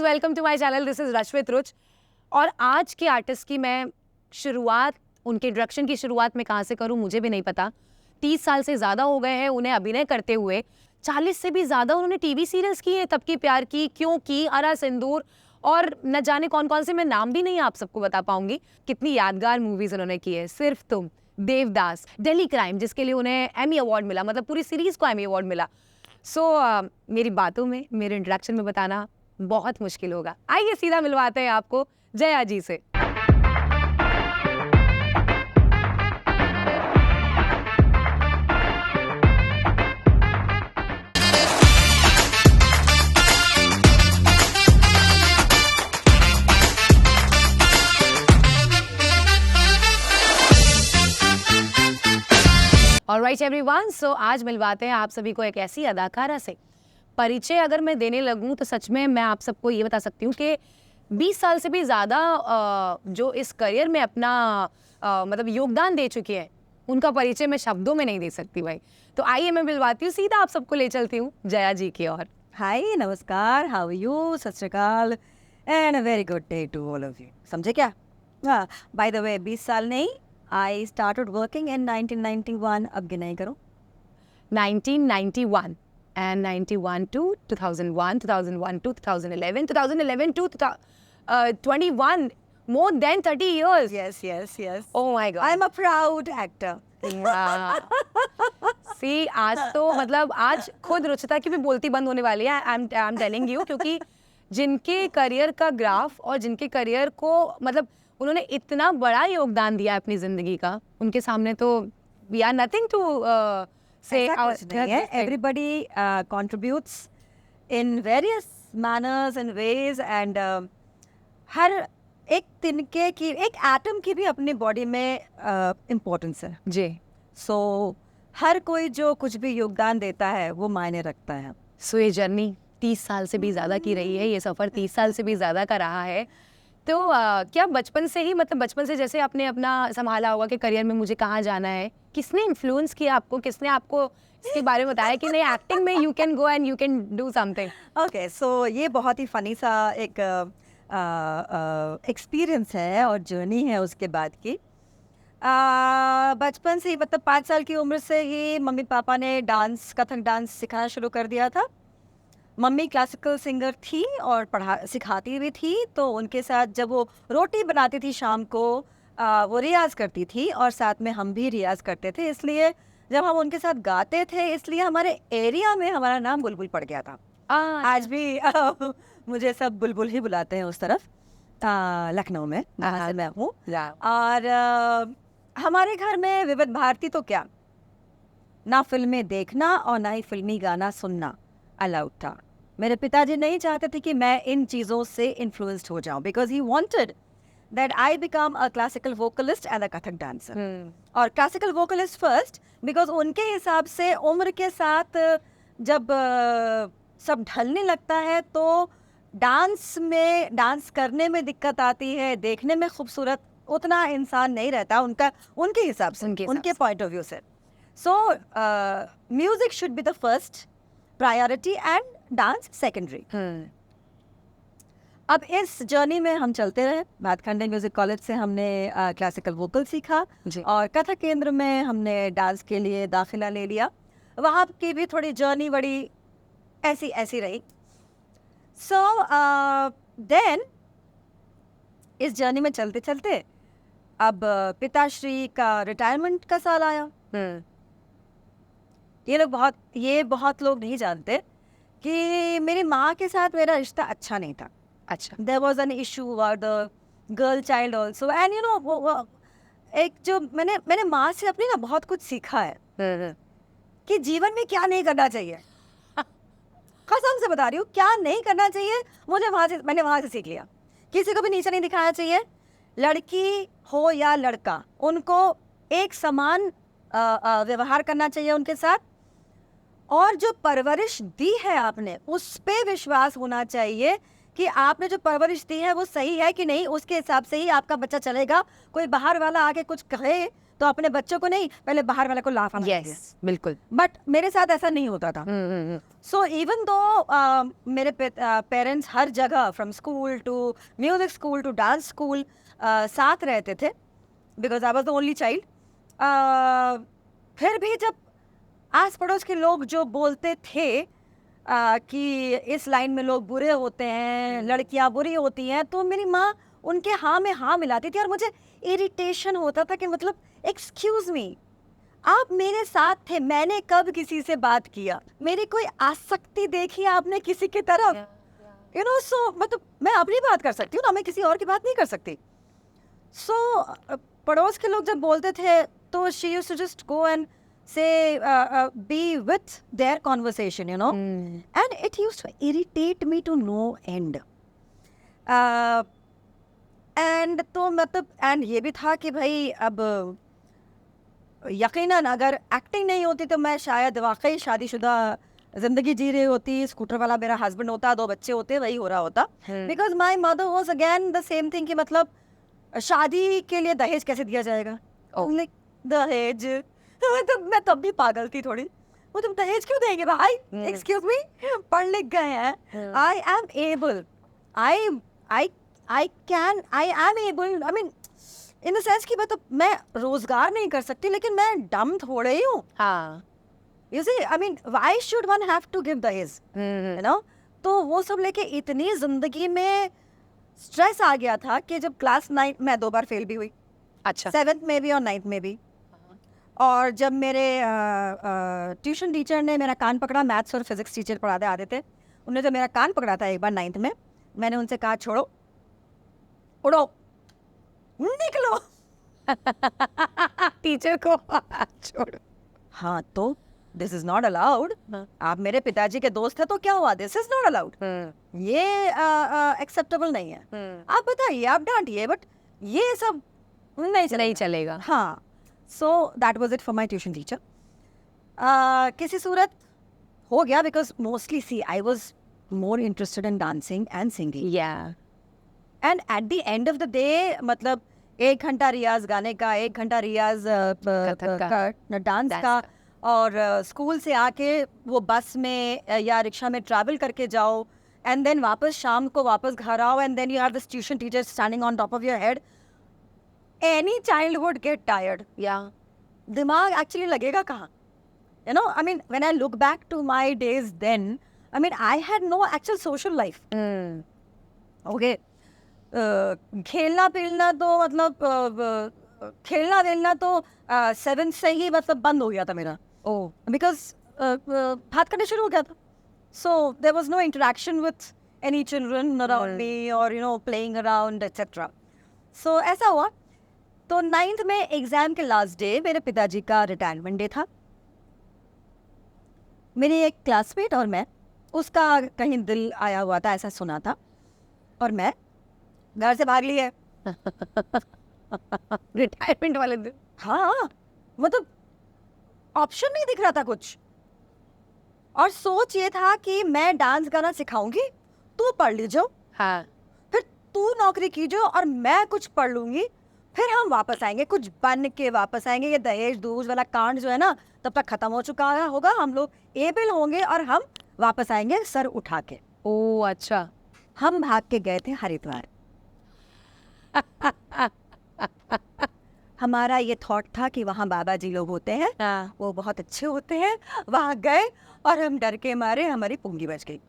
Guys, welcome to my channel. This is Rashmeet Ruch. और आज के आर्टिस्ट की मैं शुरुआत, उनके इंट्रोडक्शन की शुरुआत में कहाँ से करूँ मुझे भी नहीं पता। 30 साल से ज़्यादा हो गए हैं उन्हें अभिनय करते हुए। 40 से भी ज़्यादा उन्होंने टीवी सीरियल्स की हैं। तब की प्यार की, क्यों की, अरा सिंदूर और न जाने कौन कौन से, मैं नाम भी नहीं आप सबको बता पाऊंगी। कितनी यादगार मूवीज उन्होंने की है। सिर्फ तुम, देवदास, दिल्ली क्राइम, जिसके लिए उन्हें एमी अवार्ड मिला, मतलब पूरी सीरीज को एमी अवार्ड मिला। मेरी बातों में, मेरे इंट्रोडक्शन में बताना बहुत मुश्किल होगा। आइए सीधा मिलवाते हैं आपको जया जी से। ऑलराइट एवरीवन, सो आज मिलवाते हैं आप सभी को एक ऐसी अदाकारा से। परिचय अगर मैं देने लगूं तो सच में मैं आप सबको ये बता सकती हूँ कि 20 साल से भी ज़्यादा जो इस करियर में अपना मतलब योगदान दे चुकी है, उनका परिचय मैं शब्दों में नहीं दे सकती भाई। तो आइए मैं मिलवाती हूँ, सीधा आप सबको ले चलती हूँ जया जी की ओर। हाय, नमस्कार, how are you, Sat Sri Akal and a very good day to all of you. समझे क्या? हाँ, बाय द वे 20 साल नहीं, आई स्टार्टेड वर्किंग इन 1991। अब गिनाई करो। 1991 and 91 to 2001, 2001 to 2011, 2011 to 21, more than 30 years. Yes. Oh my God. I am a proud actor. See आज तो मतलब आज खुद रुचिता की भी बोलती बंद होने वाली है। आई एम टेलिंग यू, क्योंकि जिनके करियर का ग्राफ और जिनके करियर को मतलब उन्होंने इतना बड़ा योगदान दिया अपनी जिंदगी का, उनके सामने तो we are nothing to say. Everybody contributes in various manners and ways and हर एक तिनके की, एक एटम की भी अपनी बॉडी में इम्पोर्टेंस है जी। सो हर कोई जो कुछ भी योगदान देता है वो मायने रखता है। सो ये जर्नी 30 साल से भी ज़्यादा की रही है, ये सफ़र 30 साल से भी ज़्यादा का रहा है। तो क्या बचपन से ही, मतलब बचपन से जैसे आपने अपना संभाला होगा कि करियर में मुझे कहाँ जाना है, किसने इन्फ्लुएंस किया आपको, किसने आपको इसके बारे में बताया कि नहीं एक्टिंग में you can go and you can do something? Okay, so ये बहुत ही फनी सा एक एक्सपीरियंस है और जर्नी है उसके बाद की। बचपन से ही, मतलब 5 साल की उम्र से ही मम्मी पापा ने डांस, कथक डांस सिखाना शुरू कर दिया था। मम्मी क्लासिकल सिंगर थी और सिखाती भी थी, तो उनके साथ जब वो रोटी बनाती थी शाम को, वो रियाज़ करती थी और साथ में हम भी रियाज़ करते थे। इसलिए जब हम उनके साथ गाते थे, इसलिए हमारे एरिया में हमारा नाम बुलबुल पड़ गया था। आज भी मुझे सब बुलबुल ही बुलाते हैं उस तरफ, लखनऊ में, जहाँ से मैं हूँ। और हमारे घर में विविध भारती तो क्या, ना फिल्में देखना और ना ही फिल्मी गाना सुनना अलाउड था। मेरे पिताजी नहीं चाहते थे कि मैं इन चीज़ों से इन्फ्लुएंस्ड हो जाऊं, because he wanted that I become a classical vocalist and a Kathak dancer. और क्लासिकल वोकलिस्ट फर्स्ट, बिकॉज उनके हिसाब से उम्र के साथ जब सब ढलने लगता है तो डांस करने में दिक्कत आती है, देखने में खूबसूरत उतना इंसान नहीं रहता उनके हिसाब से, उनके पॉइंट ऑफ व्यू से। सो music should be the first priority and dance secondary. अब इस जर्नी में हम चलते रहे। भातखंडे म्यूजिक कॉलेज से हमने क्लासिकल वोकल सीखा और कथक केंद्र में हमने डांस के लिए दाखिला ले लिया। वहाँ की भी थोड़ी जर्नी बड़ी ऐसी रही। सो देन इस जर्नी में चलते चलते अब पिताश्री का रिटायरमेंट का साल आया। ये बहुत लोग नहीं जानते कि मेरी माँ के साथ मेरा रिश्ता अच्छा नहीं था। अच्छा, there was an issue about the girl child also, and you know एक जो मैंने माँ से अपनी ना बहुत कुछ सीखा है कि जीवन में क्या नहीं करना चाहिए। कसम से बता रही हूँ, क्या नहीं करना चाहिए मैंने वहाँ से सीख लिया। किसी को भी नीचे नहीं दिखाना चाहिए, लड़की हो या लड़का, उनको एक समान व्यवहार करना चाहिए उनके साथ। और जो परवरिश दी है आपने, उस पे विश्वास होना चाहिए कि आपने जो परवरिश दी है वो सही है कि नहीं, उसके हिसाब से ही आपका बच्चा चलेगा। कोई बाहर वाला आके कुछ कहे तो अपने बच्चों को नहीं, पहले बाहर वाले को लाफ आना चाहिए। यस बिल्कुल। बट मेरे साथ ऐसा नहीं होता था। सो इवन दो मेरे पेरेंट्स हर जगह from school to music school to dance school साथ रहते थे, because I was the only child. फिर भी जब आस पड़ोस के लोग जो बोलते थे कि इस लाइन में लोग बुरे होते हैं, लड़कियां बुरी होती हैं, तो मेरी माँ उनके हाँ में हाँ मिलाती थी और मुझे इरिटेशन होता था कि मतलब एक्सक्यूज मी, आप मेरे साथ थे, मैंने कब किसी से बात किया, मेरी कोई आसक्ति देखी आपने किसी की तरफ, यू नो। सो मतलब मैं अपनी बात कर सकती हूँ ना, मैं किसी और की बात नहीं कर सकती। सो पड़ोस के लोग जब बोलते थे तो she used to just go and say be with their conversation, you know, and it used to irritate me to no end. And तो मतलब and ये भी था कि भाई अब यकीनन अगर एक्टिंग नहीं होती तो मैं शायद वाकई शादीशुदा जिंदगी जी रही होती, स्कूटर वाला मेरा हस्बैंड होता, 2 बच्चे होते, वही हो रहा होता। Because my mother was again the same thing कि मतलब शादी के लिए दहेज कैसे दिया जाएगा। लाइक दहेज, मैं तब भी पागल थी थोड़ी, वो तुम दहेज क्यों देंगे भाई, एक्सक्यूज मी, पढ़ लिख गए हैं, I am able, I am able, I mean in the sense कि मतलब मैं रोजगार नहीं कर सकती लेकिन मैं डम थोड़े ही हूँ। हाँ you see, I mean why should one have to give दहेज, यू नो। तो वो सब लेके इतनी जिंदगी में स्ट्रेस आ गया था कि जब क्लास 9 में 2 बार फेल भी हुई, अच्छा 7th में भी और 9th में भी। और जब मेरे ट्यूशन टीचर ने मेरा कान पकड़ा, मैथ्स और फिजिक्स टीचर पढ़ाते आते थे, उन्होंने जब मेरा कान पकड़ा था एक बार 9th में, मैंने उनसे कहा छोड़ो, उड़ो, निकलो। टीचर को छोड़ो। हाँ तो दिस इज नॉट अलाउड, आप मेरे पिताजी के दोस्त हैं तो क्या हुआ, दिस इज नॉट अलाउड, ये एक्सेप्टेबल नहीं है। आप बताइए, आप डांटिए, बट ये सब नहीं चलेगा। हाँ, so that was it for my tuition teacher. किसी सूरत हो गया, because mostly see I was more interested in dancing and singing, and at the end of the day मतलब 1 घंटा रियाज गाने का, 1 घंटा रियाज डांस का, और स्कूल से आके वो बस में या रिक्शा में ट्रैवल करके जाओ, एंड देन वापस शाम को वापस घर आओ, and then you have this tuition teacher standing on top of your head. Any child would get tired. Yeah. दिमाग एक्चुअली लगेगा कहाँ, you know, I mean when I look back to my days then, I mean I had no actual social life. Okay. खेलना पीलना तो मतलब खेलना वेलना तो 7th से ही मतलब बंद हो गया था मेरा, बिकॉज बात करने शुरू हो गया था। So there was no interaction with any children around me or you know playing around etc. So ऐसा हुआ। तो 9th में एग्जाम के लास्ट डे मेरे पिताजी का रिटायरमेंट डे था। मेरी एक क्लासमेट और मैं, उसका कहीं दिल आया हुआ था ऐसा सुना था, और मैं घर से भाग ली है। रिटायरमेंट वाले दिन। हाँ मतलब ऑप्शन नहीं दिख रहा था कुछ, और सोच ये था कि मैं डांस गाना सिखाऊंगी, तू पढ़ लीजियो, हाँ फिर तू नौकरी कीजियो और मैं कुछ पढ़ लूंगी, फिर हम वापस आएंगे, कुछ बन के वापस आएंगे। ये दहेज दूज वाला कांड जो है ना तब तक खत्म हो चुका होगा, हम लोग एबल होंगे और हम वापस आएंगे सर उठा के। ओह अच्छा। हम भाग के गए थे हरिद्वार। हमारा ये थॉट था कि वहाँ बाबा जी लोग होते हैं, वो बहुत अच्छे होते हैं। वहाँ गए और हम डर के मारे हमारी पुंगी बच गई।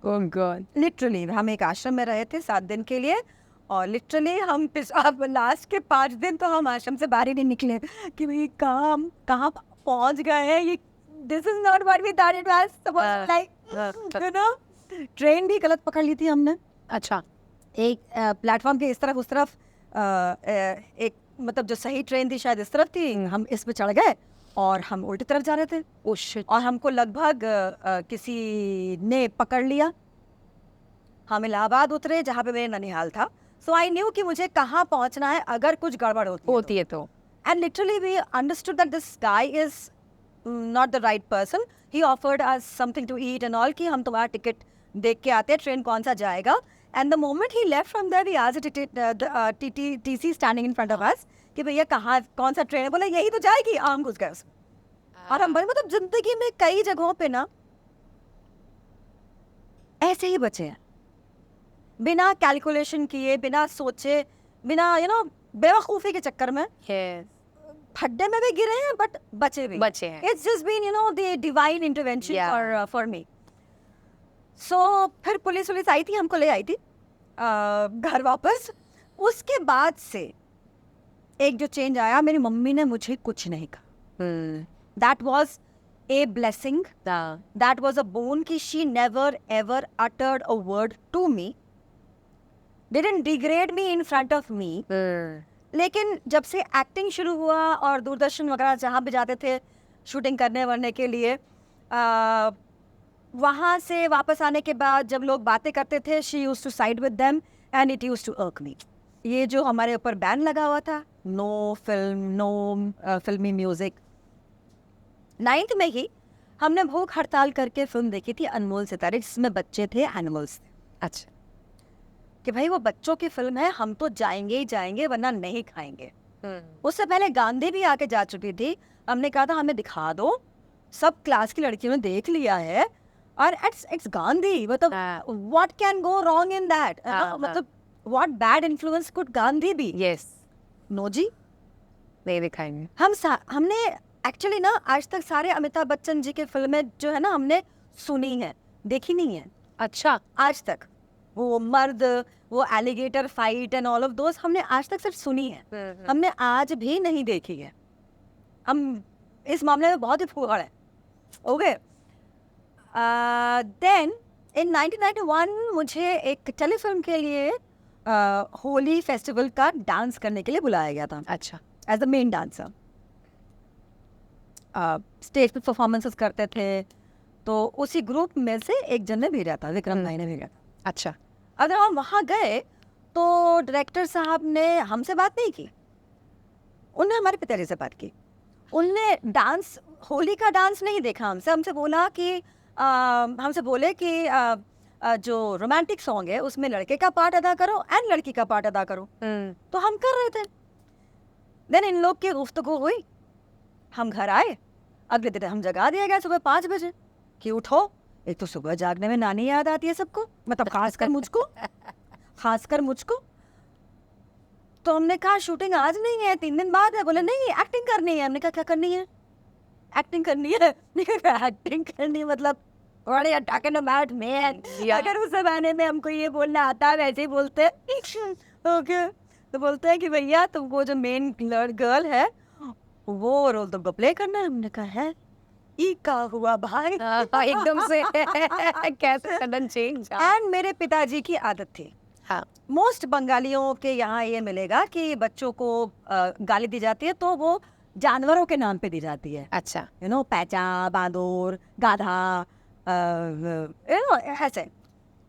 Oh God. लिटरली हम एक आश्रम में रहे थे 7 दिन के लिए, और लिटरली हम अब लास्ट के 5 दिन तो हम आश्रम से बाहर ही नहीं निकले कि भाई कहाँ पहुँच गए हैं, ये this is not what we thought it was supposed, like you know. Train भी गलत पकड़ ली थी हमने। अच्छा। एक प्लेटफॉर्म के इस तरफ उस तरफ एक मतलब जो सही ट्रेन थी शायद इस तरफ थी, हम इस पे चढ़ गए और हम उल्टी तरफ जा रहे थे। Oh shit. और हमको लगभग किसी ने पकड़ लिया। हम इलाहाबाद उतरे जहाँ पे मेरा ननिहाल था। सो आई न्यू कि मुझे कहाँ पहुँचना है अगर कुछ गड़बड़ होती है तो। And literally we understood that this guy is not the right person. He offered us something to eat and all, कि हम तुम्हारा टिकट देख के आते हैं, ट्रेन कौन सा जाएगा। And the moment he left from there we asked the TC standing in front of us कि भैया कहाँ कौन सा ट्रेन है, बोला यही तो जाएगी, आम घुस गए उसमें। और हम बड़े मतलब जिंदगी में कई जगहों पे ना ऐसे ही बचे हैं, बिना कैलकुलेशन किए, बिना सोचे, बिना बेवकूफ़ी के चक्कर में Yes. खड्डे में भी गिरे हैं बट बचे भी। बचे हैं। It's just been the divine intervention Yeah. For me. So फिर पुलिस आई थी, हमको ले आई थी घर वापस। उसके बाद से एक जो चेंज आया, मेरी मम्मी ने मुझे कुछ नहीं कहा। That was a blessing, that was a boon कि she never ever uttered a word to me, didn't degrade me in front of me। लेकिन जब से एक्टिंग शुरू हुआ और दूरदर्शन वगैरह जहाँ भी जाते थे शूटिंग करने वरने के लिए, वहाँ से वापस आने के बाद जब लोग बातें करते थे, she used to side with them and it used to irk me। ये जो हमारे ऊपर बैन लगा हुआ था, नो फिल्म, नो फिल्मी म्यूजिक, 9th में ही हमने भूख हड़ताल करके फिल्म देखी थी अनमोल सितारे, जिसमें बच्चे थे, एनिमल्स थे। अच्छा। कि भाई वो बच्चों की फिल्म है, हम तो जाएंगे ही जाएंगे वरना नहीं खाएंगे। उससे पहले गांधी भी आके जा चुकी थी, हमने कहा था हमें दिखा दो, सब क्लास की लड़कियों ने देख लिया है और इट्स गांधी, मतलब what can go wrong in that, मतलब what bad influence could Gandhi be. Yes. No जी, नहीं दिखाएंगे। हमने एक्चुअली ना आज तक सारे अमिताभ बच्चन जी के फिल्में जो है ना हमने सुनी है, देखी नहीं है। अच्छा। आज तक वो मर्द, वो alligator fight and all of those हमने आज तक सिर्फ सुनी है, हमने आज भी नहीं देखी है। हम इस मामले में बहुत ही फूहड़ है। ओके, देन इन 1991 मुझे एक टेलीफिल्म के लिए होली फेस्टिवल का डांस करने के लिए बुलाया गया था। अच्छा। As the main dancer. Stage पे परफॉर्मेंसेस करते थे, तो उसी ग्रुप में से एक जन ने भेजा था, विक्रम भाई ने भेजा था। अच्छा। अगर हम वहाँ गए तो डायरेक्टर साहब ने हमसे बात नहीं की, उन्होंने हमारे पिताजी से बात की। उनने डांस, होली का डांस नहीं देखा हमसे बोला कि हमसे बोले कि जो रोमांटिक सॉन्ग है उसमें लड़के का पार्ट अदा करो एंड लड़की का पार्ट अदा करो। तो हम कर रहे थे। देन इन लोग की गुफ्तगू हुई, हम घर आए, अगले दिन हम जगा दिया गया सुबह 5 बजे कि उठो। एक तो सुबह जागने में नानी याद आती है सबको, मतलब खासकर मुझको। तो हमने कहा शूटिंग आज नहीं है, 3 दिन बाद है। बोले नहीं एक्टिंग करनी है। हमने कहा क्या करनी है? एक्टिंग करनी है। एक्टिंग करनी है मतलब what are you talking about man? अगर उस जमाने में हमको ये बोलना आता वैसे ही बोलते। ओके, तो बोलते हैं कि भैया तुमको जो मेन गर्ल है वो रोल तुमको प्ले करना है। हमने कहा है, ई का हुआ भाई। एकदम से कैसे सडन चेंज। एंड मेरे पिताजी की आदत थी, हाँ, मोस्ट बंगालियों के यहाँ ये मिलेगा कि बच्चों को गाली दी जाती है तो वो जानवरों के नाम पे दी जाती है। अच्छा। पैचा, बांदर, गाधा, ऐसे।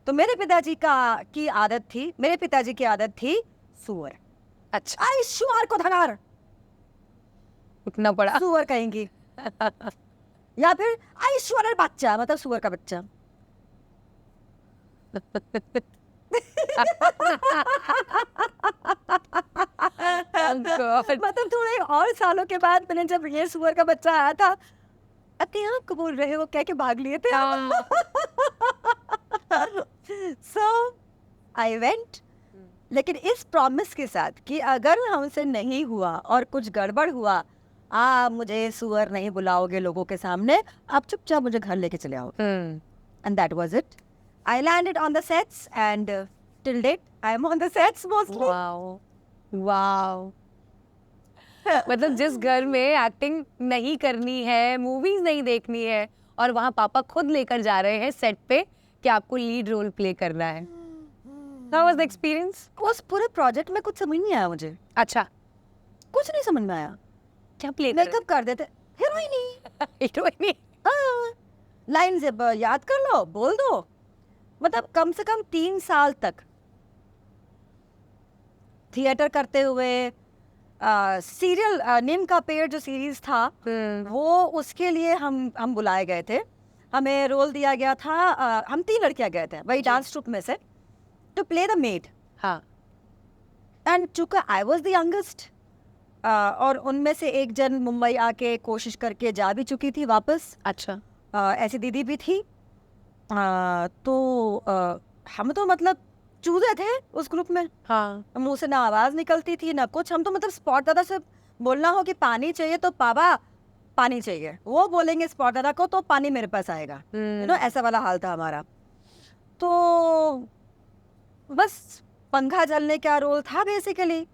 तो मेरे पिताजी की आदत थी सुअर। अच्छा। आई सुअर को धनार, उठना पड़ा। सुअर कहेंगी। या फिर आई सुअर बच्चा, मतलब सुअर का बच्चा। मतलब थोड़े और सालों के बाद मैंने जब ये सुअर का बच्चा आया था, अपने आप को बोल रहे हो क्या कि भाग लिए थे। सो आई वेंट, लेकिन इस प्रॉमिस के साथ कि अगर हमसे नहीं हुआ और कुछ गड़बड़ हुआ, मुझे सुअर नहीं बुलाओगे लोगों के सामने, आप चुपचाप मुझे घर लेके चले आओ। And that was it. I landed on the sets and till date I am on the sets mostly. Wow. मतलब जिस घर में एक्टिंग नहीं करनी है, मूवीज नहीं देखनी है, और वहाँ पापा खुद लेकर जा रहे हैं सेट पे कि आपको लीड रोल प्ले करना है। How was the experience? उस पूरे प्रोजेक्ट में कुछ समझ नहीं आया मुझे। अच्छा, कुछ नहीं समझ में आया। क्या प्ले मेकअप कर देते, हीरोइनी। हीरोइनी। लाइन से याद कर लो, बोल दो। मतलब कम से कम 3 साल तक थिएटर करते हुए, सीरियल नीम का पेड़ जो सीरीज था वो, उसके लिए हम बुलाए गए थे। हमें रोल दिया गया था, हम 3 लड़कियां गए थे वही डांस ट्रूप में से, टू प्ले द मेड। हाँ। एंड चूंकि आई वाज द यंगेस्ट, और उनमें से एक जन मुंबई आके कोशिश करके जा भी चुकी थी वापस। अच्छा। ऐसी दीदी भी थी। तो हम तो मतलब चूजे थे उस ग्रुप में। हाँ। मुंह से ना आवाज निकलती थी ना कुछ। हम तो मतलब स्पॉट दादा से बोलना हो कि पानी चाहिए तो पापा पानी चाहिए, वो बोलेंगे स्पॉट दादा को तो पानी मेरे पास आएगा। ऐसा वाला हाल था हमारा। तो बस पंखा झलने का रोल था बेसिकली।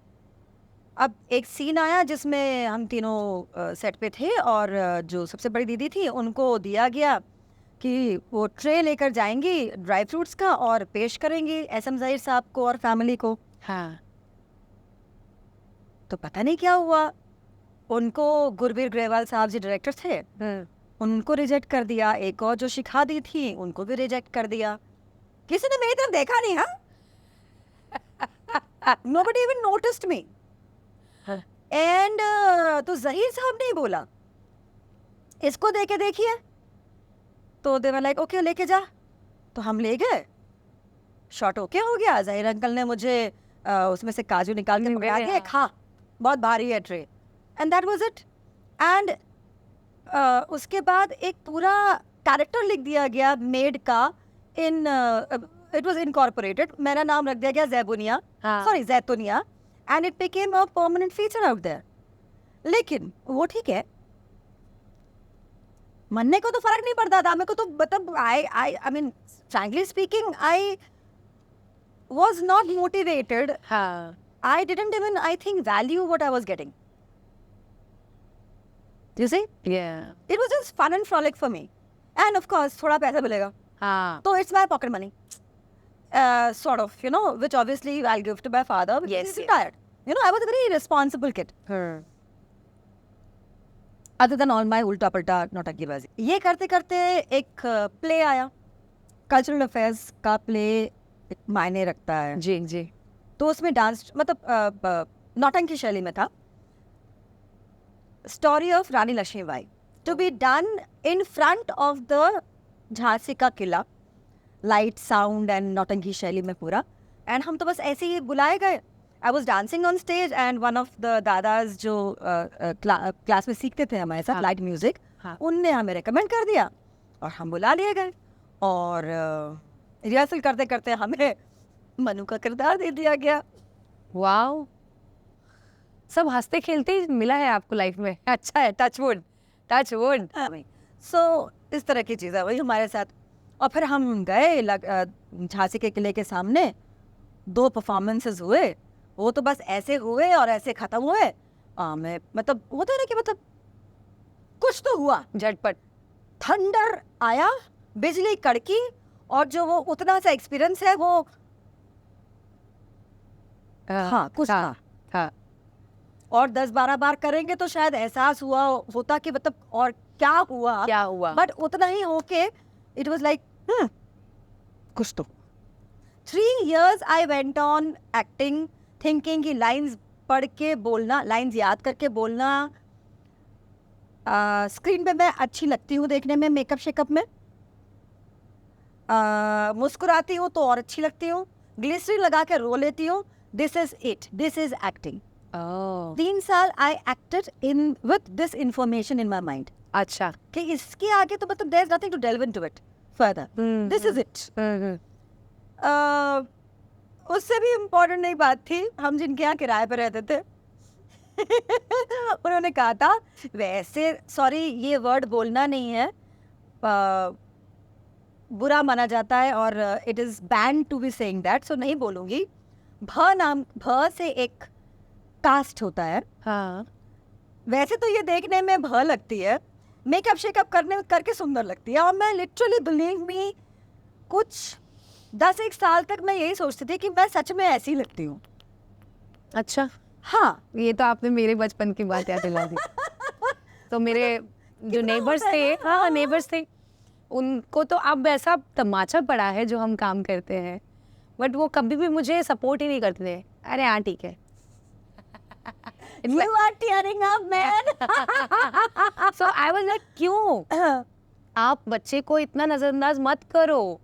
अब एक सीन आया जिसमें हम तीनों सेट पे थे और जो सबसे बड़ी दीदी थी उनको दिया गया कि वो ट्रे लेकर जाएंगी ड्राई फ्रूट्स का और पेश करेंगी एसएम ज़हीर साहब को और फैमिली को। हाँ। तो पता नहीं क्या हुआ, उनको गुरवीर ग्रेवाल साहब जी डायरेक्टर थे, उनको रिजेक्ट कर दिया। एक और जो शिखा दी थी उनको भी रिजेक्ट कर दिया। किसी ने मेरी तरफ देखा नहीं। हाँ, nobody even noticed me. And तो ज़हीर साहब ने ही बोला इसको दे के देखिए। तो दे वर लाइक ओके लेके जा। तो हम ले गए, शॉट ओके हो गया। ज़हीर अंकल ने मुझे उसमें से काजू निकाल के पकड़ा दिया, खा बहुत भारी है tray, and that was it. And उसके बाद एक पूरा कैरेक्टर लिख दिया गया मेड का इन इट वाज इनकॉर्पोरेटेड। मेरा नाम रख दिया गया Zaibunia, sorry Zaitunia, and it became a permanent feature out there. लेकिन वो ठीक है, मरने को तो फर्क नहीं पड़ता था मेरे को। तो मतलब I mean frankly speaking I was not motivated. हाँ। I didn't even, I think, value what I was getting. You see? Yeah. It was just fun and frolic for me. And of course, थोड़ा पैसा मिलेगा. हाँ. So it's my pocket money. Sort of, you know, which obviously I'll give to my father because Yes, he's yes. retired. You know, I was a very responsible kid. Other than all my ulta-pulta नौटंकीबाजी. ये करते करते एक play आया. Cultural affairs का play एक मायने रखता है. जी जी. तो उसमें डांस मतलब नौटंकी शैली में था। Story of Rani Lakshmibai to be done in front of the Jhansi का किला, लाइट साउंड एंड नौटंकी शैली में पूरा। एंड हम तो बस ऐसे ही बुलाए गए। I was dancing on stage and one of the दादाज जो क्लास में सीखते थे हमारे साथ लाइट म्यूजिक, उनने हमें रिकमेंड कर दिया और हम बुला लिए गए। और रिहर्सल करते करते हमें मनु का किरदार दे दिया गया। वाओ, सब हंसते खेलते ही मिला है आपको लाइफ में। अच्छा है, टच वुड टच वुड। सो इस तरह की चीज़ें हुई हमारे साथ। और फिर हम गए झांसी के किले के सामने, 2 परफॉर्मेंसेस हुए। वो तो बस ऐसे हुए और ऐसे ख़त्म हुए। मैं मतलब होता है ना कि मतलब कुछ तो हुआ, झटपट थंडर आया, बिजली कड़की, और जो वो उतना सा एक्सपीरियंस है वो हाँ कुछ था। हाँ। और 10-12 बार करेंगे तो शायद एहसास हुआ होता कि मतलब और क्या हुआ, बट उतना ही होके इट वाज लाइक कुछ तो। 3 years I went on acting, thinking कि लाइंस पढ़ के बोलना, लाइंस याद करके बोलना। स्क्रीन पे मैं अच्छी लगती हूँ देखने में, मेकअप शेकअप में। मुस्कुराती हूँ तो और अच्छी लगती हूँ, ग्लिसरीन लगा के रो लेती हूँ। This is it, this is acting. 3 साल I acted in with this information in my mind. अच्छा, कि इसके आगे तो मतलब there is nothing to delve into it further, this is it. उससे भी इम्पोर्टेंट एक बात थी, हम जिनके यहाँ किराए पर रहते थे उन्होंने कहा था, वैसे सॉरी ये वर्ड बोलना नहीं है, बुरा माना जाता है और it is banned to be saying that, so नहीं बोलूँगी। भ से एक कास्ट होता है। हाँ। वैसे तो ये देखने में भ लगती है, मेकअप शेकअप करके सुंदर लगती है। और मैं लिटरली बिलीव मी कुछ 10-1 साल तक मैं यही सोचती थी कि मैं सच में ऐसी लगती हूँ। अच्छा, हाँ, ये तो आपने मेरे बचपन की बात याद दिला दी। तो मेरे जो नेबर्स थे, हाँ नेबर्स थे, उनको तो अब ऐसा तमाचा पड़ा है जो हम काम करते हैं, बट वो कभी भी मुझे सपोर्ट ही नहीं करते थे। अरे हाँ ठीक है। you are tearing up man। So I was like, क्यों आप बच्चे को इतना नजरअंदाज मत करो।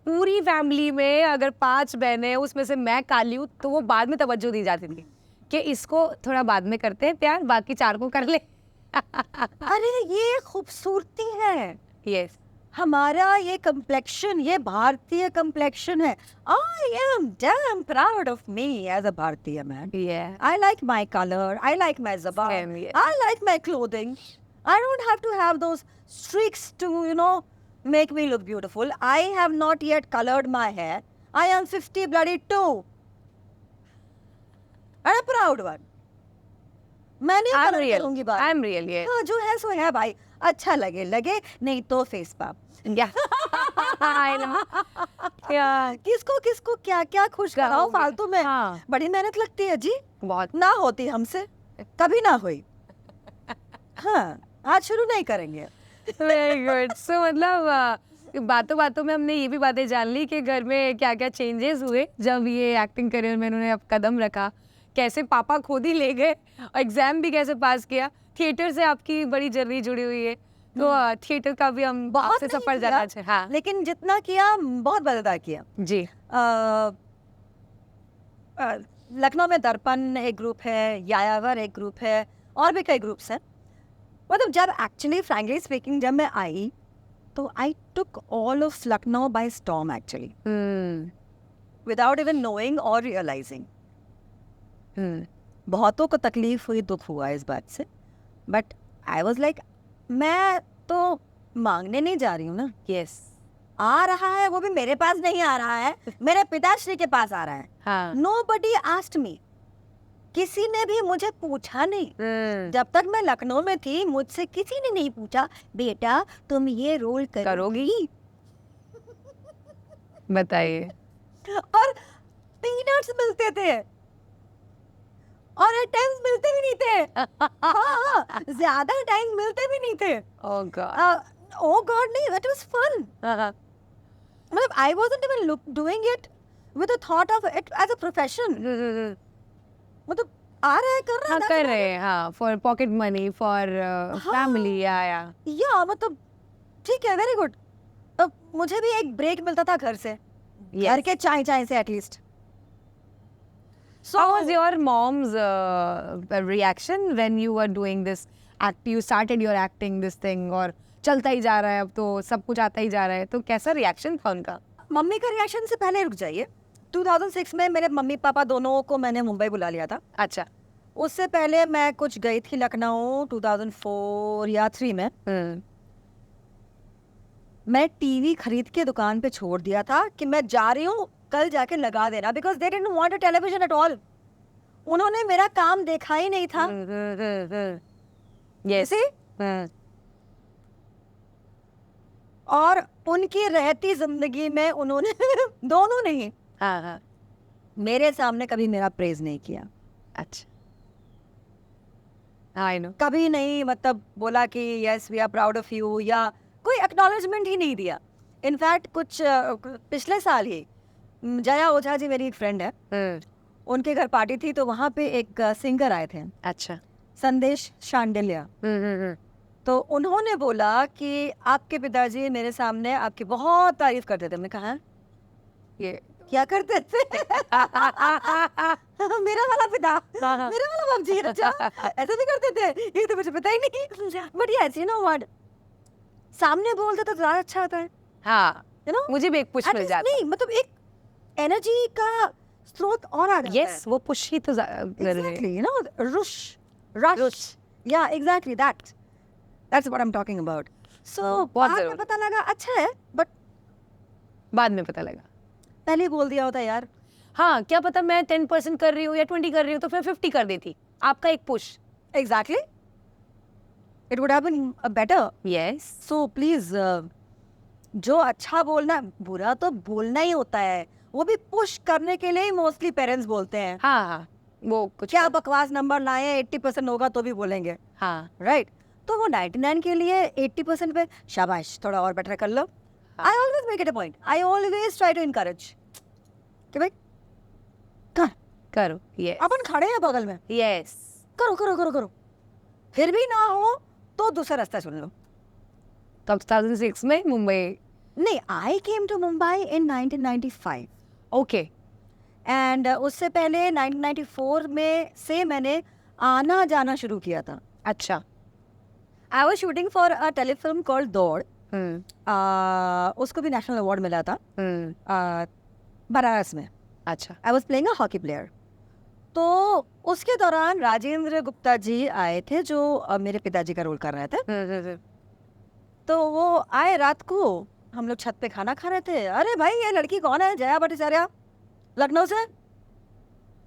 पूरी फैमिली में अगर 5 बहनें, उसमें से मैं काली हूँ, तो वो बाद में तवज्जो दी जाती थी कि इसको थोड़ा बाद में करते हैं प्यार, बाकी 4 को कर ले। अरे ये खूबसूरती है, यस हमारा ये कम्प्लेक्शन, ये भारतीय कम्प्लेक्शन है। I am damn proud of me as a भारतीय man. I like my color, I like my zaban, Same, yeah. I like my clothing. I don't have to have those streaks to, make me look beautiful. I have not yet colored my hair. I am 50 bloody 2. And a proud one. मैं नहीं I am colour real, करूंगी बात। I am real, ये हाँ, जो है सो है भाई, अच्छा लगे लगे, नहीं तो फेस पाप। या आई नो या किसको किसको क्या क्या खुश कराओ कराओगे। फालतू में। हाँ। बड़ी मेहनत लगती है जी, बहुत ना होती हमसे, कभी ना हुई। हाँ, आज शुरू नहीं करेंगे। Very good. सो मतलब बातों बातों में हमने ये भी बातें जान ली कि घर में क्या क्या चेंजेस हुए जब ये एक्टिंग करियर में उन्होंने अब कदम रखा, कैसे पापा खुद ही ले गए, एग्जाम भी कैसे पास किया, थिएटर से आपकी बड़ी जर्नी जुड़ी हुई है, तो थिएटर का भी हम बहुत आपसे नहीं सफर किया, जाना चाहिए। हाँ लेकिन जितना किया बहुत मजेदार किया। जी। लखनऊ में दर्पण एक ग्रुप है, यायावर एक ग्रुप है, और भी कई ग्रुप्स हैं। मतलब जब एक्चुअली फ्रैंकली स्पीकिंग जब मैं आई तो I took all of Lucknow by storm actually, without even knowing और रियलाइजिंग। बहुतों को तकलीफ हुई, दुख हुआ इस बात से, बट आई वॉज लाइक मैं तो मांगने नहीं जा रही हूँ ना, यस आ रहा है वो भी मेरे पास नहीं आ रहा है, मेरे पिताश्री के पास आ रहा है। हाँ Nobody asked me, किसी ने भी मुझे पूछा नहीं। जब तक मैं लखनऊ में थी मुझसे किसी ने नहीं पूछा बेटा तुम ये रोल करोगी? बताइए। और पीनट्स मिलते थे और एट टाइम्स मिलते भी नहीं थे। हाँ, ज्यादा टाइम मिलते भी नहीं थे। ओह गॉड। ओ गॉड नहीं, that was fun. मतलब I wasn't even doing it with the thought of it as a profession. मतलब आ रहा है कर रहा है, हाँ that's कर about रहे हैं, हाँ for pocket money, for family, या या मतलब ठीक है, वेरी गुड। अब मुझे भी एक ब्रेक मिलता था घर से, घर के चाय चाय से at least. How was your mom's reaction when you were doing this act? You started your acting this thing और चलता ही जा रहा है, अब तो सब कुछ आता ही जा रहा है, तो कैसा रिएक्शन था उनका? मम्मी का रिएक्शन से पहले रुक जाइए। 2006 में मेरे मम्मी पापा दोनों को मैंने मुंबई बुला लिया था। अच्छा। उससे पहले मैं कुछ गई थी लखनऊ 2004 या 3 में। मैं टीवी खरीद के दुकान पे छोड़ दिया था कि मैं जा रही हूँ, कल जाके लगा देना, because they didn't want a television at all. उन्होंने मेरा काम देखा ही नहीं था। यस। और उनकी रहती जिंदगी में उन्होंने दोनों नहीं, हाँ मेरे सामने कभी मेरा प्रेज नहीं किया। अच्छा। I know. कभी नहीं, मतलब बोला कि yes we are proud of you, या कोई एक्नॉलेजमेंट ही नहीं दिया। इनफैक्ट कुछ पिछले साल ही जया ओझा जी मेरी एक फ्रेंड है, उनके घर पार्टी थी, तो वहाँ पे एक सिंगर आए थे, अच्छा। संदेश शांडिल्या। तो उन्होंने बोला कि आपके पिताजी मेरे सामने आपकी बहुत तारीफ करते थे। मैंने कहा ये क्या करते थे? मेरा वाला पिता, मेरा वाला बाप जी, अच्छा ऐसे भी करते थे, ये तो मुझे पता ही नहीं। But yes you know what, सामने बोलते तो ज्यादा अच्छा होता है। हाँ, यू नो मुझे भी एक पुश मिल जाता है। नहीं, मतलब एक एनर्जी का स्रोत और आ जाता है। यस, वो पुश ही तो एग्जैक्टली, यू नो, rush, या exactly that's what I'm talking about. So बहुत बाद में जरूरी। पता लगा अच्छा है, बट बाद में पता लगा। पहले ही बोल दिया होता यार। हाँ, क्या पता मैं 10% कर रही हूँ या 20 कर रही हूँ तो फिर 50 कर देती। आपका एक push. Exactly. It would have been better. Yes. So please, जो अच्छा बोलना, बुरा तो बोलना ही होता है, वो भी पुश करने के लिए ही मोस्टली पेरेंट्स बोलते हैं। हाँ, वो कुछ क्या बकवास नंबर लाए, 80% होगा तो भी बोलेंगे, हाँ, राइट? तो वो 99 के लिए 80% पे शाबाश, थोड़ा और बेटर कर लो। I always make it a point, I always try to encourage कि भाई कर, करो। यस, अपन खड़े हैं बगल में, यस, करो करो करो करो, फिर भी ना हो तो दूसरा रास्ता चुन लो। तो 2006 में मुंबई। नहीं, I came to Mumbai in 1995। Okay. And उससे पहले 1994 में से मैंने आना जाना शुरू किया था. अच्छा. I was shooting for a telefilm called दौड़. उसको भी नेशनल अवार्ड मिला था बनारस में. अच्छा. I was playing a hockey player. तो उसके दौरान राजेंद्र गुप्ता जी आए थे जो मेरे पिताजी का रोल कर रहे थे. तो वो आए रात को, हम लोग छत पे खाना खा रहे थे. अरे भाई ये लड़की कौन है? जया भट्टाचार्य, लखनऊ से.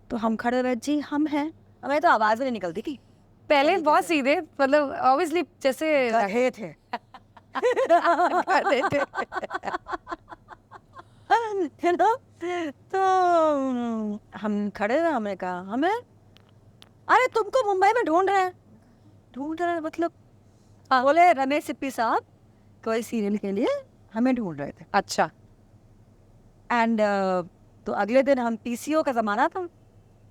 तो हम खड़े हुए, जी हम हैं. हमें तो आवाज भी नहीं निकलती थी. पहले बहुत सीधे, मतलब ऑब्वियसली जैसे गधे थे. करते थे. है ना. तो हम खड़े हुए, हमने कहा हमें, अरे तुमको मुंबई में ढूंढ रहे हैं मतलब. बोले रमेश सिप्पी साहब कोई सीरियल के लिए हमें ढूंढ रहे थे. अच्छा. एंड तो अगले दिन हम पीसीओ का ज़माना था,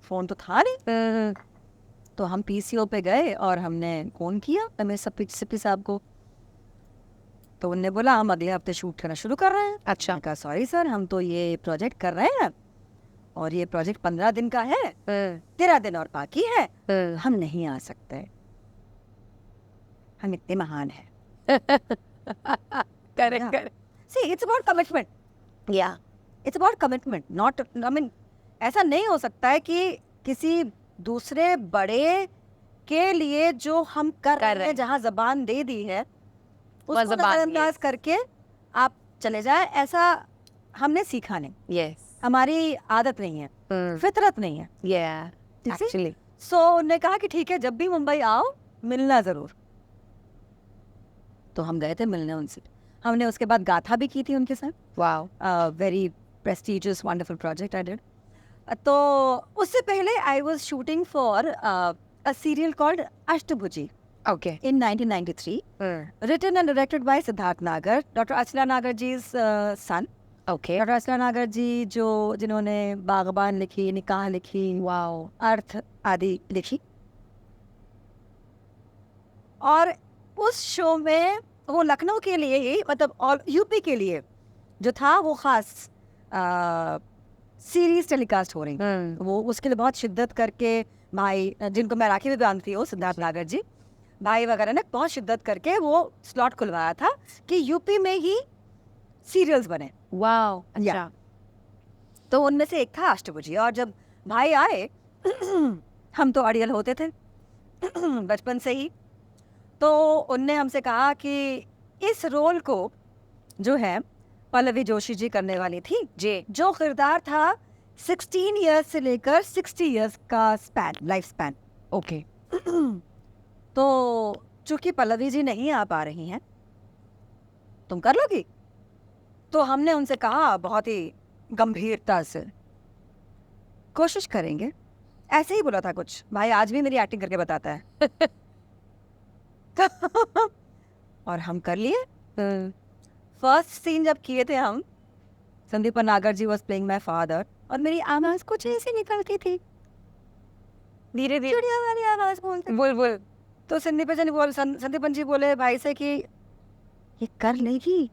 फ़ोन तो था नहीं. तो हम पीसीओ पे गए और हमने फ़ोन किया रमेश सिप्पी साहब को. तो उनने बोला हम अगले हफ्ते शूट करना शुरू कर रहे हैं. अच्छा. मैंने कहा सॉरी सर, हम तो ये प्रोजेक्ट कर रहे हैं और ये प्रोजेक्ट 15 दिन का है, 13 दिन और बाकी है, हम नहीं आ सकते. हम इतने महान हैं. Correct correct. See, it's about commitment. या It's about commitment. Not, I mean, ऐसा नहीं हो सकता है कि किसी दूसरे बड़े के लिए जो हम कर रहे हैं, जहाँ जबान दे दी है, उसको नजरअंदाज करके आप चले जाए. ऐसा हमने सीखा नहीं. यस. हमारी आदत नहीं है, फितरत नहीं है. या एक्चुअली. सो उन्होंने कहा कि ठीक है, जब भी मुंबई आओ मिलना ज़रूर. तो हम गए थे मिलने उनसे. हमने उसके बाद गाथा भी की थी उनके साथ. Wow. Very prestigious wonderful project I did. तो उससे पहले I was shooting for a serial called Ashtabhuji okay. in 1993, written and directed by Siddharth Nagar, Dr. Achla Nagar ji's son. Okay. Doctor असला नागर जी जिन्होंने बागबान लिखी, निकाह लिखी, वाओ. अर्थ आदि लिखी. और उस शो में वो लखनऊ के लिए ही, मतलब और यूपी के लिए जो था, वो खास सीरीज टेलीकास्ट हो रही. वो उसके लिए बहुत शिद्दत करके भाई, जिनको मैं राखी भी बांधती हूँ, सिद्धार्थ नागर जी भाई वगैरह ने बहुत शिद्दत करके वो स्लॉट खुलवाया था कि यूपी में ही सीरियल्स बने. वाओ. अच्छा. या. तो उनमें से एक था अष्टभुजी. और जब भाई आए हम तो अड़ियल होते थे बचपन से ही. तो उनने हमसे कहा कि इस रोल को जो है पल्लवी जोशी जी करने वाली थी. जी. जो किरदार था 16 इयर्स से लेकर 60 इयर्स का स्पैन, लाइफ स्पैन. ओके. तो चूंकि पल्लवी जी नहीं आ पा रही हैं, तुम कर लोगी? तो हमने उनसे कहा बहुत ही गंभीरता से, कोशिश करेंगे. ऐसे ही बोला था कुछ. भाई आज भी मेरी एक्टिंग करके बताता है. और हम कर लिए. फर्स्ट सीन जब किए थे हम, संदीप नागर जी वाज प्लेइंग माय फादर और मेरी आवाज कुछ ऐसी निकलती थी, धीरे धीरे. चिड़िया वाली आवाज बोलते. बुलबुल. तो संदीपन जी बोले भाई से कि ये कर लेगी.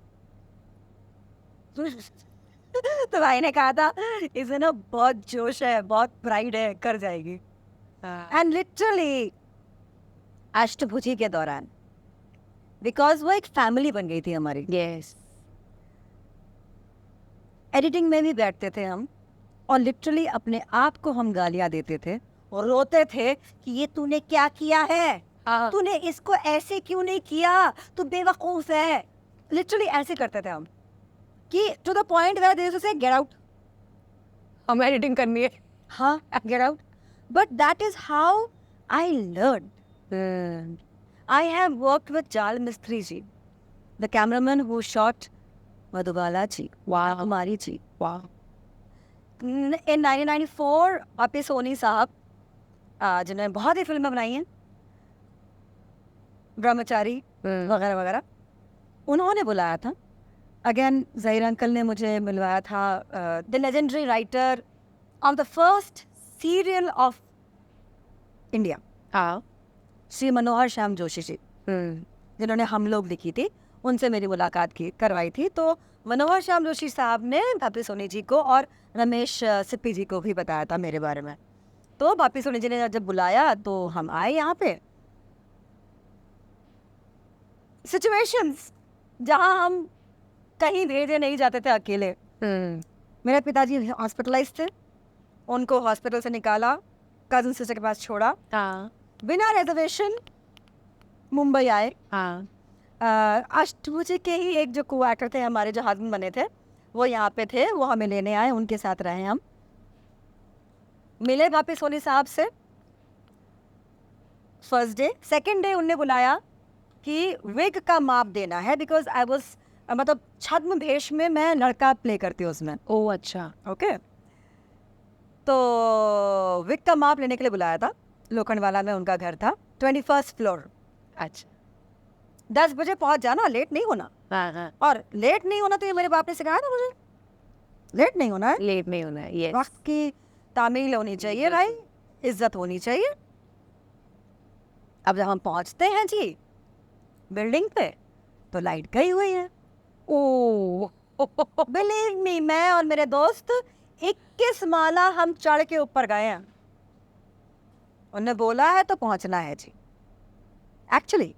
तो भाई ने कहा था इसे ना बहुत जोश है, बहुत प्राइड है, कर जाएगी. एंड लिटरली अष्टभुजी के दौरान, बिकॉज वो एक फैमिली बन गई थी हमारी. यस. एडिटिंग में भी बैठते थे हम और लिटरली अपने आप को हम गालियां देते थे और रोते थे कि ये तूने क्या किया है, तूने इसको ऐसे क्यों नहीं किया, तू बेवकूफ है. लिटरली ऐसे करते थे हम कि to the point where they say get out, हमें एडिटिंग करनी है. हाँ get out. But that is how I learn. I have worked with Jal Mistry ji, the cameraman who shot Madhubala ji, Wow. Kumari ji. Wow. In 1994, वापस सोनी साहब, जिन्होंने बहुत ही फिल्में बनाई हैं, ब्रह्मचारी वगैरह वगैरह, उन्होंने बुलाया था. अगेन जहीर अंकल ने मुझे मिलवाया था. The legendary writer of the first serial of India, हाँ. श्री मनोहर श्याम जोशी जी, जिन्होंने हम लोग लिखी थी, उनसे मेरी मुलाकात करवाई थी। तो मनोहर श्याम जोशी साहब ने भापी सोनी जी को और रमेश सिप्पी जी को भी बताया था मेरे बारे में। तो भापी सोनी जी ने जब बुलाया तो हम आए यहाँ पे। सिचुएशंस जहाँ हम कहीं भेजे नहीं जाते थे अकेले। मेरे पिताजी हॉस्पिटलाइज थे, उनको हॉस्पिटल से निकाला, कजन सिस्टर के पास छोड़ा, हाँ बिना रिजर्वेशन मुंबई आए। हाँ अष्टभुजी के ही एक जो को एक्टर थे हमारे, जो हस्बैंड बने थे, वो यहाँ पे थे, वो हमें लेने आए, उनके साथ रहे हम। मिले भापी सोनी साहब से फर्स्ट डे। सेकंड डे उनने बुलाया कि विग का माप देना है, बिकॉज आई वाज मतलब छद्म भेष में मैं लड़का प्ले करती हूँ उसमें। ओह अच्छा। ओके, तो विग का माप लेने के लिए बुलाया था। लोखंडवाला में उनका घर था, 21st फ्लोर। अच्छा 10 बजे पहुंच जाना, लेट नहीं होना। हाँ हाँ और लेट नहीं होना तो ये मेरे बाप ने सिखाया था मुझे, लेट नहीं होना है, लेट नहीं होना है। यस वक्त की तामील होनी चाहिए भाई, इज्जत होनी चाहिए। अब जब हम पहुंचते हैं जी बिल्डिंग पे तो लाइट गई हुई है। ओह बिलीव मी, मैं और मेरे दोस्त 21 माला हम चढ़ के ऊपर गए हैं। उन्होंने बोला है तो पहुंचना है जी एक्चुअली।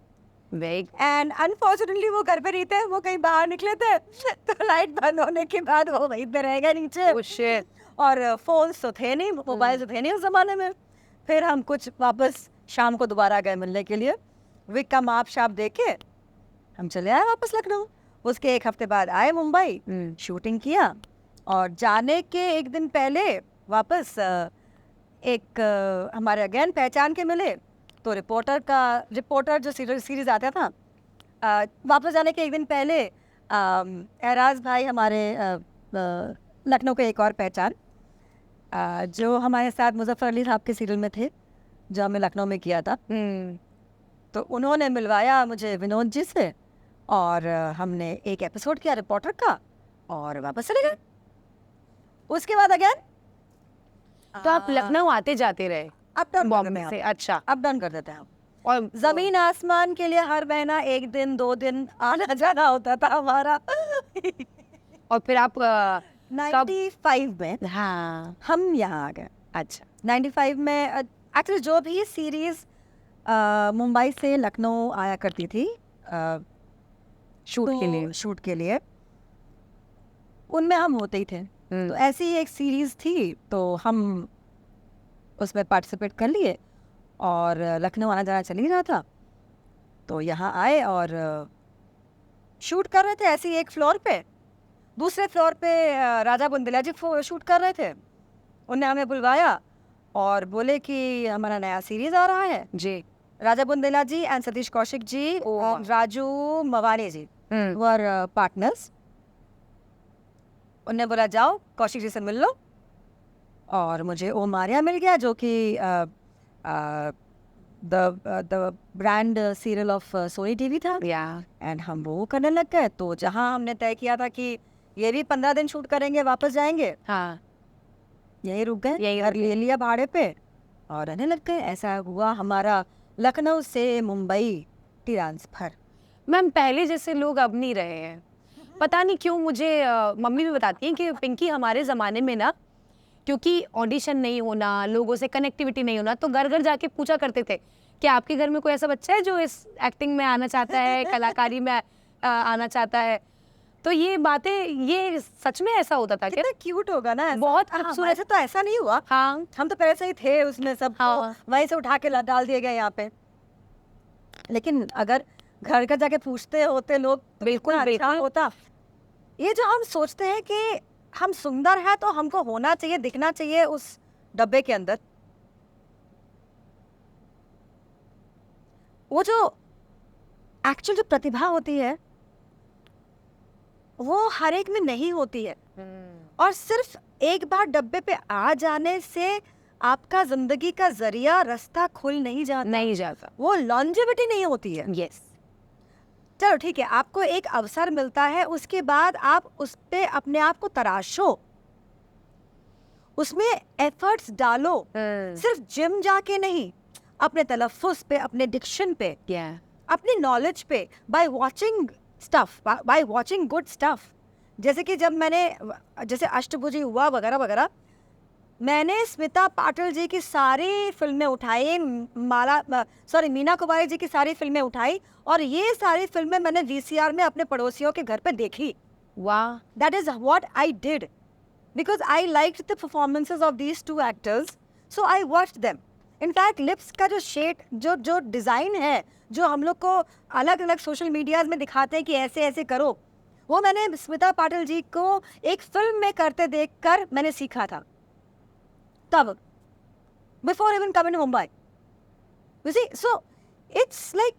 वेग एंड अनफॉर्चुनेटली वो घर पे नहीं थे, वो कहीं बाहर निकले थे। तो लाइट बंद होने के बाद वो वहीं पे रह गए नीचे। Oh shit. और फोन्स तो थे नहीं, मोबाइल तो थे नहीं उस जमाने में। फिर हम कुछ वापस शाम को दोबारा गए मिलने के लिए, विग का माप शाप दे के हम चले आए वापस लखनऊ। उसके एक हफ्ते बाद आए मुंबई, शूटिंग किया, और जाने के एक दिन पहले वापस हमारे अगेन पहचान के मिले। तो रिपोर्टर जो सीरीज आता था, वापस जाने के एक दिन पहले एराज भाई हमारे लखनऊ के एक और पहचान, जो हमारे साथ मुजफ्फर अली साहब के सीरियल में थे, जो हमने लखनऊ में किया था। तो उन्होंने मिलवाया मुझे विनोद जी से, और हमने एक एपिसोड किया रिपोर्टर का और वापस चले गए। उसके बाद अगेन तो आप लखनऊ आते जाते रहे अप डाउन बॉम्बे से? अच्छा। अप डाउन कर देते हैं हम। और जमीन आसमान के लिए हर महीना 1 दिन 2 दिन आना जाना होता था हमारा। और फिर आप 95 में हाँ हम यहाँ आ गए। अच्छा 95 में एक्चुअली जो भी सीरीज मुंबई से लखनऊ आया करती थी शूट के लिए, उनमें हम होते ही थे। तो ऐसी एक सीरीज थी, तो हम उसमें पार्टिसिपेट कर लिए, और लखनऊ आना जाना चल ही रहा था। तो यहाँ आए और शूट कर रहे थे ऐसे ही एक फ्लोर पे। दूसरे फ्लोर पे राजा बुंदेला जी शूट कर रहे थे। उन्होंने हमें बुलवाया और बोले कि हमारा नया सीरीज आ रहा है जी। Raja Bundela ji and Satish Kaushik ji and Raju Mawani ji were partners. उन्होंने बोला जाओ कौशिक जी से मिल लो, और मुझे ओ मारिया मिल गया, जो कि the brand serial of Sony TV था। एंड हम वो करने लग गए। तो जहाँ हमने तय किया था कि ये भी 15 दिन शूट करेंगे वापस जाएंगे, हाँ यही रुक गए, यही घर ले लिया भाड़े पे और रहने लग गए। ऐसा हुआ हमारा लखनऊ से मुंबई ट्रांसफर। मैम पहले जैसे लोग अब नहीं रहे हैं, पता नहीं क्यों। मुझे मम्मी भी बताती हैं कि पिंकी हमारे ज़माने में ना, क्योंकि ऑडिशन नहीं होना, लोगों से कनेक्टिविटी नहीं होना, तो घर घर जाके पूछा करते थे कि आपके घर में कोई ऐसा बच्चा है जो इस एक्टिंग में आना चाहता है, कलाकारी में आना चाहता है। तो ये बातें, ये सच में ऐसा होता था क्या? कितना क्यूट होगा ना, बहुत खूबसूरत। ऐसे तो ऐसा नहीं हुआ। हाँ हम तो पहले से ही थे उसमें, सब हाँ। वहीं से उठा के डाल दिए गए यहाँ पे। लेकिन अगर घर का जाके पूछते होते लोग तो बिल्कुल कितना अच्छा होता। ये जो हम सोचते हैं कि हम सुंदर हैं तो हमको होना चाहिए, दिखना चाहिए उस डब्बे के अंदर, वो जो एक्चुअल जो प्रतिभा होती है वो हर एक में नहीं होती है। और सिर्फ एक बार डब्बे पे आ जाने से आपका जिंदगी का जरिया रास्ता खुल नहीं जाता, वो लॉन्जेविटी नहीं होती है। यस चलो ठीक है, आपको एक अवसर मिलता है, उसके बाद आप उस पे अपने आप को तराशो, उसमें एफर्ट्स डालो। सिर्फ जिम जाके नहीं, अपने तलफ्फुज़ पे, अपने डिक्शन पे, अपनी नॉलेज पे, by watching stuff, by watching good stuff. जैसे कि जब मैंने जैसे अष्टभुजी हुआ वगैरह वगैरह, मैंने स्मिता पाटिल जी की सारी फिल्में उठाई, मीना कुमारी जी की सारी फिल्में उठाई, और ये सारी फिल्में मैंने वीसीआर में अपने पड़ोसियों के घर पे देखी। वाह, that is what I did because I liked the performances of these two actors, so I watched them. In fact lips का जो शेड, जो जो डिज़ाइन है, जो हम लोग को अलग अलग सोशल मीडियाज में दिखाते हैं कि ऐसे ऐसे करो, वो मैंने स्मिता पाटिल जी को एक फिल्म में करते देखकर मैंने सीखा था तब, before even coming Mumbai. You see, so it's like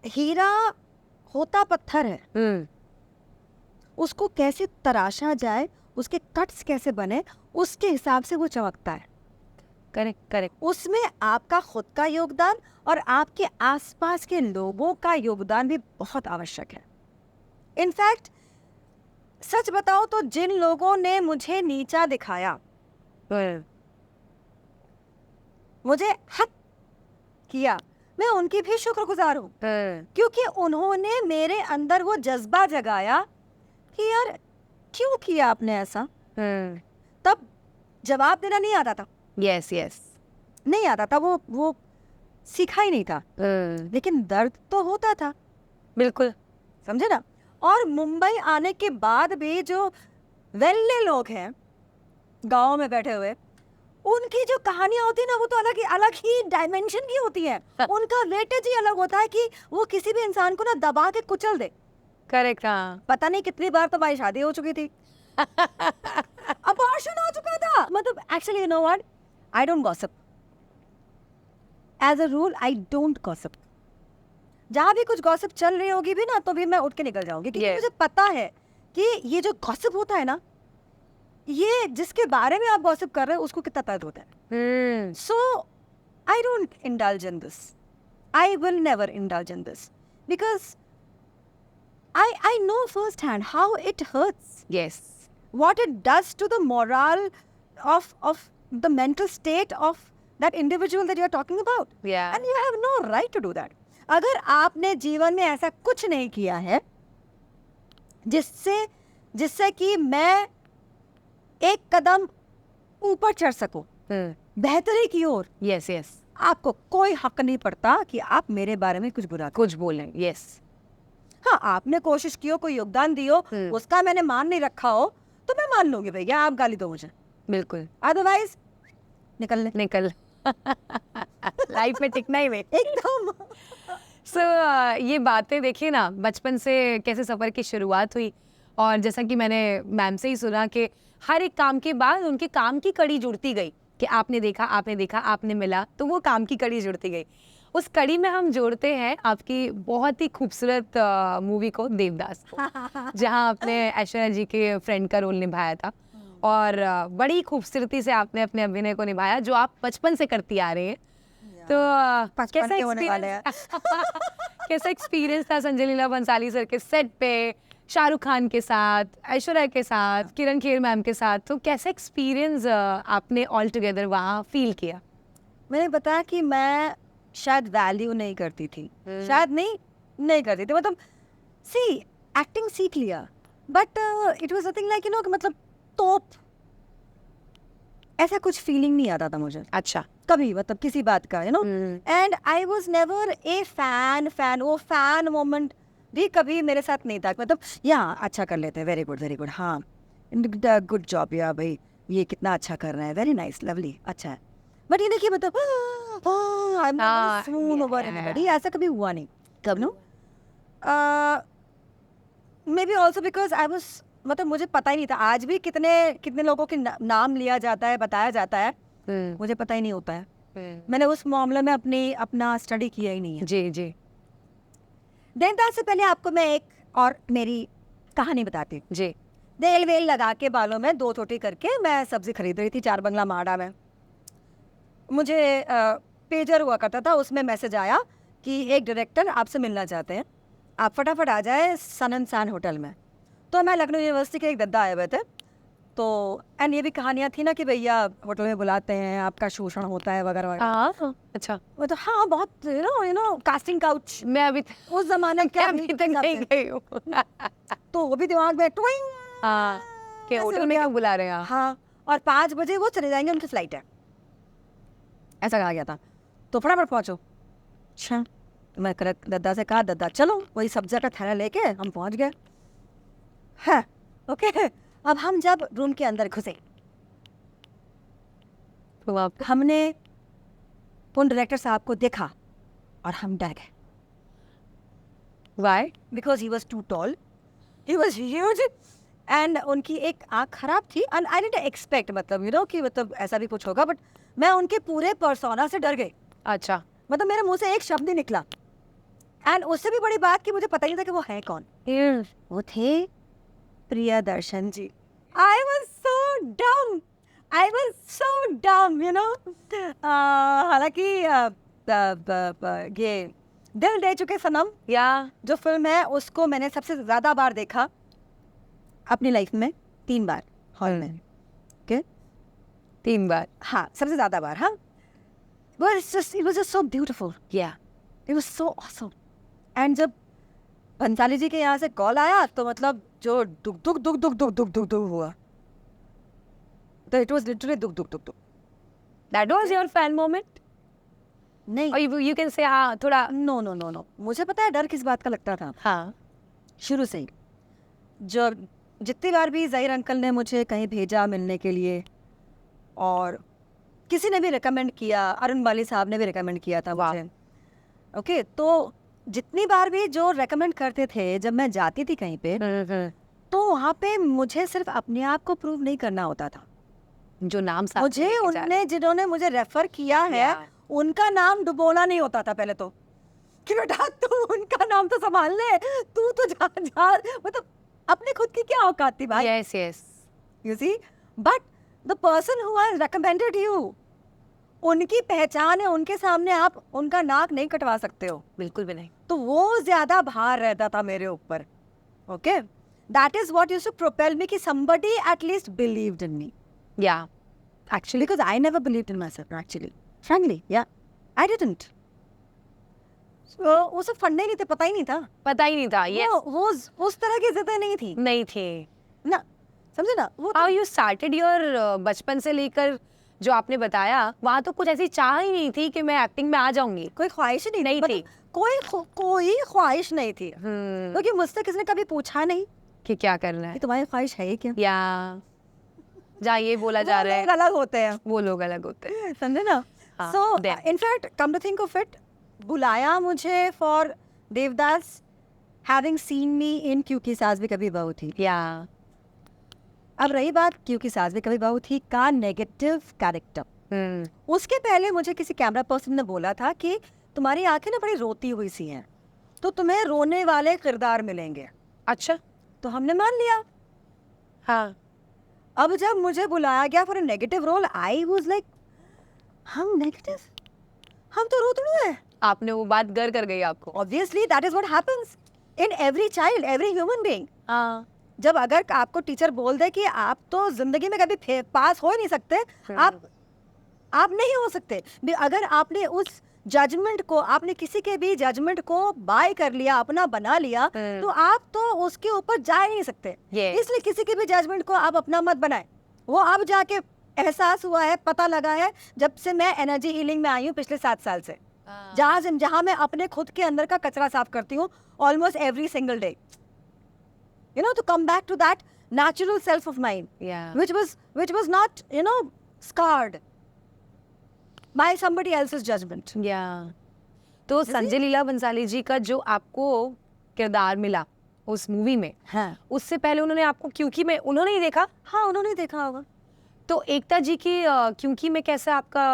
हीरा होता पत्थर है, उसको कैसे तराशा जाए, उसके कट्स कैसे बने, उसके हिसाब से वो चमकता है। Correct correct. उसमें आपका खुद का योगदान और आपके आसपास के लोगों का योगदान भी बहुत आवश्यक है। इनफैक्ट सच बताओ तो जिन लोगों ने मुझे नीचा दिखाया, मुझे हक किया, मैं उनकी भी शुक्रगुजार हूँ, क्योंकि उन्होंने मेरे अंदर वो जज्बा जगाया कि यार क्यों किया आपने ऐसा। तब जवाब देना नहीं आता था, यस यस, नहीं आता था, वो सीखा ही नहीं था, लेकिन दर्द तो होता था, बिल्कुल, समझे ना। और मुंबई आने के बाद भी जो वेल्ले लोग हैं गाँव में बैठे हुए, उनकी जो कहानियां होती है ना, वो तो अलग ही डायमेंशन की होती है। उनका वेटेज ही अलग होता है कि वो किसी भी इंसान को ना दबा के कुचल दे। करेक्ट। हाँ, पता नहीं कितनी बार तो भाई शादी हो चुकी थी, अबॉर्शन हो चुका था, मतलब actually you know what, I don't gossip as a rule, I don't gossip. जहाँ भी कुछ गॉसिप चल रही होगी भी ना, तो भी मैं उठ के निकल जाऊंगी, क्योंकि मुझे पता है कि ये जो गॉसिप होता है ना, ये जिसके बारे में आप गॉसिप कर रहे हो उसको कितना दर्द होता है। So I don't indulge in this, I will never indulge in this, because I know firsthand how it hurts, yes, what it does to the morale of the mental state of that individual that you are talking about. yeah, And you have no right to do that. अगर आपने जीवन में ऐसा कुछ नहीं किया है जिससे कि मैं एक कदम ऊपर चढ़ सकूं, बेहतरी की ओर, yes yes, आपको कोई हक नहीं पड़ता कि आप मेरे बारे में कुछ बुरा कुछ बोलें, yes, हाँ, आपने कोशिश की हो, कोई योगदान दियो, उसका मैंने मान नहीं रखा हो, तो मैं मान लूंगी भैया, आप गाली दो मुझे, बिल्कुल, अदरवाइज निकल लाइफ में टिकना ही में एकदम। सो ये बातें देखिए ना, बचपन से कैसे सफ़र की शुरुआत हुई, और जैसा कि मैंने मैम से ही सुना कि हर एक काम के बाद उनके काम की कड़ी जुड़ती गई, कि आपने देखा, आपने मिला, तो वो काम की कड़ी जुड़ती गई। उस कड़ी में हम जोड़ते हैं आपकी बहुत ही खूबसूरत मूवी को, देवदास को, जहां आपने ऐश्वर्या जी के फ्रेंड का रोल निभाया था, और बड़ी खूबसूरती से आपने अपने अभिनय को निभाया, जो आप बचपन से करती आ रहे हैं। तो कैसा एक्सपीरियंस था संजय लीला भंसाली सर के सेट पे, शाहरुख खान के साथ, ऐश्वर्या के साथ, किरण खेर मैम के साथ, तो कैसा एक्सपीरियंस आपने ऑल टुगेदर वहाँ फील किया? मैंने बताया कि मैं शायद वैल्यू नहीं करती थी, शायद नहीं करती थी, मतलब सी एक्टिंग सीख लिया, but it was nothing like, you no, मतलब तोप, ऐसा कुछ फीलिंग नहीं आता था मुझे, अच्छा, कभी, मतलब किसी बात का, you know. And I was never a fan, वो फैन मोमेंट भी कभी मेरे साथ नहीं था, मतलब यहाँ अच्छा कर लेते हैं, वेरी गुड, हाँ गुड जॉब या भाई, ये कितना अच्छा कर रहा है, वेरी नाइस, लवली, अच्छा है, बट ये देखिए, मतलब ऐसा कभी हुआ नहीं, कब no. Maybe also because I was, मतलब मुझे पता ही नहीं था, आज भी कितने लोगों के नाम लिया जाता है, बताया जाता है, मुझे पता ही नहीं होता है, मैंने उस मामले में अपना स्टडी किया ही नहीं है। जी जी। देवदास से पहले आपको मैं एक और मेरी कहानी बताती हूँ जी। तेल वेल लगा के बालों में 2 चोटी करके मैं सब्जी खरीद रही थी 4 बंगला माड़ा में। मुझे पेजर हुआ करता था, उसमें मैसेज आया कि एक डायरेक्टर आपसे मिलना चाहते हैं, आप फटाफट आ जाए सन एंड सान होटल में। तो मैं लखनऊ यूनिवर्सिटी के एक दद्दा आए हुए थे, तो एंड ये भी कहानियां थी ना कि भैया होटल में बुलाते हैं, आपका शोषण होता है वगैरह वगैरह। हाँ, अच्छा। वो तो हाँ बहुत यू नो कास्टिंग काउच मैं अभी उस जमाने के अभी तक नहीं गई हूँ। तो वो भी दिमाग में ट्विंग हाँ, कि ऐसे होटल हो में गया। क्यों बुला रहे हैं आप? हाँ, और 5 बजे वो चले जाएंगे, उनकी फ्लाइट है, ऐसा कहा गया था। तो फटाफट पहुंचो। अच्छा, तो मैं दद्दा से कहा, दद्दा चलो, वही सब्जी का थैला लेके हम पहुंच गए। है ओके। अब हम जब रूम के अंदर घुसे, तो आप हमने उन डायरेक्टर साहब को देखा और हम डर गए, why? Because he was too tall, he was huge, and उनकी एक आँख खराब थी एंड आई डिडंट एक्सपेक्ट, मतलब यू नो कि मतलब ऐसा भी कुछ होगा, बट मैं उनके पूरे पर्सोना से डर गई। अच्छा, मतलब मेरे मुंह से एक शब्द नहीं निकला। एंड उससे भी बड़ी बात कि मुझे पता ही नहीं था कि वो है कौन। वो थे प्रियदर्शन जी। आई वॉज सो डम, आई वॉज सो डम, यू नो। हालांकि ये दिल दे चुके सनम या जो फिल्म है उसको मैंने सबसे ज्यादा बार देखा अपनी लाइफ में, 3 बार हॉल में। ओके, 3 बार। हाँ सबसे ज्यादा बार। हाँ, it was just so beautiful, या it was so awesome। And जब भंसाली जी के यहाँ से कॉल आया तो मतलब जो दुख दुख दुख दुख दुख दुख दुख दुख हुआ, तो इट वाज लिटरली दुख दुख दुख दुख। That was your fan moment? नहीं, और यू कैन से हाँ थोड़ा। नो नो नो नो, मुझे पता है डर किस बात का लगता था हाँ, शुरू से ही। जो जितनी बार भी ज़हीर अंकल ने मुझे कहीं भेजा मिलने के लिए, और किसी ने भी रिकमेंड किया, अरुण बाली साहब ने भी रिकमेंड किया था वाह। मुझे। ओके, तो जितनी बार भी जो रेकमेंड करते थे, जब मैं जाती थी कहीं पे, तो वहाँ पे मुझे सिर्फ अपने आप को प्रूव नहीं करना होता था। जो नाम साथ मुझे लेके जा उनने जिन्होंने मुझे रेफर किया है Yeah. उनका नाम डुबोना नहीं होता था पहले तो, कि बेटा तू उनका नाम तो संभाल ले, तू तो जा जा, मतलब अपने खुद की क्या औकात थी भाई। Yes yes. You see, but the person who has recommended you, उनकी पहचान है, उनके सामने आप उनका नाक नहीं कटवा सकते हो। बिल्कुल भी नहीं। तो वो ज्यादा भार रहता था मेरे ऊपर। Okay, that is what used to propel me कि somebody at least believed in me, या actually because I never believed in myself actually, frankly, yeah, I didn't। so वो सब फंडे नहीं थे, पता ही नहीं था। पता ही नहीं था। यस, वो उस तरह की जिद्दें नहीं थी नहीं थे। ना, समझे ना। वो हाउ यू स्टार्टेड योर बचपन से लेकर जो आपने बताया, वहाँ तो कुछ ऐसी चाह ही नहीं थी कि मैं एक्टिंग में आ जाऊंगी। कोई ख्वाहिश ही नहीं थी। कोई ख्वाहिश नहीं थी, क्योंकि मुझसे किसी ने कभी पूछा नहीं कि क्या करना कि है, तुम्हारी ख्वाहिश है क्या। या जहाँ ये बोला जा रहा है अलग होते हैं, वो लोग अलग होते हैं। समझे ना। हाँ, so them. In fact come to think of it, बुलाया मुझे for Devdas, having seen me in क्योंकि सास भी कभी बहू थी। या अब रही बात क्योंकि सास भी कभी बहू थी का नेगेटिव कैरेक्टर, उसके पहले मुझे किसी कैमरा पर्सन ने बोला था कि तुम्हारी आंखें ना बड़ी रोती हुई सी हैं, तो तुम्हें रोने वाले किरदार मिलेंगे। अच्छा, तो हमने मान लिया। हाँ, अब जब मुझे बुलाया गया for a negative role, I was like, हम नेगेटिव, हम तो रोतड़ू हैं। आपने वो बात गर कर गई आपको। Obviously that is what happens in every child, every human being. हाँ, जब अगर आपको टीचर बोल दे कि आप तो जिंदगी में कभी पास हो ही नहीं सकते, आप नहीं हो सकते, अगर आपने उस जजमेंट को, आपने किसी के भी जजमेंट को बाय कर लिया, अपना बना लिया, तो आप तो उसके ऊपर जा ही नहीं सकते। Yes. इसलिए किसी के भी जजमेंट को आप अपना मत बनाए। वो अब जाके एहसास हुआ है, पता लगा है, जब से मैं एनर्जी हीलिंग में आई हूँ पिछले 7 साल से, जहाँ मैं अपने खुद के अंदर का कचरा साफ करती हूँ almost every single day, you know, to come back to that natural self of mine, Yeah. which was not, you know, scarred by somebody else's judgment. या तो संजय लीला बंसाली जी का जो आपको किरदार मिला उस मूवी में, हाँ उससे पहले उन्होंने आपको क्योंकि में उन्होंने ही देखा। हाँ, उन्होंने देखा होगा। तो एकता जी की क्योंकि में कैसे आपका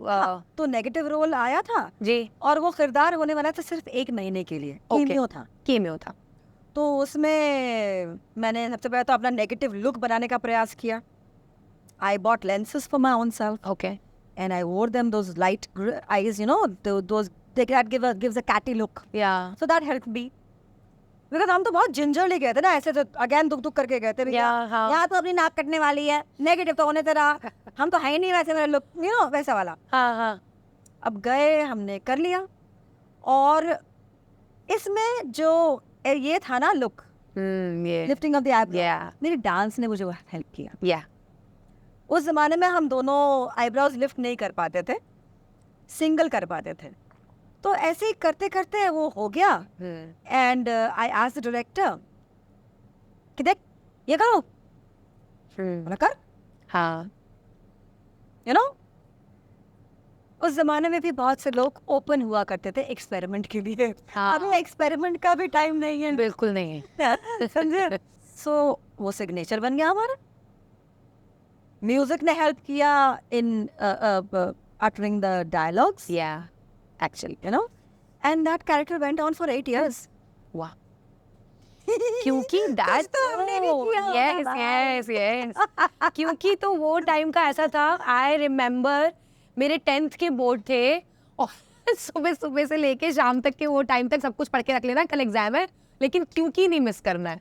हाँ, तो नेगेटिव रोल आया था जी, और वो किरदार होने वाला था सिर्फ 1 महीने के लिए, कीमियो था। केमियो था। तो उसमें मैंने सबसे पहले तो अपना नेगेटिव लुक बनाने का प्रयास किया। I bought lenses for my own self okay, and I wore them, those light eyes, you know, those they that gives a catty look. या So that helped me. Because हम तो बहुत gingerly गए थे ना, ऐसे तो अगेन दुख दुख करके गए थे भैया, हाँ। यहाँ तो अपनी नाक कटने वाली है, नेगेटिव तो होने तेरा, हम तो है ही नहीं वैसे, मेरा लुक यू नो वैसा वाला। हाँ। अब गए, हमने कर लिया, और इसमें जो ये था ना लुक, ये lifting of the eyebrow, Yeah. मेरे डांस ने मुझे हेल्प किया। या उस जमाने में हम दोनों आईब्रोज लिफ्ट नहीं कर पाते थे, सिंगल कर पाते थे, तो ऐसे ही करते करते वो हो गया। And I asked the director कि देख ये करो, बोला कर, हाँ यू नो। उस जमाने में भी बहुत से लोग ओपन हुआ करते थे एक्सपेरिमेंट के लिए। हाँ। अभी एक्सपेरिमेंट का भी टाइम नहीं है, बिल्कुल नहीं है। समझे। सो वो सिग्नेचर बन गया हमारा। म्यूजिक ने हेल्प किया इन uttering the dialogues, या actually you know, and that character went on for 8 years. वाह, क्योंकि कुछ तो हमने भी किया होगा यस भाई। यस यस क्योंकि तो वो टाइम का ऐसा था। आई रिमेम्बर मेरे 10th के बोर्ड थे और सुबह सुबह से लेके शाम तक के वो टाइम तक सब कुछ पढ़ के रख लेना, कल एग्जाम है, लेकिन क्योंकि नहीं मिस करना है।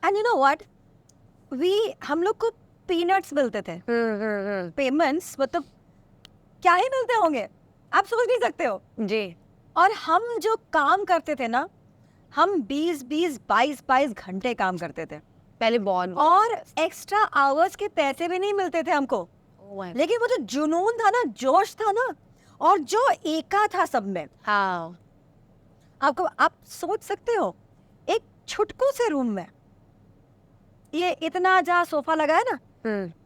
And you know what? हम लोग को पीनट्स मिलते थे, पेमेंट्स, मतलब क्या ही मिलते होंगे, आप सोच नहीं सकते हो। जी और हम जो काम करते थे ना, हम 22 घंटे काम करते थे, पहले बॉर्न और एक्स्ट्रा आवर्स के पैसे भी नहीं मिलते थे हमको। लेकिन वो जो जुनून था ना, जोश था ना, और जो एका था सब में, हाँ आपको, आप सोच सकते हो एक छुटकू से रूम में, ये इतना जहाँ सोफा लगा है ना,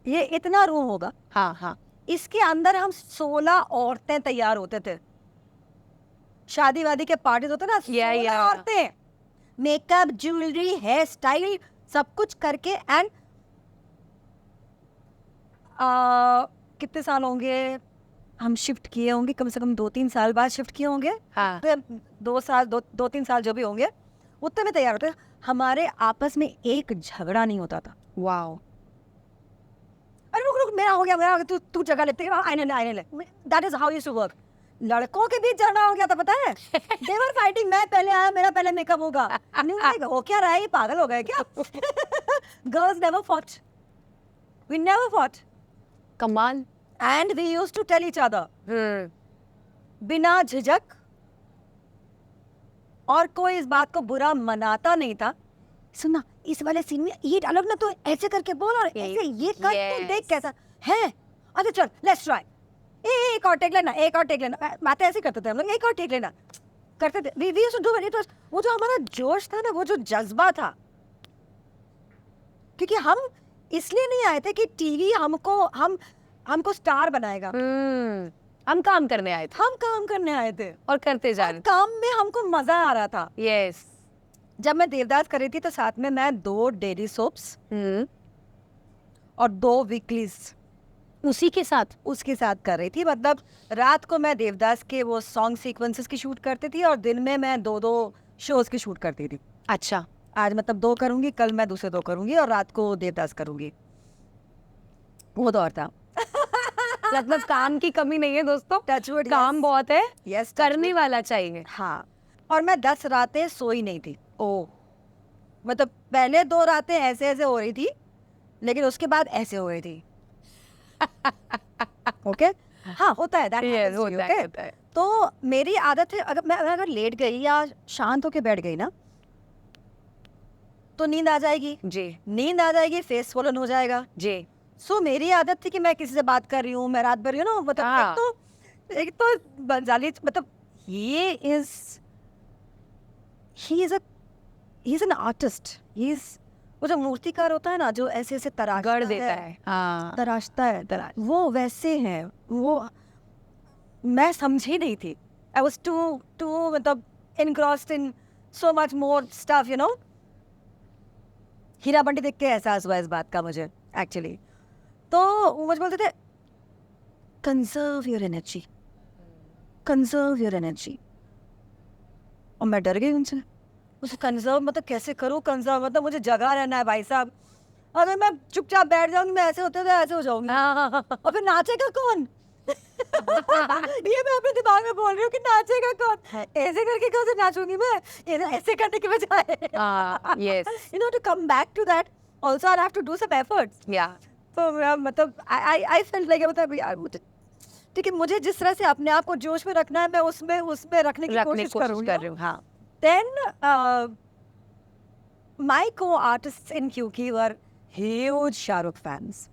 ये इतना रूम होगा, हाँ हाँ इसके अंदर हम 16 औरतें तैयार होते थे। शादी वादी के पार्टीज होते ना, 16 औरतें, मेकअप, ज्वेलरी, हेयर स्टाइल, सब कुछ करके। एंड कितने साल होंगे हम शिफ्ट किए होंगे, कम से कम 2-3 साल बाद शिफ्ट किए होंगे, हाँ 2-3 साल जो भी होंगे, उतने में तैयार होते। हमारे आपस में एक झगड़ा नहीं होता था। वाओ अरे रुक रुक, मेरा हो गया, तू जगह लेते, आईने ले। That is how used to work. लड़कों के बीच झगड़ा हो गया था, पता है। दे वर फाइटिंग, मैं पहले आया, मेरा पहले मेकअप होगा। हो क्या रहा है, ये पागल हो गए क्या। Girls never fought, we never fought, कमाल। And we used to tell each other बिना झिझक, और कोई इस बात को बुरा मनाता नहीं था। सुनना, इस वाले सीन में ये डायलॉग ना तो ऐसे करके बोल, और ऐसे ये कट तो देख कैसा है। अच्छा चल, लेट्स ट्राई, एक और टेक लेना, एक और टेक लेना। बातें ऐसे करते थे हम लोग, एक और टेक लेना करते थे। We used to do it. वो जो हमारा जोश था ना, वो जो जज्बा था, क्योंकि हम इसलिए नहीं आए थे कि टीवी हमको स्टार बनाएगा। हम काम करने आए थे, हम काम करने आए थे, और करते जा रहे काम में हमको मजा आ रहा था। थे। यस जब मैं देवदास कर रही थी तो साथ में मैं 2 डेली सोप्स और 2 वीकलीज उसी के साथ उसके साथ कर रही थी। मतलब रात को मैं देवदास के वो सॉन्ग सीक्वेंसेस की शूट करती थी, और दिन में मैं 2-2 शोज की शूट करती थी। अच्छा आज मतलब 2 करूंगी, कल मैं दूसरे 2 करूंगी, और रात को देवदास करूंगी। वो दौर था। मतलब काम की कमी नहीं है दोस्तों, टचवुड, काम बहुत है, यस, करने वाला चाहिए। हाँ। और मैं 10 रातें सोई नहीं थी। ओह मतलब पहले 2 रातें ऐसे ऐसे हो रही थी, लेकिन उसके बाद ऐसे हो रही थी। ओके हाँ, होता है, that happens to you, okay? होता है। तो मेरी आदत है, अगर लेट गई या शांत होके बैठ गई ना, तो नींद आ जाएगी। जी नींद आ जाएगी, फेस स्वोलन हो जाएगा। जी सो मेरी आदत थी कि मैं किसी से बात कर रही हूँ, मैं रात भर, यू नो, मतलब हाँ। एक तो बंजाली, मतलब he is an artist. वो जो मूर्तिकार होता है ना, जो ऐसे ऐसे गढ़ देता है, हाँ तराशता है, वो वैसे हैं। वो मैं समझी नहीं थी। I was too मतलब engrossed in so much more stuff, you know. हीरा बंटी देख के एहसास हुआ इस बात का मुझे एक्चुअली। तो वो मुझे बोलते थे, conserve your energy, conserve your energy. और मैं डर गई उनसे। मुझे कंजर्व मतलब कैसे करूँ? कंजर्व मतलब मुझे जगा रहना है भाई साहब। अगर मैं चुपचाप बैठ जाऊंगी, मैं ऐसे होते तो ऐसे हो जाऊंगी, और फिर नाचेगा कौन? ये मैं अपने दिमाग में बोल रही हूँ कि नाचेगा कौन, ऐसे करके कैसे नाचूंगी मैं, ऐसे करने की बजाय yes, you know, to come back to that also I'll have to do some efforts. yeah, तो मतलब I felt like मतलब यार मुझे ठीक है, मुझे जिस तरह से अपने आप को जोश में रखना है मैं उसमें रखने की रखने कोशिश कोशिश करूँगी. कर रही हूँ, हाँ. Then my co-artists in QQ were huge Shahrukh fans.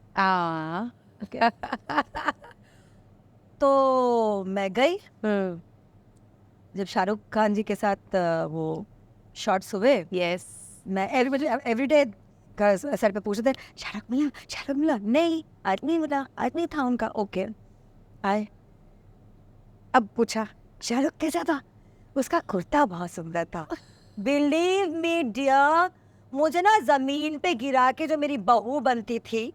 Okay. तो मैं गई Hmm. जब शाहरुख खान जी के साथ वो शॉट्स हुए. Yes. मैं एवरी डे सर पे पूछते थे शाहरुख मिला नहीं आज नहीं मिला, आज नहीं था उनका. ओके आए, अब पूछा शाहरुख कैसा था, उसका कुर्ता बहुत सुंदर था. बिलीव मी डियर, मुझे ना जमीन पे गिरा के जो मेरी बहू बनती थी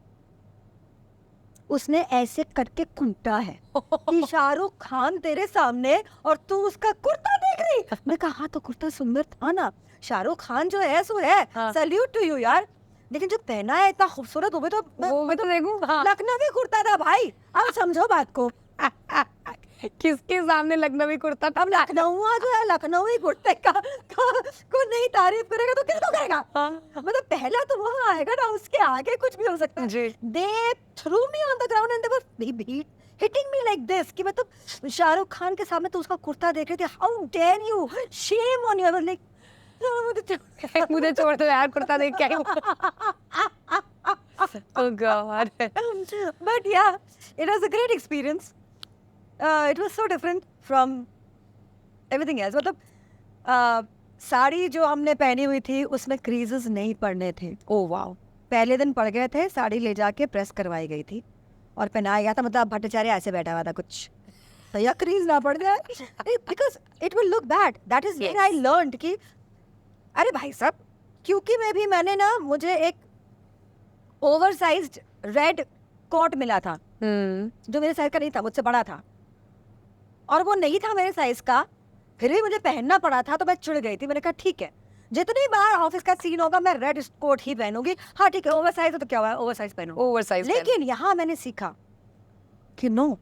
उसने ऐसे करके कूटा है कि शाहरुख खान तेरे सामने और तू उसका कुर्ता देख रही. मैं कहा हाँ तो कुर्ता सुंदर था ना, शाहरुख खान जो है सो है, हाँ. सैल्यूट टू यू यार, लेकिन जो पहना है इतना खूबसूरत, वो भी तो वो मैं तो देखूँ, हाँ. लखनवी कुर्ता था भाई. अब समझो बात को. किसके सामने लखनवी कुर्ता था? अब लखनऊ जो है लखनवी कुर्ते का को नहीं तारीफ करेगा तो किसको करेगा. हाँ. मतलब पहला तो वो आएगा ना, उसके आगे कुछ भी हो सकता है. जी. They threw me on the ground and they were hitting me like this कि मतलब शाहरुख खान के सामने तो उसका कुर्ता देख रहे थे. How dare you, shame on you. I was like मुझे छोड़ दो यार, कुर्ता देख के आई हूँ. Oh God. but yeah, it was a great experience. It was so different from everything else. मतलब साड़ी जो हमने पहनी हुई थी उसमें क्रीजेस नहीं पड़ने थे. Oh wow. पहले दिन पड़ गए थे, साड़ी ले जाके प्रेस करवाई गई थी और पहनाया गया था. मतलब भट्टाचार्य ऐसे बैठा हुआ था कुछ तो या क्रीज ना पड़ जाए because it will look bad. That is when I learned कि अरे भाई साहब, क्योंकि मैं भी मैंने ना मुझे एक ओवरसाइज्ड रेड कोट मिला था जो मेरे साइज का नहीं था, मुझसे बड़ा था और वो नहीं था मेरे साइज का, फिर भी मुझे पहनना पड़ा था. तो मैं चिढ़ गई थी. मैंने कहा ठीक है, जितनी बार ऑफिस का सीन होगा मैं रेड कोट ही पहनूंगी. हाँ ठीक है, ओवरसाइज है तो क्या हुआ, ओवरसाइज पहनो. Oversized. लेकिन यहाँ मैंने सीखा कि no,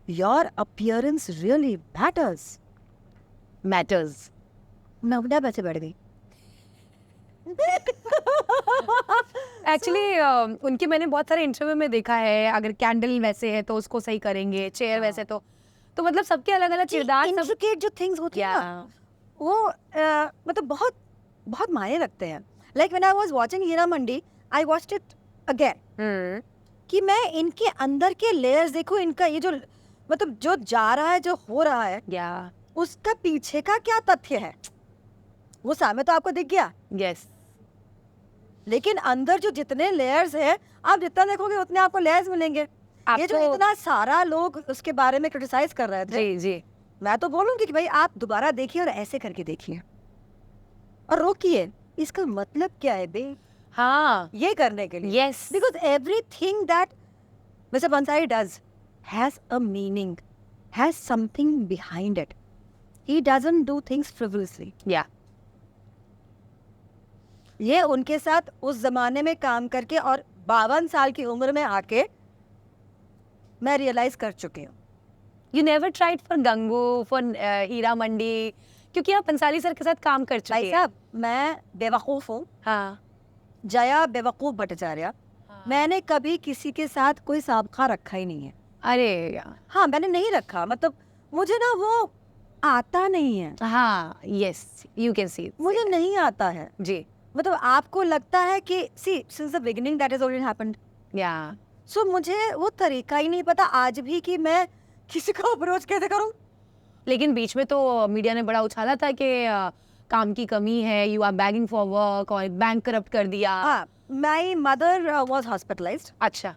your appearance really matters. matters. मैं उधर वैसे बैठ गई. एक्चुअली उनके मैंने बहुत सारे इंटरव्यू में देखा है, अगर कैंडल वैसे है तो उसको सही करेंगे, चेयर वैसे तो मतलब सबके अलग अलग किरदार, सब इंट्रिकेट जो थिंग्स होती है ना, वो मतलब बहुत बहुत मायने रखते हैं. Like when I was watching Heera Mandi, I watched it again कि मैं इनके अंदर के लेयर्स देखूं. इनका ये जो मतलब जो जा रहा है, जो हो रहा है, या उसका पीछे का क्या तथ्य है वो सामने तो आपको दिख गया, यस, लेकिन अंदर जो जितने लेयर्स हैं, आप जितना देखोगे उतने आपको लेयर्स मिलेंगे. ये जो इतना सारा लोग उसके बारे में क्रिटिसाइज कर रहे थे, जी जी, मैं तो बोलूंगी कि भाई आप दोबारा देखिए और ऐसे करके देखिए और रोकिए. इसका मतलब क्या है बे, हाँ, ये करने के लिए. Yes, because everything that mister Bhansali does has a meaning, has something behind it. He doesn't do things frivolously. या ये उनके साथ उस जमाने में काम करके और 52 साल की उम्र में आके मैं रियलाइज कर चुकी हूँ. You never tried for Gangu, for Heera Mandi, क्योंकि आप पंसाली सर के साथ काम कर चुके भाई हैं. साहब, मैं बेवकूफ़ हूँ. हाँ, जया बेवकूफ़ भट्टाचार्य. मैंने कभी किसी के साथ कोई साबका रखा ही नहीं है. अरे यार, हाँ, मैंने नहीं रखा. मतलब मुझे ना वो आता नहीं है. हाँ, यस, यू कैन सी, मुझे नहीं आता है. जी, मतलब आपको लगता है कि see since the beginning that is already happened. या सो मुझे वो तरीका ही नहीं पता आज भी कि मैं किसी को अप्रोच कैसे करूं. लेकिन बीच में तो मीडिया ने बड़ा उछाला था कि काम की कमी है, you are begging for work, और बैंक करप्ट कर दिया. हाँ, माई मदर वॉज हॉस्पिटलाइज्ड. अच्छा,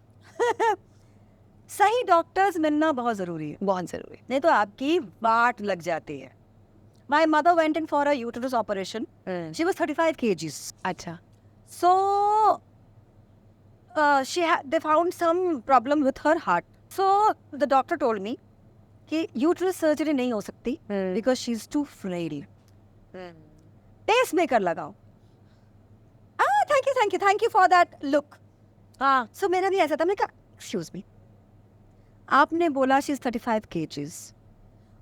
सही डॉक्टर्स मिलना बहुत जरूरी है, बहुत जरूरी. नहीं तो आपकी वाट लग जाती है. My mother went in for a uterus operation. She was 35 kgs. अच्छा, So they found some problem with her heart. So the doctor told me कि uterus surgery नहीं हो सकती because she is too frail. Pacemaker लगाओ. Thank you for that look. हाँ, so मेरा भी ऐसा था. मैंने कहा excuse me, आपने बोला शी इज 35 kgs,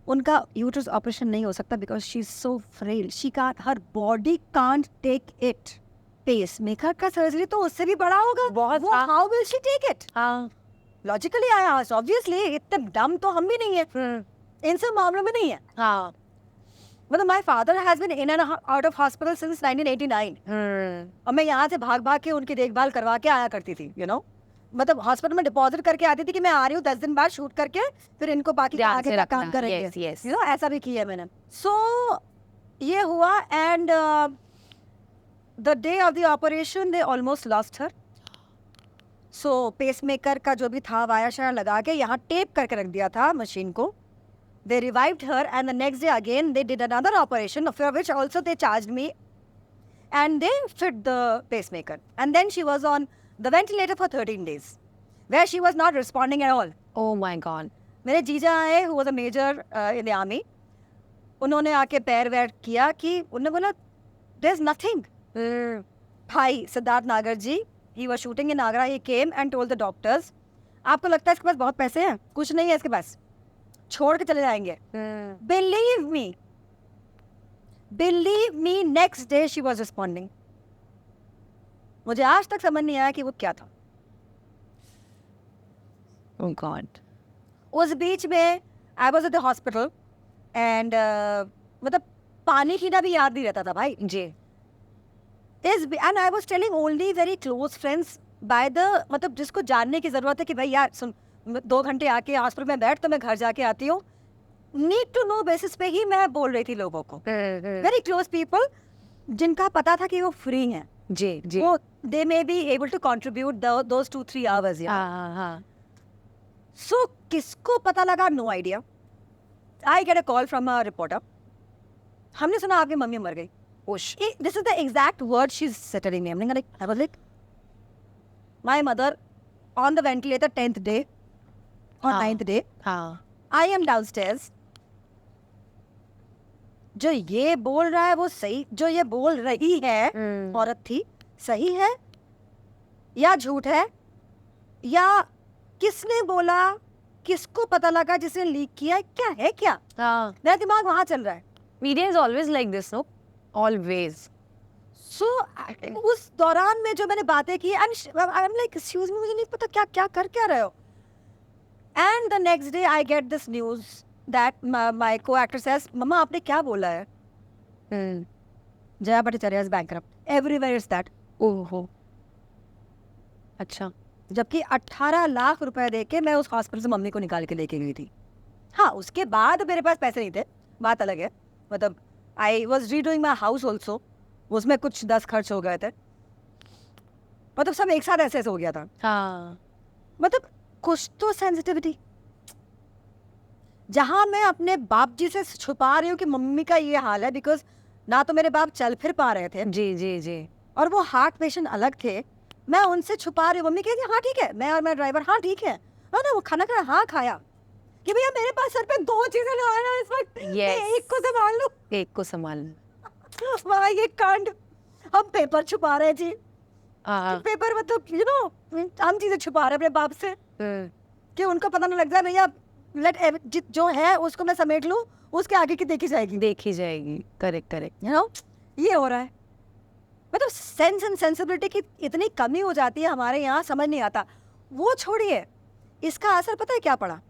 उनका यूट्रस ऑपरेशन नहीं हो सकता because she is so frail, she can't, her body can't take it. Pacemaker का सर्जरी तो उससे भी बड़ा होगा, बहुत, वो हाँ। How will she take it? हाँ। लॉजिकली आई आस्क्ड, ऑब्वियसली इतने डम तो हम भी नहीं है, इन सब मामलों में नहीं है। हाँ। मतलब my father has been in and out of hospital since 1989, और मैं यहाँ से भाग भाग के उनकी देखभाल करवा के आया करती थी, यू नो, मतलब हॉस्पिटल में डिपॉजिट करके आती थी कि मैं आ रही हूँ 10 दिन बाद शूट करके, फिर इनको बाकी ध्यान आगे से का रखना, काम करेंगे, yes, yes. यू नो, ऐसा भी किया मैंने। सो ये हुआ, and the day of the operation they almost lost her. So pacemaker का जो भी था वायर शायर लगा के यहाँ टेप करके रख दिया था मशीन को। They revived her, and the next day again they did another operation, for which also they charged me, and they fit the pacemaker. And then she was on the ventilator for 13 days, where she was not responding at all. Oh my God. मेरे जीजा आए, who was a major in the army, उन्होंने आके पैर वैर किया कि उन्होंने बोला there's nothing. भाई सिद्धार्थ नागर जी, he was shooting in Agra, he came and told the doctors, आपको लगता है इसके पास बहुत पैसे हैं? कुछ नहीं है इसके पास, छोड़ के चले जाएंगे। Believe me, next day she was responding. मुझे आज तक समझ नहीं आया कि वो क्या था। Oh God. उस बीच में I was at the hospital, and मतलब पानी पीना भी याद नहीं रहता था भाई जी। and I was telling only very close friends by the, मतलब जिसको जानने की जरूरत है कि भाई यार सुन, 2 घंटे आके हॉस्पिटल में बैठ, तो मैं घर जाके आती हूँ, नीड टू नो बेसिस पे ही मैं बोल रही थी लोगों को, वेरी क्लोज पीपल जिनका पता था कि वो फ्री हैं, जी जी। वो they may be able to contribute those 2-3 hours. हाँ। सो किसको पता लगा, no idea. I get a call from a reporter, हमने सुना आपकी मम्मी मर गई। This is the exact word she is telling me. I was like, my mother on the ventilator 10th day or 9th day. हाँ। I am downstairs. जो ये बोल रहा है वो सही, जो ये बोल रही है औरत थी, सही है या झूठ है, या किसने बोला, किसको पता लगा, जिसने लीक किया, क्या है क्या? हाँ। मेरा दिमाग वहां चल रहा है। Media is always like this, no? Always. सो उस दौरान में जो मैंने बातें की, and I am like excuse me, मुझे नहीं पता क्या क्या कर क्या रहे हो। And the next day I get this news that my को एक्टर सेज, मम्मा आपने क्या बोला है? Jaya Bhattacharya is bankrupt, everywhere is that. ओहो, अच्छा। जबकि 18 लाख रुपए दे के मैं उस हॉस्पिटल से मम्मी को निकाल के लेके गई थी। हाँ, उसके बाद मेरे पास पैसे नहीं थे, बात अलग है। मतलब I was redoing my house also, उसमें कुछ 10 खर्च हो गए थे, मतलब सब एक साथ ऐसे ऐसे हो गया था। हाँ। मतलब कुछ तो सेंसिटिविटी, जहां मैं अपने बाप जी से छुपा रही हूँ कि मम्मी का ये हाल है, बिकॉज ना तो मेरे बाप चल फिर पा रहे थे, जी जी जी। और वो हार्ट पेशेंट अलग थे, मैं उनसे छुपा रही हूँ। मम्मी कहती हाँ ठीक है, मैं और मेरा ड्राइवर हाँ ठीक है, हाँ ना वो खाना खाया, हाँ खाया, कि भैया मेरे पास सर पे 2 चीजें ना आना इस वक्त, Yes. एक को संभाल लो, एक को संभाल। वहाँ ये कांड, हम पेपर छुपा रहे जी, हाँ। पेपर मतलब यू नो हम चीजें छुपा रहे अपने बाप से कि उनको पता ना लग जाए, भैया लेट जो है उसको मैं समेट लूं, उसके आगे की देखी जाएगी, देखी जाएगी। Correct correct. यू नो ये हो रहा है। मतलब सेंस एंड सेंसिबिलिटी की इतनी कमी हो जाती है हमारे यहाँ, समझ नहीं आता। वो छोड़िए, इसका असर पता है क्या पड़ा?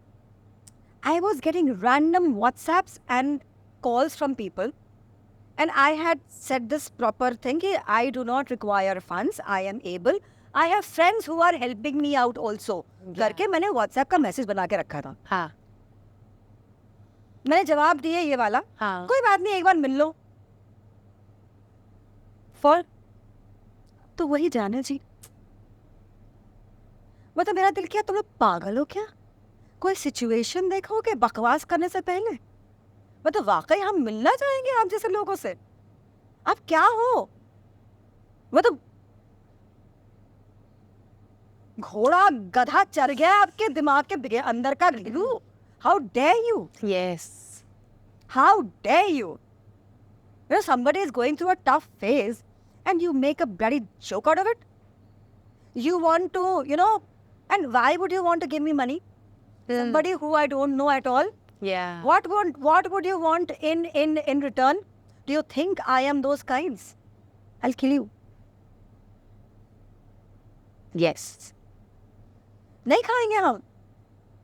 I was getting random WhatsApps and calls from people, and I had said this proper thing कि I do not require funds, I am able, I have friends who are helping me out also, करके मैंने WhatsApp का message बना के रखा था। हाँ। मैंने जवाब दिए ये वाला, हाँ। कोई बात नहीं, एक बार मिल लो। फॉर तो वही जाने जी, मतलब मेरा दिल किया तुम लोग पागल हो क्या? कोई सिचुएशन देखो कि बकवास करने से पहले, मतलब वाकई हम मिलना चाहेंगे आप जैसे लोगों से? आप क्या हो? मतलब घोड़ा गधा चढ़ गया आपके दिमाग के अंदर का गिलू। How dare you? Yes. How dare you? You know, somebody is going through a tough phase and you make a bloody joke out of it. You want to, you know, and why would you want to give me money? somebody who I don't know at all. Yeah. What would you want in return? Do you think I am those kinds? I'll kill you. Yes. नहीं खाएंगे हम,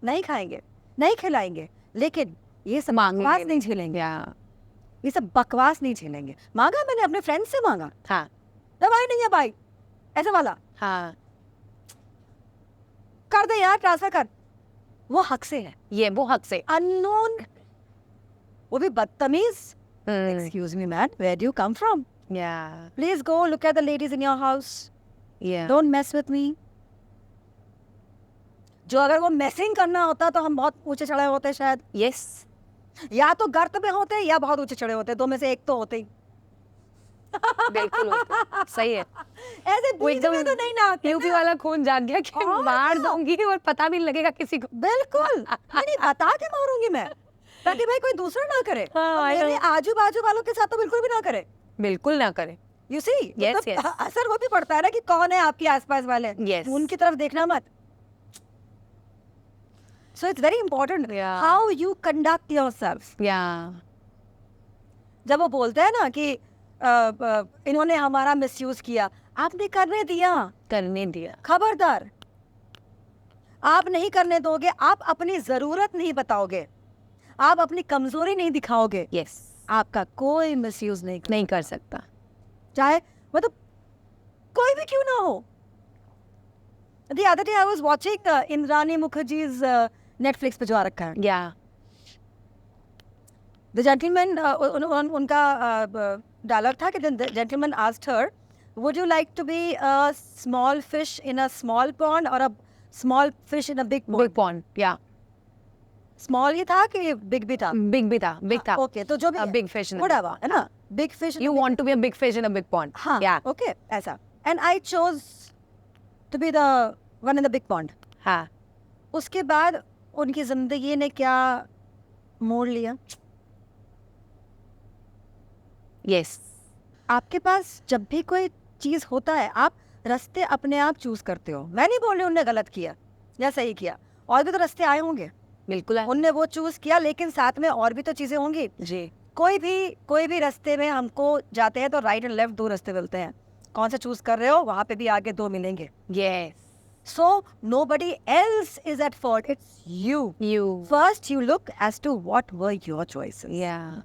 नहीं खाएंगे, नहीं खिलाएंगे, लेकिन ये सब मांगेंगे बकवास नहीं। नहीं झेलेंगे, Yeah. ये सब बकवास नहीं झेलेंगे। मांगा मैंने अपने फ्रेंड से मांगा, हाँ दवाई नहीं है भाई, ऐसा वाला हाँ, कर दे यार, ट्रांसफर कर, वो हक से है। ये वो हक से। अननोन, वो भी बदतमीज। Hmm. Excuse me man, where do you come from? Yeah. Please go look at the ladies in your house. Yeah. Don't mess with me. जो अगर वो मैसिंग करना होता तो हम बहुत ऊंचे चढ़े होते शायद, Yes. या तो गर्त में होते या बहुत ऊंचे चढ़े होते, दो में से एक तो होते ही। बिल्कुल होता। सही है। ऐसे वो बीच में तो नहीं ना आते यूपी ना। वाला खून जाग गया कि और मार क्या? दूंगी और पता भी नहीं लगेगा किसी को। बिल्कुल नहीं, बता के मारूंगी मैं, ताकि भाई कोई दूसरा ना करे। हाँ, और I मेरे know. आजू बाजू वालों के साथ तो बिल्कुल भी ना करे। बिल्कुल ना करे। You see, Yes, yes. असर वो भी पड़ता है ना कि कौन है आपके आसपास वाले। Yes. उनकी तरफ देखना मत। So it's very important Yeah. how you conduct yourself. Yeah. जब वो बोलते हैं ना कि इन्होंने हमारा मिसयूज किया, आपने करने दिया, करने दिया। खबरदार आप नहीं करने दोगे, आप अपनी जरूरत नहीं बताओगे, आप अपनी कमजोरी नहीं दिखाओगे, Yes. आपका कोई मिसयूज नहीं कर सकता। चाहे मतलब कोई भी क्यों ना हो। The other day I was watching Indrani मुखर्जी's Netflix पे जो आ रखा है, Yeah. The gentleman उनका डायलॉग था कि the gentleman asked her, would you like to be a small fish in a small pond or a small fish in a big pond? Big pond. Yeah. Small ही था कि big भी था? Big भी था। Big था। Okay, तो जो भी A है, big fish in a whatever, है ना? Big fish in You a big, want to be a big fish in a big pond. हाँ, Yeah. okay, ऐसा. And I chose to be the one in the big pond. हाँ. उसके बाद उनकी जिंदगी ने क्या मोड़ लिया? Yes. आपके पास जब भी कोई चीज होता है, आप रास्ते अपने आप चूज करते हो। मैं नहीं बोल रही उनने गलत किया या सही किया, और भी तो रास्ते आए होंगे, बिल्कुल है। उनने वो चूज किया, लेकिन साथ में और भी तो चीजें होंगी। जी। कोई भी रास्ते में हमको जाते हैं तो राइट एंड लेफ्ट दो रास्ते मिलते हैं, कौन सा चूज कर रहे हो वहां पे भी आगे दो मिलेंगे। Yes. So nobody else is at fault, it's you. You. First you look as to what were your choices. Yeah.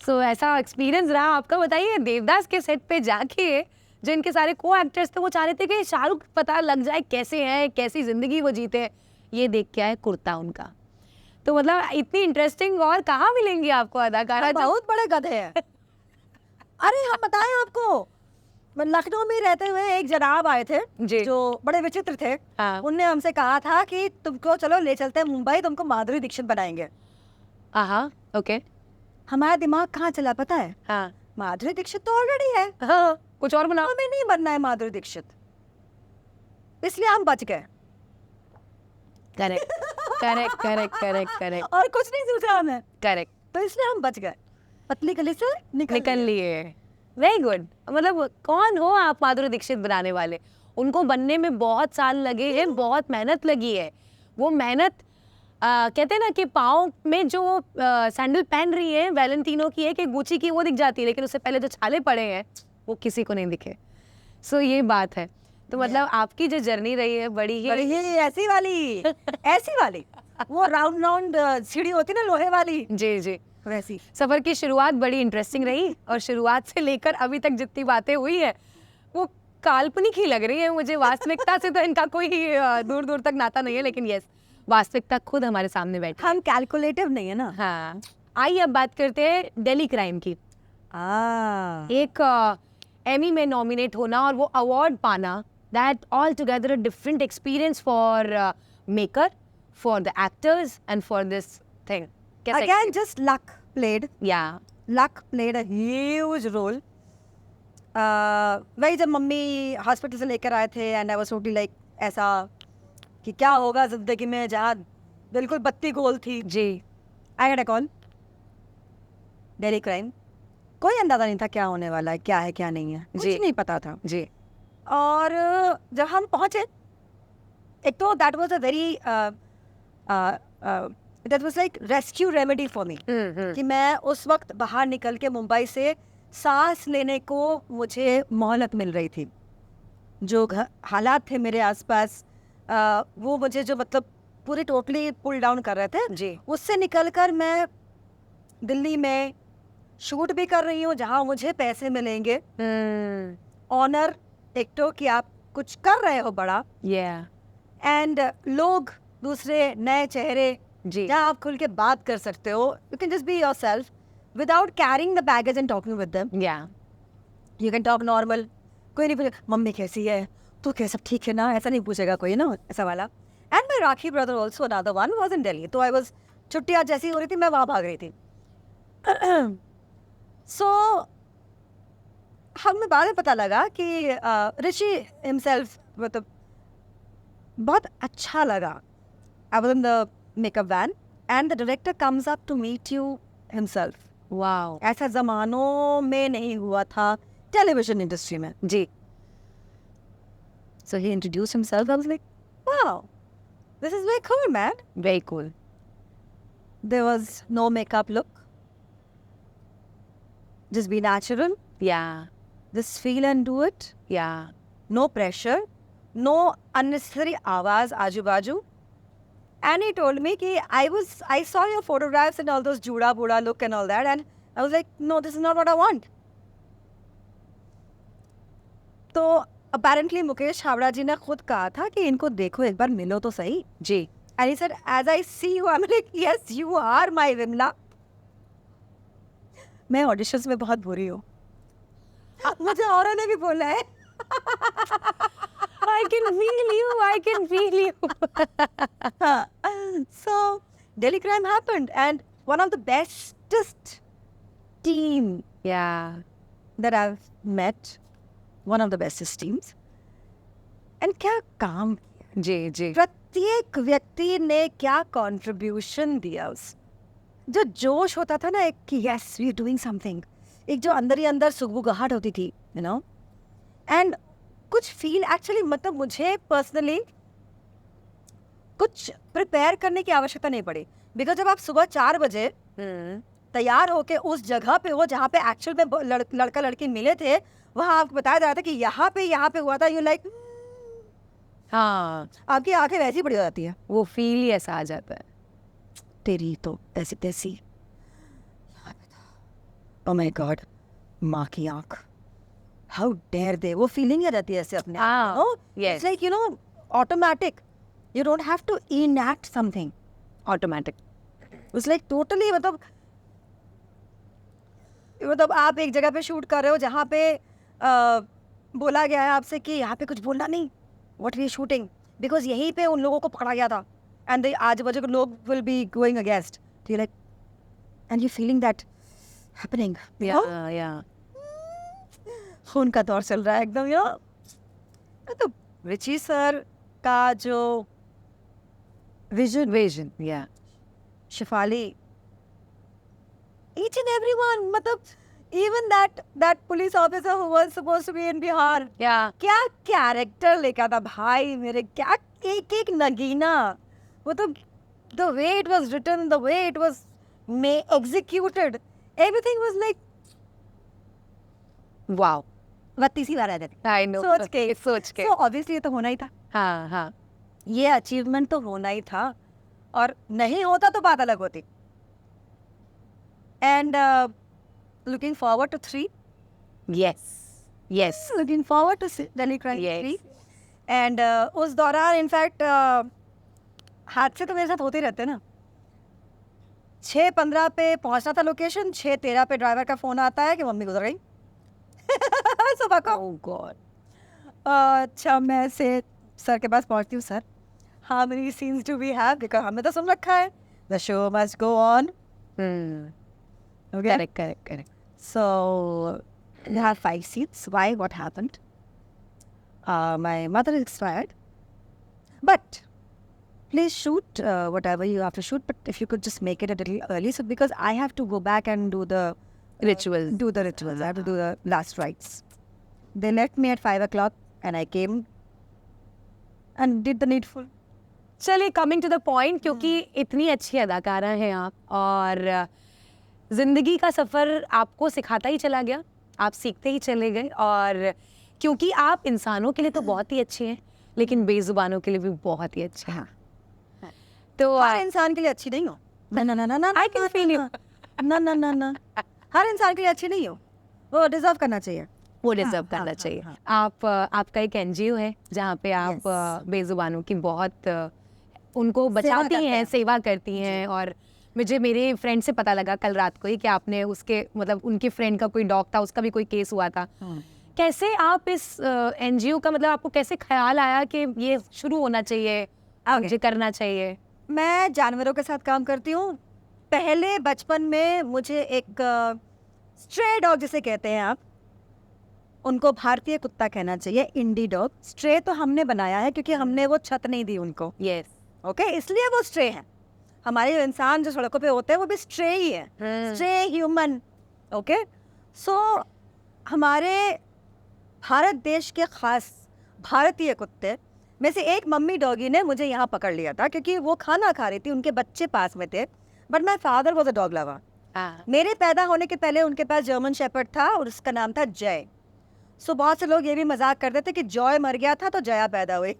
So ऐसा एक्सपीरियंस रहा आपका? बताइए, देवदास के सेट पे जाके जो इनके सारे को एक्टर्स थे वो चाह रहे थे कि शाहरुख पता लग जाए कैसे हैं, कैसी जिंदगी वो जीते हैं। ये देख के आए कुर्ता उनका। तो मतलब इतनी इंटरेस्टिंग और कहाँ मिलेंगी आपको अदाकारा? हम बहुत बड़े गधे हैं। अरे हम बताएं आपको, लखनऊ में रहते हुए एक जनाब आए थे जी। जो बड़े विचित्र थे। हाँ। उनने हमसे कहा था कि तुमको चलो ले चलते हैं मुंबई, तुमको माधुरी दीक्षित बनाएंगे। हाँ। ओके। हमारा दिमाग कहाँ चला पता है? हाँ। माधुरी दीक्षित तो ऑलरेडी है, हाँ, कुछ और बनाओ। हमें नहीं बनना है माधुरी दीक्षित, इसलिए हम बच गए। Correct correct correct correct correct और कुछ नहीं सोचा हमें, करेक्ट। तो इसलिए हम बच गए, पतली गली से निकल लिए। Very good. मतलब कौन हो आप माधुरी दीक्षित बनाने वाले? उनको बनने में बहुत साल लगे हैं, बहुत मेहनत लगी है। वो मेहनत कहते हैं ना कि पाँव में जो सैंडल पहन रही है वैलेंटिनो की है कि गुची की, वो दिख जाती है, लेकिन उससे पहले जो छाले पड़े हैं वो किसी को नहीं दिखे। सो ये बात है। तो मतलब आपकी जो जर्नी रही है बड़ी ही ऐसी वाली वो राउंड सीढ़ी होती ना लोहे वाली, जी जी, वैसी। सफर की शुरुआत बड़ी इंटरेस्टिंग रही और शुरुआत से लेकर अभी तक जितनी बातें हुई है वो काल्पनिक ही लग रही है मुझे। वास्तविकता से तो इनका कोई दूर दूर तक नाता नहीं है, लेकिन यस, वास्तविकता खुद हमारे सामने बैठी। हम कैलकुलेटिव नहीं है ना। हाँ। आइए अब बात करते हैं दिल्ली क्राइम की। एक एमी में नॉमिनेट होना और वो अवार्ड पाना, that all together a different experience for maker, for the actors and for this thing. Again just luck played a huge role. वही जब मम्मी हॉस्पिटल से लेकर आए थे and I was totally like ऐसा कि क्या होगा जिंदगी में, जहाँ बिल्कुल बत्ती गोल थी। जी। I get a call, Delhi crime, कोई अंदाजा नहीं था क्या होने वाला है, क्या है क्या नहीं है, कुछ जी। नहीं पता था। जी। और जब हम पहुंचे, एक तो that was a very that was like rescue remedy for me कि मैं उस वक्त बाहर निकल के मुंबई से सांस लेने को मुझे मोहलत मिल रही थी। जो हालात थे मेरे आसपास वो मुझे जो मतलब पूरी टोटली पुल डाउन कर रहे थे जी। उससे निकलकर मैं दिल्ली में शूट भी कर रही हूँ जहाँ मुझे पैसे मिलेंगे, ऑनर एक तो कि आप कुछ कर रहे हो बड़ा, एंड लोग दूसरे नए चेहरे जी। जहाँ आप खुल के बात कर सकते हो। You can just be yourself without carrying the baggage and talking with them. You can talk normal, कोई नहीं पूछे मम्मी कैसी है, तू कैसा ठीक है ना, ऐसा नहीं पूछेगा कोई ना, ऐसा वाला। And my rakhi brother also another one was in Delhi, तो आई वाज छुट्टियाँ जैसी हो रही थी मैं वहाँ भाग रही थी। सो हमें बाद में पता लगा कि ऋषि हिमसेल्फ मतलब बहुत अच्छा लगा। I was in the makeup van and the director comes up to meet you himself. Wow. ऐसा जमानों में नहीं हुआ था टेलीविजन इंडस्ट्री में। जी। So he introduced himself. I was like, wow, this is very cool, man. Very cool. There was no makeup look. Just be natural. Yeah. Just feel and do it. Yeah. No pressure. No unnecessary आवाज आजू बाजू. And he told me कि I saw your photographs and all those juda buda look and all that, and I was like, no, this is not what I want. तो apparently Mukesh Howrah जी ने खुद कहा था कि इनको देखो एक बार मिलो तो सही। जी। And he said, as I see you, I'm like, yes, you are my Vimla. मैं ऑडिशंस में बहुत बुरी हूँ। मुझे औरों ने भी बोला है। I can feel you. I can feel you. So Delhi Crime happened, and one of the bestest team Yeah. that I've met, one of the bestest teams. And क्या काम किया, जी जी। प्रत्येक व्यक्ति ने क्या कंट्रीब्यूशन दिया। उस जो जोश होता था ना एक कि yes we are doing something, एक जो अंदर ही अंदर सुगबुगाहट होती थी, यू नो, एंड कुछ फील एक्चुअली मतलब मुझे पर्सनली कुछ प्रिपेयर करने की आवश्यकता नहीं पड़ी। बिकॉज जब आप सुबह 4 बजे तैयार होके उस जगह पे हो जहाँ पे एक्चुअल में लड़का लड़की मिले थे, वहाँ आपको बताया जा रहा था कि यहाँ पे हुआ था, यू लाइक, हाँ, आपकी आंखें वैसी बड़ी हो जाती है, वो फील ही ऐसा आ जाता है। तेरी तो ऐसी तैसी, ओह माय गॉड, माँ की आंख, हाउ डेयर दे, वो फीलिंग आ जाती है ऐसे अपने हाँ, आप, yes. It's like you know automatic, you don't have to enact something, automatic. It's like totally मतलब आप एक जगह पे शूट कर रहे हो जहाँ पे बोला गया है आपसे कि यहाँ पे कुछ बोलना नहीं, what we are shooting, because यहीं पे उन लोगों को पकड़ा गया था, एंड आज बजे को लोग will be going against, you like, and you feeling that happening, या खून का दौर चल रहा है एकदम, यू नो। तो रिची सर का जो विजन, या शिफाली, each and everyone, मतलब even that police officer who was supposed to be in Bihar, या क्या कैरेक्टर लेकर था भाई मेरे, क्या एक एक नगीना, वो तो the way it was written, the way it was executed, everything was like wow, 32 बार आ जाती, आई नो, सोच के so obviously ये तो होना ही था, हाँ हाँ, ये अचीवमेंट तो होना ही था, और नहीं होता तो बात अलग होती। And looking forward to 3. Yes Looking forward to Delhi Crime Yes. 3. And उस दौरान इनफैक्ट हादसे तो मेरे साथ होते रहते हैं ना। 6:15 पे पहुंचना था लोकेशन, 6:13 पे ड्राइवर का फोन आता है कि मम्मी गुजर गई। सुबह को, ओह गॉड, अच्छा मैं से सर के पास पहुंचती हूँ, sir how many scenes do we have, because हमें तो सुन रखा है the show must go on. Correct, So they have 5 seats. Why? What happened? My mother expired. But please shoot whatever you have to shoot. But if you could just make it a little early, so because I have to go back and do the Rituals. Do the rituals. I have to do the last rites. They left me at 5 o'clock, and I came and did the needful. चलिए coming to the point, क्योंकि इतनी अच्छी अदाकारा हैं आप और जिंदगी का सफर आपको सिखाता ही चला गया, आप सीखते ही चले गए। और क्योंकि आप इंसानों के लिए तो बहुत ही अच्छे हैं, लेकिन बेजुबानों के लिए भी बहुत ही अच्छे हैं। तो हर इंसान के लिए अच्छी नहीं हो। ना ना ना ना ना I can feel you. ना ना ना ना हर इंसान के लिए अच्छी नहीं हो, वो डिजर्व करना चाहिए। वो डिजर्व करना चाहिए। आप आपका एक एनजीओ है जहाँ पे आप बेजुबानों की बहुत उनको बचाती करते हैं, हैं। सेवा करती हैं। और मुझे मेरे फ्रेंड से पता लगा कल रात को ही कि आपने उसके मतलब उनके फ्रेंड का कोई डॉग था, उसका भी कोई केस हुआ था। कैसे आप इस एनजीओ का मतलब आपको कैसे ख्याल आया कि ये शुरू होना चाहिए, मुझे करना चाहिए? मैं जानवरों के साथ काम करती हूँ। पहले बचपन में मुझे एक स्ट्रे डॉग जिसे कहते हैं आप, उनको भारतीय कुत्ता कहना चाहिए, इंडी डॉग। स्ट्रे तो हमने बनाया है क्योंकि हमने वो छत नहीं दी उनको, यस। ओके, इसलिए वो स्ट्रे है। हमारे इंसान जो सड़कों पे होते हैं वो भी स्ट्रे ही है, स्ट्रे ह्यूमन, ओके। सो हमारे भारत देश के खास भारतीय कुत्ते में से एक मम्मी डॉगी ने मुझे यहाँ पकड़ लिया था क्योंकि वो खाना खा रही थी, उनके बच्चे पास में थे, but my father was a dog lover. मेरे पैदा होने के पहले उनके पास जर्मन शेपर्ड था और उसका नाम था जय। सो बहुत से लोग ये भी मजाक करते थे कि जॉय मर गया था तो जया पैदा हुई।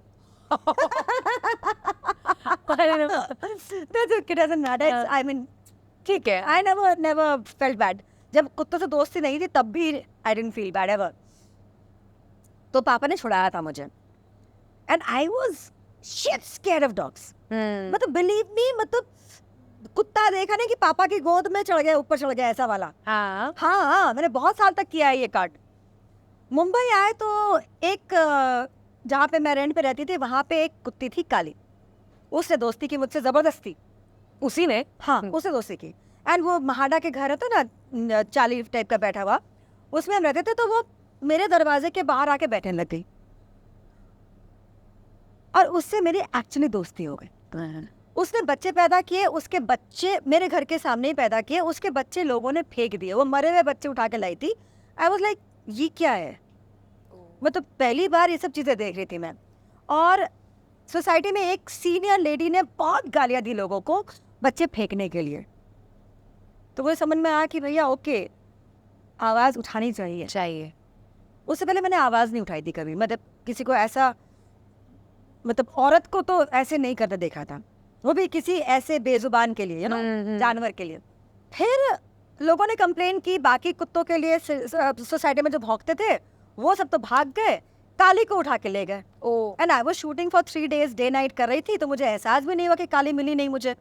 That's okay, doesn't matter. I mean, ठीक है। I never felt bad. जब कुत्तों से दोस्ती नहीं थी तब भी I didn't feel bad ever. तो पापा ने छुड़ाया था मुझे, and I was shit scared of dogs. मतलब believe me, मतलब कुत्ता देखा नहीं कि पापा की गोद में चढ़ गया, ऊपर चढ़ गया, ऐसा वाला। हाँ, मैंने बहुत साल तक किया है ये कांड। मुंबई आए तो एक जहाँ पे मैं रेंट पे रहती थी वहाँ पे एक कुत्ती थी काली, उसने दोस्ती की मुझसे जबरदस्ती। उसी ने? हाँ, उसने दोस्ती की। एंड वो महाडा के घर होता ना, चाली टाइप का बैठा हुआ, उसमें हम रहते थे, तो वो मेरे दरवाजे के बाहर आके बैठने लग गई और उससे मेरी एक्चुअली दोस्ती हो गई। उसने बच्चे पैदा किए, उसके बच्चे मेरे घर के सामने ही पैदा किए, उसके बच्चे लोगों ने फेंक दिए, वो मरे हुए बच्चे उठा के लाई थी। आई वाज लाइक ये क्या है, मतलब पहली बार ये सब चीज़ें देख रही थी मैं। और सोसाइटी में एक सीनियर लेडी ने बहुत गालियाँ दी लोगों को बच्चे फेंकने के लिए, तो मुझे समझ में आया कि भैया ओके, आवाज़ उठानी चाहिए। उससे पहले मैंने आवाज़ नहीं उठाई थी कभी, मतलब किसी को ऐसा, मतलब औरत को तो ऐसे नहीं करते देखा था, वो भी किसी ऐसे बेजुबान के लिए, जानवर के लिए। फिर लोगों ने कंप्लेन की बाकी कुत्तों के लिए, सोसाइटी में जो भौंकते थे वो सब तो भाग गए, काली को उठा के ले गए। And I was shooting for 3 days, day night कर रही थी, तो मुझे एहसास भी नहीं हुआ कि काली मिली नहीं मुझे।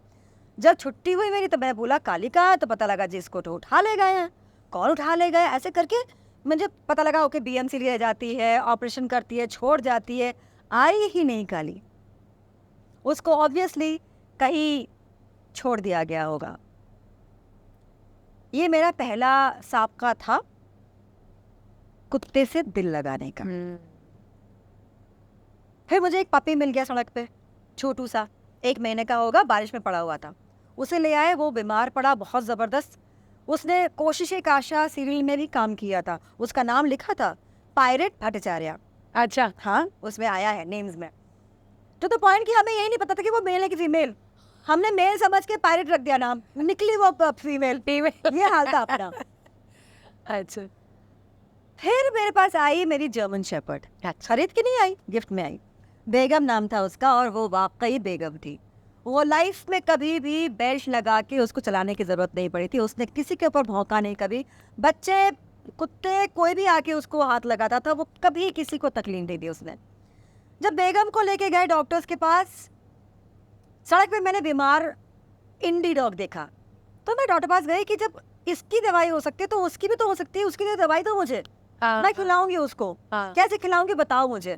जब छुट्टी हुई मेरी तो मैं बोला काली कहाँ है, तो पता लगा जिसको तो उठा ले गए हैं। कौन उठा ले गए, ऐसे करके मुझे पता लगा ओके बीएमसी ले जाती है, ऑपरेशन करती है, छोड़ जाती है। आई ही नहीं काली, उसको ऑब्वियसली कहीं छोड़ दिया गया होगा। ये मेरा पहला साबका था कुत्ते से दिल लगाने का। फिर मुझे एक पपी मिल गया सड़क पे, छोटू सा, 1 महीने का होगा, बारिश में पड़ा हुआ था। उसे ले आए, वो बीमार पड़ा बहुत ज़बरदस्त। उसने कोशिश-ए-काशा सीरियल में भी काम किया था, उसका नाम लिखा था पायरेट भट्टाचार्य। अच्छा। हाँ, उसमें आया है नेम्स में। टू द पॉइंट कि हमें यही नहीं पता था कि वो मेल है कि फीमेल, हमने मेल समझ के पायरेट रख दिया नाम, निकली वो फीमेल। ये हाल था अपना। अच्छा। फिर मेरे पास आई मेरी जर्मन शेपर्ड, खरीद के नहीं आई, गिफ्ट में आई। बेगम नाम था उसका, और वो वाकई बेगम थी। वो लाइफ में कभी भी बेल्ट लगा के उसको चलाने की ज़रूरत नहीं पड़ी थी, उसने किसी के ऊपर भौंका नहीं कभी। बच्चे, कुत्ते, कोई भी आके उसको हाथ लगाता था, वो कभी किसी को तकलीफ नहीं दी उसने। जब बेगम को लेके गए डॉक्टर्स के पास, सड़क पे मैंने बीमार इंडी डॉग देखा, तो मैं डॉक्टर पास गई कि जब इसकी दवाई हो सकती है तो उसकी भी तो हो सकती है, उसकी लिए दवाई दो मुझे, मैं खिलाऊंगी उसको। कैसे खिलाऊंगी बताओ मुझे।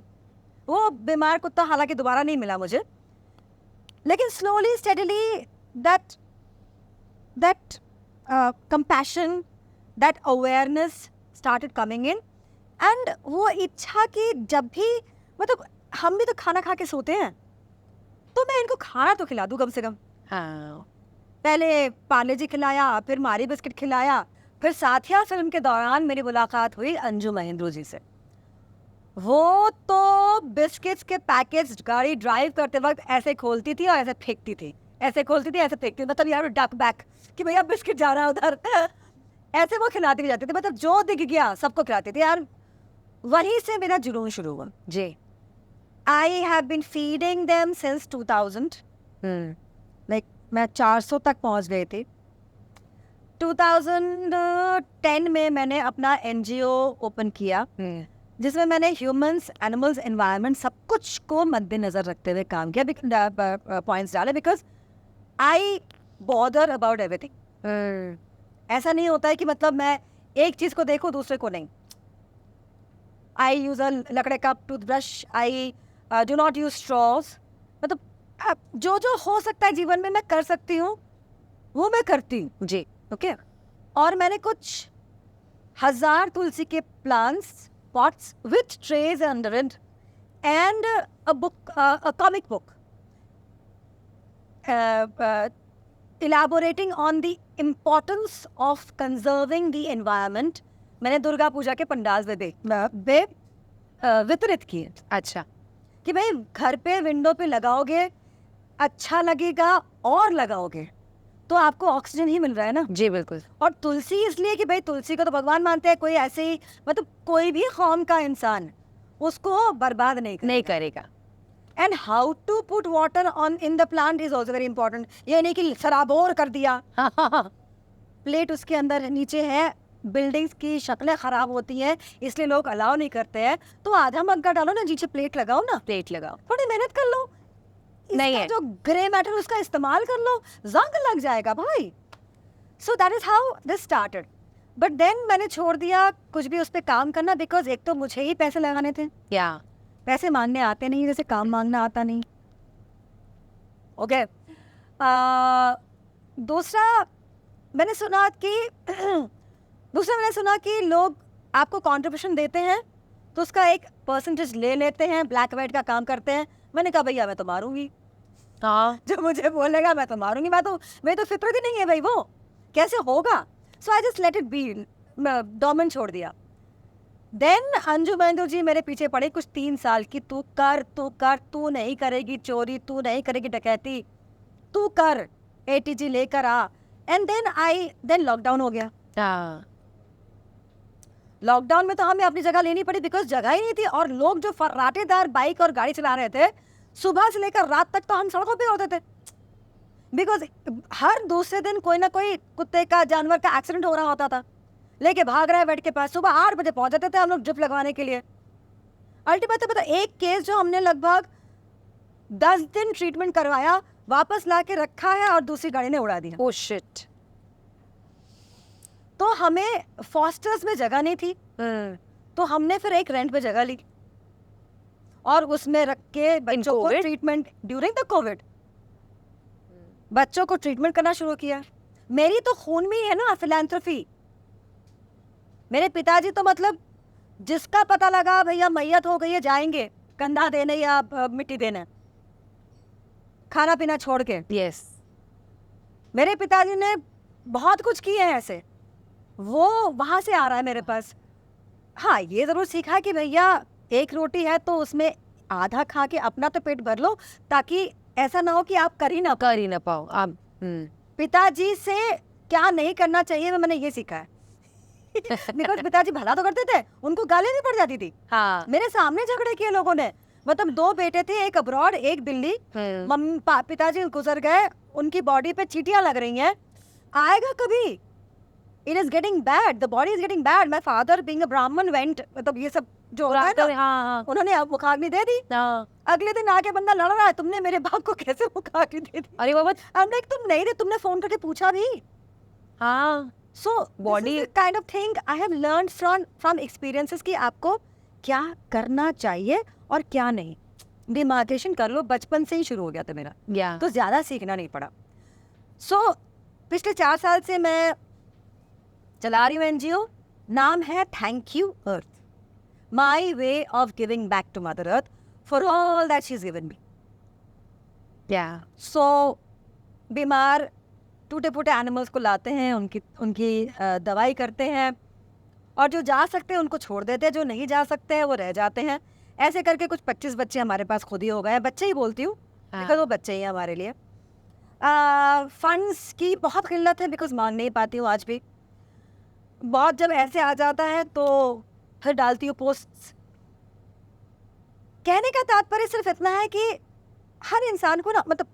वो बीमार कुत्ता हालांकि दोबारा नहीं मिला मुझे, लेकिन slowly steadily that compassion, that awareness started coming in. And वो इच्छा कि जब भी, मतलब हम भी तो खाना खा के सोते हैं, तो मैं इनको खाना तो खिला दूं कम से कम। पहले पार्ले जी खिलाया, फिर मारी बिस्किट खिलाया, फिर साथिया फिल्म के दौरान मेरी मुलाकात हुई अंजू महेंद्रू जी से। वो तो बिस्किट्स के पैकेट्स गाड़ी ड्राइव करते वक्त ऐसे खोलती थी और ऐसे फेंकती थी, ऐसे खोलती थी ऐसे फेंकती थी, मतलब यार डक बैक कि भैया बिस्किट जा रहा है उधर ऐसे वो खिलाती भी जाती थी, मतलब जो दिख गया सबको खिलाती थी यार। वहीं से मेरा जुनून शुरू हुआ। जी। I have been feeding them since 2000। Like मैं 400 तक पहुंच गई थी। 2010 में मैंने अपना एनजीओ ओपन किया जिसमें मैंने ह्यूमंस, एनिमल्स, एनवायरनमेंट सब कुछ को मद्देनजर रखते हुए काम किया, पॉइंट्स डाले, because I bother about everything. ऐसा नहीं होता है कि मतलब मैं एक चीज को देखूं दूसरे को नहीं। आई यूज अ लकड़े का toothbrush, I do not use straws, मतलब जो जो हो सकता है जीवन में मैं कर सकती हूँ वो मैं करती हूँ। जी। ओके और मैंने कुछ 1000 तुलसी के plants pots with trays under it and a book, a comic book elaborating on the importance of conserving the environment। मैंने दुर्गा पूजा के पंडाल पे वितरित किए। अच्छा। कि भाई घर पे विंडो पे लगाओगे, अच्छा लगेगा और लगाओगे तो आपको ऑक्सीजन ही मिल रहा है ना। जी बिल्कुल। और तुलसी इसलिए कि भाई तुलसी को तो भगवान मानते हैं, कोई ऐसे ही मतलब कोई भी कौम का इंसान उसको बर्बाद नहीं करेगा। And how to put water on in the plant is also very important. ये नहीं कि सराबोर कर दिया प्लेट उसके अंदर नीचे है, बिल्डिंग्स की शक्लें खराब होती हैं इसलिए लोग अलाउ नहीं करते हैं, तो आधा मग्गा डालो ना, नीचे प्लेट लगाओ ना, प्लेट लगाओ। थोड़ी मेहनत कर लो, नहीं इसका है जो ग्रे मैटर उसका इस्तेमाल कर लो, जंग लग जाएगा भाई। So that is how this started. But then मैंने छोड़ दिया कुछ भी उस पर काम करना, बिकॉज एक तो मुझे ही पैसे लगाने थे, या पैसे मांगने आते नहीं, जैसे काम मांगना आता नहीं। ओके दूसरा मैंने सुना कि लोग आपको कंट्रीब्यूशन देते हैं तो उसका एक परसेंटेज ले लेते हैं, ब्लैक वाइट का काम करते हैं। मैंने कहा भैया मैं तो मारूंगी, हाँ जो मुझे बोलेगा मैं तो मारूंगी, मैं तो फितरत ही नहीं है भाई, वो कैसे होगा। So I just let it be, domain छोड़ दिया। देन अंजू बंधु जी मेरे पीछे पड़े कुछ 3 साल की, तू कर, तू नहीं करेगी चोरी, तू नहीं करेगी डकैती, तू कर, एटीजी लेकर आ। एंड देन लॉकडाउन हो गया। लॉकडाउन में तो हमें अपनी जगह लेनी पड़ी, बिकॉज जगह ही नहीं थी, और लोग जो फर्राटेदार बाइक और गाड़ी चला रहे थे सुबह से लेकर रात तक तो हम सड़कों पे होते थे, बिकॉज हर दूसरे दिन कोई ना कोई कुत्ते का, जानवर का एक्सीडेंट हो रहा होता था, लेके भाग रहा है बेड के पास। सुबह 8 बजे पहुंच जाते थे हम लोग ड्रिप लगवाने के लिए। अल्टीमेटली पता एक केस जो हमने लगभग 10 दिन ट्रीटमेंट करवाया, वापस ला के रखा है और दूसरी गाड़ी ने उड़ा दिया। Oh shit. तो हमें फॉस्टर्स में जगह नहीं थी, तो हमने फिर एक रेंट पे जगह ली और उसमें रख के बच्चों को ट्रीटमेंट, ड्यूरिंग द कोविड बच्चों को ट्रीटमेंट करना शुरू किया। मेरी तो खून में ही है ना फिलैंथ्रोपी। मेरे पिताजी तो मतलब जिसका पता लगा भैया मैयत हो गई है जाएंगे कंधा देने या मिट्टी देने, खाना पीना छोड़ के। यस। मेरे पिताजी ने बहुत कुछ किए हैं ऐसे, वो वहां से आ रहा है मेरे पास। हाँ ये जरूर सीखा कि भैया एक रोटी है तो उसमें आधा खा के अपना तो पेट भर लो, ताकि ऐसा ना हो कि आप कर ही ना पाओ आप। पिताजी से क्या नहीं करना चाहिए मैंने ये सीखा है बिकॉज पिताजी भला तो करते थे, उनको गाली भी पड़ जाती थी। हाँ। मेरे सामने झगड़े किए लोगों ने, मतलब 2 बेटे थे, एक अब्रॉड एक दिल्ली। पिताजी गुजर गए, उनकी बॉडी पे चीटियां लग रही हैं, आएगा कभी, it is getting bad, the body is getting bad. My father being a ब्राह्मण वेंट, मतलब ये सब जो होता है ना, हाँ। उन्होंने अब मुखाग्नि दे दी। अगले दिन आके बंदा लड़ रहा है, तुमने मेरे बाप को कैसे मुखाग्नि दे दी। अरे बाबा, I'm like, तुम नहीं थे, तुमने फोन करके पूछा भी। हाँ। So body kind of thing I have learned from experiences कि आपको क्या करना चाहिए और क्या नहीं, डिमार्केशन कर लो। बचपन से ही शुरू हो गया था मेरा, तो ज्यादा सीखना नहीं पड़ा। So पिछले 4 साल से मैं चला रही हूँ एनजीओ, नाम है thank you earth, my way of giving back to mother earth for all that she is given me. So बीमार टूटे फूटे एनिमल्स को लाते हैं, उनकी दवाई करते हैं, और जो जा सकते हैं उनको छोड़ देते हैं, जो नहीं जा सकते हैं वो रह जाते हैं। ऐसे करके कुछ 25 बच्चे हमारे पास खुद ही हो गए हैं। बच्चे ही बोलती हूँ, बिकॉज वो बच्चे ही हैं हमारे लिए। फंड्स की बहुत किल्लत है, बिकॉज मांग नहीं पाती हूँ आज भी। बहुत जब ऐसे आ जाता है तो फिर डालती हूँ पोस्ट। कहने का तात्पर्य सिर्फ इतना है कि हर इंसान को ना, मतलब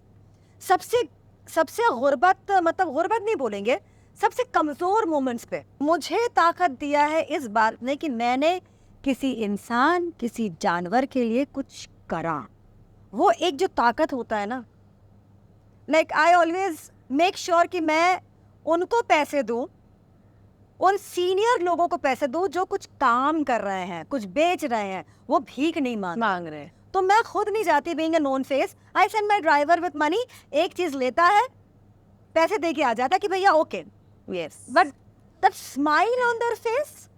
सबसे सबसे गुर्बत, मतलब गुर्बत नहीं बोलेंगे, सबसे कमज़ोर मोमेंट्स पे मुझे ताकत दिया है इस बात ने कि मैंने किसी इंसान, किसी जानवर के लिए कुछ करा। वो एक जो ताकत होता है ना, like I always make sure कि मैं उनको पैसे दूँ, उन सीनियर लोगों को पैसे दूँ जो कुछ काम कर रहे हैं, कुछ बेच रहे हैं, वो भीख नहीं मांग रहे। तो मैं खुद नहीं जाती being a known face. I send my driver with money, एक चीज लेता है, पैसे दे के आ जाता कि भैया okay, yes, but that smile on their face,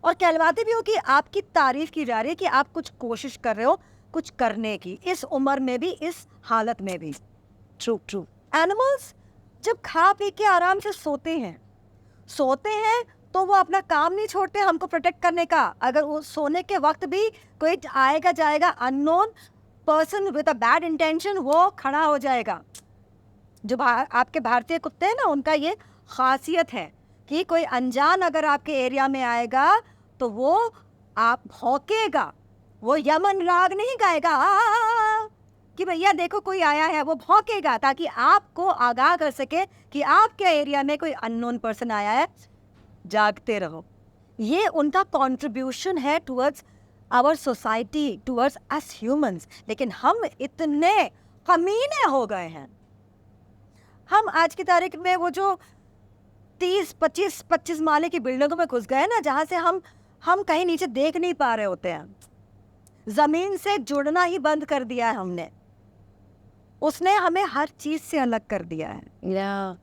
और कहलवाते भी हो कि आपकी तारीफ की जा रही है कि आप कुछ कोशिश कर रहे हो कुछ करने की, इस उम्र में भी, इस हालत में भी। True true. एनिमल्स जब खा पी के आराम से सोते हैं तो वो अपना काम नहीं छोड़ते हमको प्रोटेक्ट करने का। अगर वो सोने के वक्त भी कोई आएगा जाएगा unknown person with a bad intention, वो खड़ा हो जाएगा। जो आपके भारतीय कुत्ते हैं ना, उनका ये खासियत है कि कोई अनजान अगर आपके एरिया में आएगा तो वो आप भौंकेगा, वो यमन राग नहीं गाएगा कि भैया देखो कोई आया है, वो भौंकेगा ताकि आपको आगाह कर सके कि आपके एरिया में कोई अननोन पर्सन आया है, जागते रहो। ये उनका कंट्रीब्यूशन है towards our society, towards us humans. लेकिन हम इतने कमीने हो गए हैं, हम आज की तारीख में वो जो 30-25 माले की बिल्डिंगों में घुस गए ना, जहाँ से हम कहीं नीचे देख नहीं पा रहे होते हैं। जमीन से जुड़ना ही बंद कर दिया है हमने। उसने हमें हर चीज से अलग कर दिया है,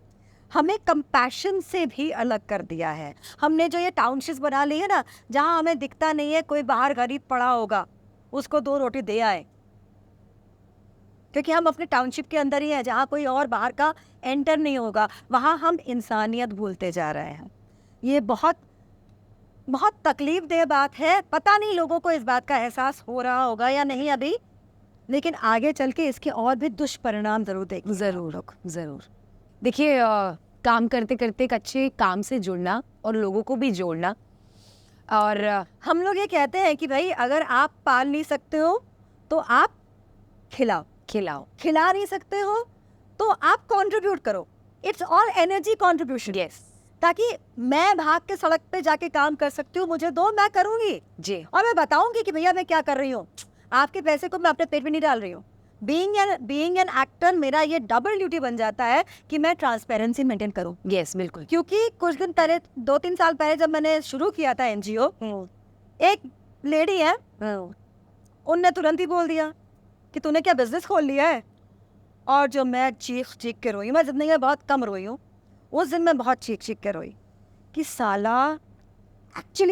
हमें कंपैशन से भी अलग कर दिया है। हमने जो ये टाउनशिप्स बना ली है ना, जहाँ हमें दिखता नहीं है कोई बाहर गरीब पड़ा होगा, उसको 2 रोटी दे आए, क्योंकि हम अपने टाउनशिप के अंदर ही हैं, जहाँ कोई और बाहर का एंटर नहीं होगा। वहाँ हम इंसानियत भूलते जा रहे हैं। ये बहुत बहुत तकलीफ दे बात है। पता नहीं लोगों को इस बात का एहसास हो रहा होगा या नहीं अभी, लेकिन आगे चल के इसके और भी दुष्परिणाम जरूर देखेंगे। ज़रूर। देखिए, काम करते करते एक अच्छे काम से जुड़ना और लोगों को भी जोड़ना। और हम लोग ये कहते हैं कि भाई अगर आप पाल नहीं सकते हो तो आप खिलाओ, खिला नहीं सकते हो तो आप कंट्रीब्यूट करो। It's all energy contribution. Yes, ताकि मैं भाग के सड़क पे जाके काम कर सकती हूँ, मुझे दो, मैं करूंगी जी, और मैं बताऊंगी कि भैया मैं क्या कर रही हूँ। आपके पैसे को मैं अपने पेट में नहीं डाल रही हूँ। बीइंग एन एक्टर मेरा ये डबल ड्यूटी बन जाता है कि मैं ट्रांसपेरेंसी मेंटेन करूँ। यस, बिल्कुल। क्योंकि कुछ दिन पहले, 2-3 साल पहले जब मैंने शुरू किया था एनजीओ, एक लेडी है, उनने तुरंत ही बोल दिया कि तूने क्या बिजनेस खोल लिया है। और जो मैं चीख के रोई, मैं जिंदगी में बहुत कम रोई हूँ, उस दिन मैं बहुत चीख के रोई कि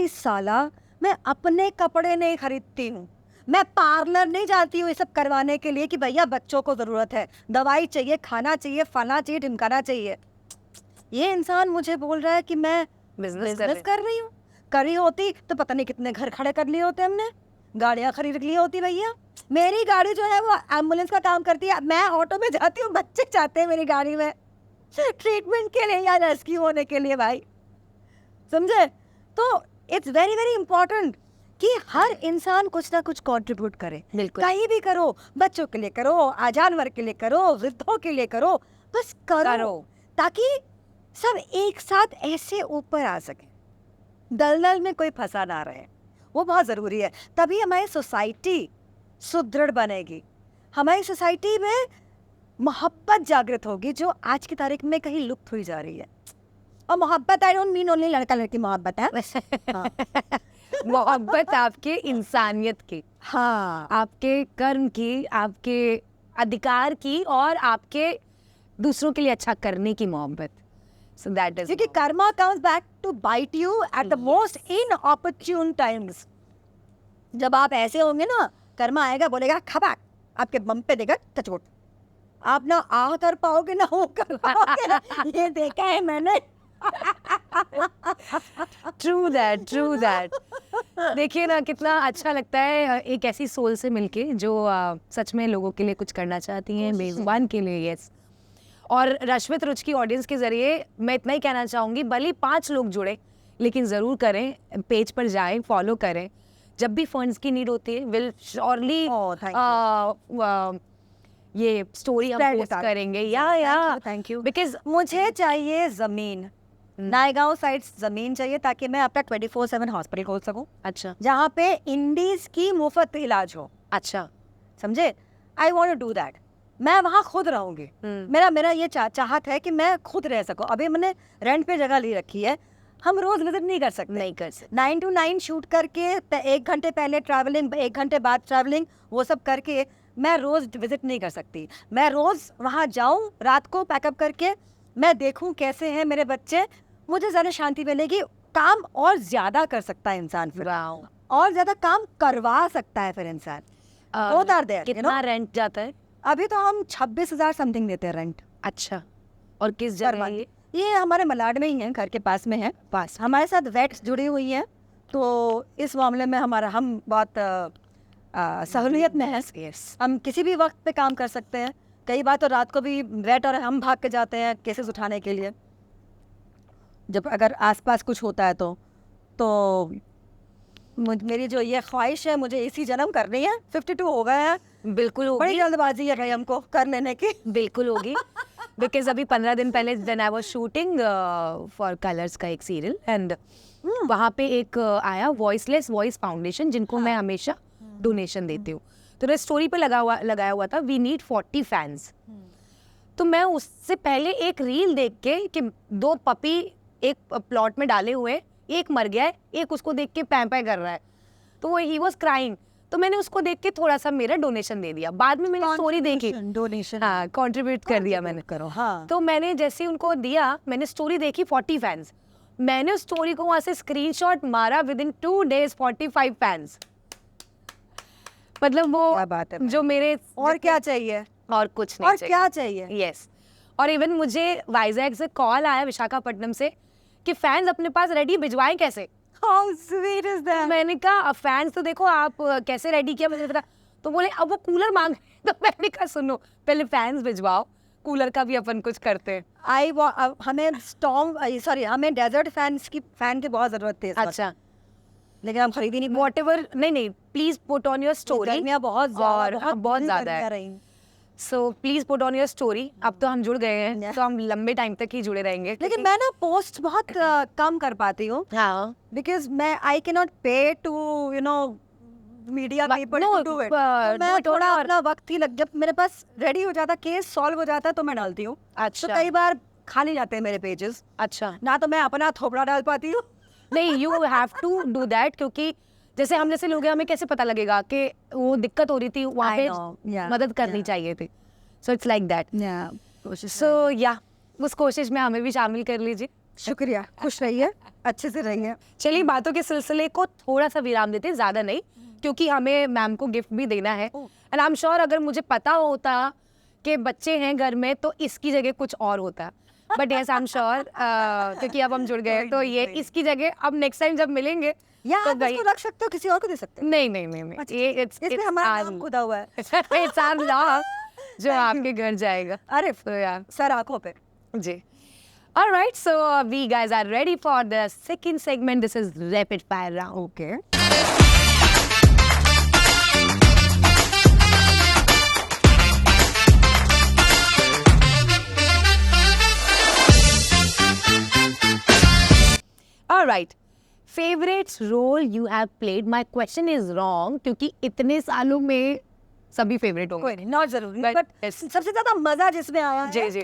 साला मैं अपने कपड़े नहीं खरीदती हूँ, मैं पार्लर नहीं जाती हूँ ये सब करवाने के लिए कि भैया बच्चों को ज़रूरत है, दवाई चाहिए, खाना चाहिए, फलाना चाहिए, ढिमकाना चाहिए। ये इंसान मुझे बोल रहा है कि मैं बिजनेस कर रही हूँ। करी होती तो पता नहीं कितने घर खड़े कर लिए होते हमने, गाड़ियाँ खरीद ली होती। भैया मेरी गाड़ी जो है वो एम्बुलेंस का काम करती है, मैं ऑटो में जाती हूँ, बच्चे जाते हैं मेरी गाड़ी में ट्रीटमेंट के लिए या रेस्क्यू होने के लिए। भाई समझे? तो इट्स वेरी वेरी इंपॉर्टेंट कि हर इंसान कुछ ना कुछ कंट्रीब्यूट करे। बिल्कुल। कहीं भी करो, बच्चों के लिए करो, जानवर के लिए करो, वृद्धों के लिए करो, बस करो ताकि सब एक साथ ऐसे ऊपर आ सके, दलदल में कोई फंसा ना रहे। वो बहुत ज़रूरी है, तभी हमारी सोसाइटी सुदृढ़ बनेगी, हमारी सोसाइटी में मोहब्बत जागृत होगी, जो आज की तारीख में कहीं लुप्त हुई जा रही है। और मोहब्बत आई डोंट मीन ओनली लड़का लड़की मोहब्बत है। हाँ। मोहब्बत आपके इंसानियत की, हाँ, आपके कर्म की, आपके अधिकार की, और आपके दूसरों के लिए अच्छा करने की मोहब्बत। सो दैट इज, क्योंकि karma comes back to bite you at the most inopportune times. जब आप ऐसे होंगे ना, कर्मा आएगा, बोलेगा खबाक, आपके बम पे देगा टचोट, आप ना आ कर पाओगे ना हो कर पाओगे। ये देखा है मैंने। ट्रू दैट देखिए ना कितना अच्छा लगता है एक ऐसी सोल से मिलके जो सच में लोगों के लिए कुछ करना चाहती हैं, मेजबान के लिए। यस। और रश्मित रुच की ऑडियंस के जरिए मैं इतना ही कहना चाहूँगी, भले 5 लोग जुड़े लेकिन ज़रूर करें, पेज पर जाएं, फॉलो करें। जब भी फंड्स की नीड होती है विल श्योरली Oh, thank ये स्टोरी हम Spread it पोस्ट out. करेंगे। या थैंक यू। बिकॉज मुझे चाहिए जमीन, नायगांव साइड जमीन चाहिए ताकि मैं अपना 24/7 हॉस्पिटल खोल सकूं, अच्छा जहाँ पे इंडीज की मुफ्त इलाज हो। अच्छा समझे? I want to do that. मैं वहाँ खुद रहूंगी। मेरा ये चाहत है कि मैं खुद रह सकूं। अभी मैंने रेंट पे जगह ले रखी है, हम रोज विजिट नहीं कर सकते। नहीं कर सकते। 9 to 9 शूट करके 1 घंटे पहले ट्रैवलिंग, 1 घंटे बाद ट्रैवलिंग, वो सब करके मैं रोज विजिट नहीं कर सकती। मैं रोज वहाँ जाऊँ, रात को पैकअप करके मैं देखूँ कैसे हैं मेरे बच्चे, मुझे ज़्यादा शांति मिलेगी। काम और ज़्यादा कर सकता है इंसान, फिर वाओ। और ज़्यादा काम करवा सकता है फिर इंसान। Both are there, you कितना know? रेंट जाता है? अभी तो हम 26,000 समथिंग देते हैं रेंट। अच्छा। और किस पर जगह month। ये? ये हमारे मलाड में ही है, घर के पास में है। पास हमारे साथ वेट्स जुड़ी हुई हैं, तो इस मामले में हम बहुत सहूलियत में है। यस। हम किसी भी वक्त पे काम कर सकते हैं। कई बार तो रात को भी वेट और हम भाग के जाते हैं केसेस उठाने के लिए, जब अगर आसपास कुछ होता है तो मेरी जो ये ख्वाहिश है, मुझे इसी जन्म करनी है। 52 हो गए हैं, बिल्कुल बड़ी होगी, जल्दबाजी है भाई हमको कर लेने की। बिल्कुल होगी। बिकॉज अभी 15 दिन पहले when I was shooting for colours का एक सीरियल, एंड वहाँ पे एक आया वॉइसलेस वॉइस फाउंडेशन, जिनको मैं हमेशा डोनेशन देती हूँ। तो उन्हें स्टोरी पे लगाया हुआ था वी नीड 40 फैंस। तो मैं उससे पहले एक रील देख के कि 2 पपी एक प्लॉट में डाले हुए, एक मर गया है, एक उसको देख के पैं पैं कर रहा है, तो वो ही वाज क्राइंग। तो मैंने उसको देख के थोड़ा सा मेरा डोनेशन दे दिया। बाद में मैंने स्टोरी देखी, डोनेशन, हाँ कंट्रीब्यूट कर दिया मैंने। करो। हाँ, तो मैंने जैसे उनको दिया, मैंने स्टोरी देखी 40 फैंस, मैंने उस स्टोरी को वहां से स्क्रीनशॉट मारा, विद इन 2 days 45 फैंस। मतलब वो क्या बात है जो मेरे और क्या चाहिए, और कुछ नहीं और चाहिए। क्या चाहिए। यस। और इवन मुझे वाइजैक से कॉल आया, विशाखापट्टनम से, कि फैंस अपने पास रेडी भिजवाएं कैसे। How sweet is that? मैंने कहा फैंस तो देखो आप कैसे रेडी किया मुझे पता। तो बोले अब वो कूलर मांग तो मैंने कहा सुनो पहले फैंस भिजवाओ, कूलर का भी अपन कुछ करते हैं। हमें डेजर्ट फैन की बहुत जरूरत थी इस वक्त, अच्छा, लेकिन हम खरीदी नहीं। वॉट एवर, नहीं please put on your story. गर्मियाँ बहुत ज्यादा है, so please put on your story. अब तो हम जुड़ गए हैं, तो हम लंबे टाइम तक ही जुड़े रहेंगे। लेकिन मैं ना पोस्ट बहुत कम कर पाती हूँ, हाँ because I can not pay to media people to do it. मैं थोड़ा अपना वक्त ही जब मेरे पास रेडी हो जाता, केस सॉल्व हो जाता, तो मैं डालती हूँ। तो अच्छा कई बार खाली जाते हैं मेरे पेजेस, अच्छा। ना तो मैं अपना थोपड़ा डाल पाती हूँ। नहीं, you have to do that, क्योंकि जैसे हम जैसे लोग हैं, हमें कैसे पता लगेगा कि वो दिक्कत हो रही थी वहाँ I पे, know, yeah, मदद करनी yeah. चाहिए थी। So it's like that. So या उस कोशिश में हमें भी शामिल कर लीजिए। शुक्रिया, खुश रहिए, अच्छे से रहिए। चलिए बातों के सिलसिले को थोड़ा सा विराम देते हैं, ज़्यादा नहीं, क्योंकि हमें मैम को गिफ्ट भी देना है। एंड आई एम श्योर अगर मुझे पता होता कि बच्चे हैं घर में तो इसकी जगह कुछ और होता, but yes I am sure क्योंकि अब हम जुड़ गए तो ये इसकी जगह अब नेक्स्ट टाइम जब मिलेंगे या तो आप गई उसको रख सकते हो, किसी और को दे सकते हो। नहीं अच्छा, ये इट्स इसमें हमारा नाम खुदा हुआ है। इट्स आवर लॉ जो आपके घर जाएगा। अरे तो यार सर आंखों पे। जी। All right, so we guys are ready for the second segment. This is rapid fire round. Okay, All right. Favorite role you have played? My question is wrong क्योंकि इतने सालों में सभी फेवरेट होंगे। कोई नहीं, नॉट जरूरी, But बट yes. सबसे ज्यादा मजा जिसमें आया जी है, जी,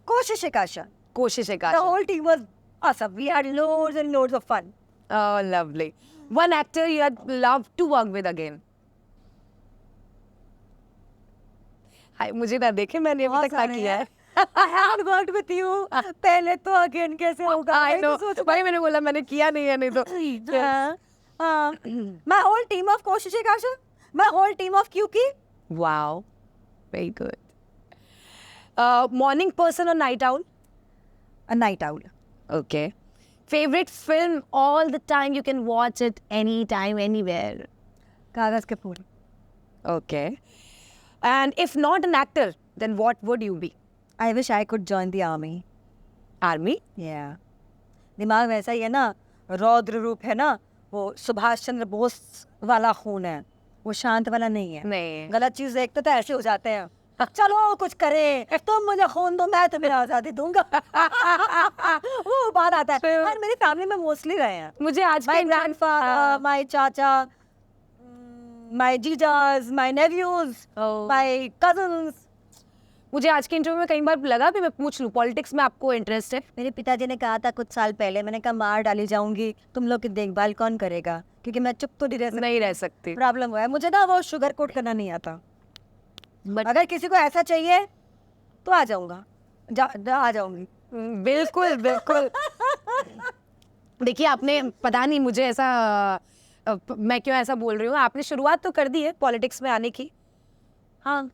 कोशिश काशा। कोशिश है The काश। whole team was awesome. We had loads and loads of fun. Oh, lovely. One actor you had loved to work with again. हाय, मुझे ना देखे, मैंने अभी बहुत तक ना सारे किया है। I had worked with you. पहले तो अगेन कैसे होगा? I know. भाई मैंने बोला मैंने किया नहीं है, नहीं तो My whole team of कोशिश काशा, my whole team of क्यूकी। Wow, very good. Morning person or night owl? A night owl. Okay. Favorite film all the time, you can watch it anytime, anywhere. कागज के फूल. Okay. And if not an actor, then what would you be? I wish I could join the army. Army? Yeah. दिमाग वैसा ही है ना, रौद्र रूप है ना, वो सुभाष चंद्र बोस वाला खून है, वो शांत वाला नहीं है. नहीं. गलत चीज देखते तो ऐसे हो जाते हैं. चलो कुछ करें, तुम मुझे खून दो, मैं तुम्हें आजादी दूंगा. वो बात आता है. और मेरी फैमिली में मोस्टली रहे हैं. मुझे आज My के grandfather, my चाचा, my जीजाज, my nephews, Oh. my cousins. मुझे आज के इंटरव्यू में कई बार लगा भी मैं पूछ लूं पॉलिटिक्स में आपको इंटरेस्ट है. मेरे पिताजी ने कहा था कुछ साल पहले, मैंने कहा मार डाली जाऊंगी, तुम लोग की देखभाल कौन करेगा, क्योंकि मैं चुप तो नहीं रह सकती. नहीं रह सकती. प्रॉब्लम हुआ है मुझे ना, वो शुगर कोट करना नहीं आता. बट अगर किसी को ऐसा चाहिए तो आ जाऊंगा, आ जाऊंगी. बिल्कुल बिल्कुल. देखिए आपने पता नहीं मुझे ऐसा मैं क्यों ऐसा बोल रही हूँ, आपने शुरुआत तो कर दी है पॉलिटिक्स में आने की. हाँ,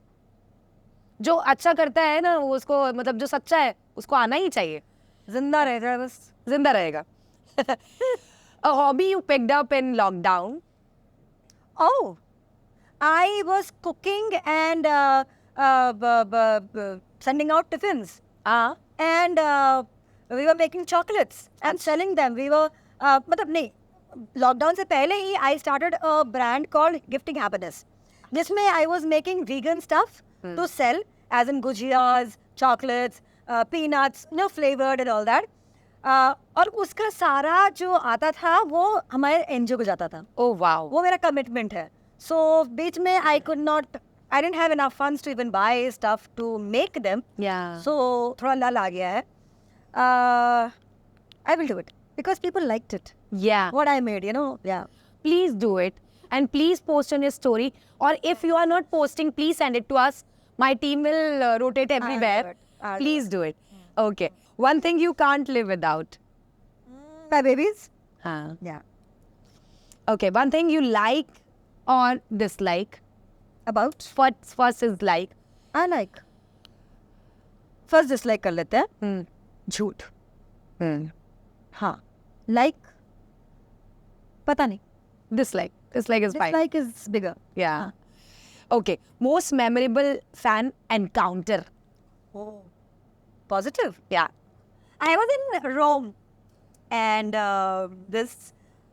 जो अच्छा करता है ना वो उसको मतलब जो सच्चा है उसको आना ही चाहिए. जिंदा रह जाए बस. जिंदा रहेगा. A hobby you picked up in lockdown. Oh, I was cooking and sending out tiffins. हाँ. And we were making chocolates and selling them. We were मतलब नहीं, लॉकडाउन से पहले ही I started a brand called Gifting Happiness, जिसमें I was making vegan stuff to sell, as in gujiyas, chocolates, peanuts, flavored and all that. और उसका सारा जो आता था वो हमारे एनजीओ को जाता था. Oh wow. वो मेरा कमिटमेंट है. सो बीच में आई didn't have enough funds to even buy stuff to make them. Yeah. So थोड़ा लल आ गया है. I will do it because people liked it. Yeah. What I made, Yeah. Please do it and please post on your story, or if you are not posting, please send it to us. My team will rotate everywhere. I'll do Please do it. Okay. One thing you can't live without. My babies? Huh. Yeah. Okay. One thing you like or dislike. About? First is like. I like. First dislike कर लेते हैं. झूठ. हाँ. Like? पता नहीं. Dislike. Dislike is fine. Dislike is bigger. Yeah. Okay. Most memorable fan encounter. Oh. Positive. Yeah. I was in Rome, and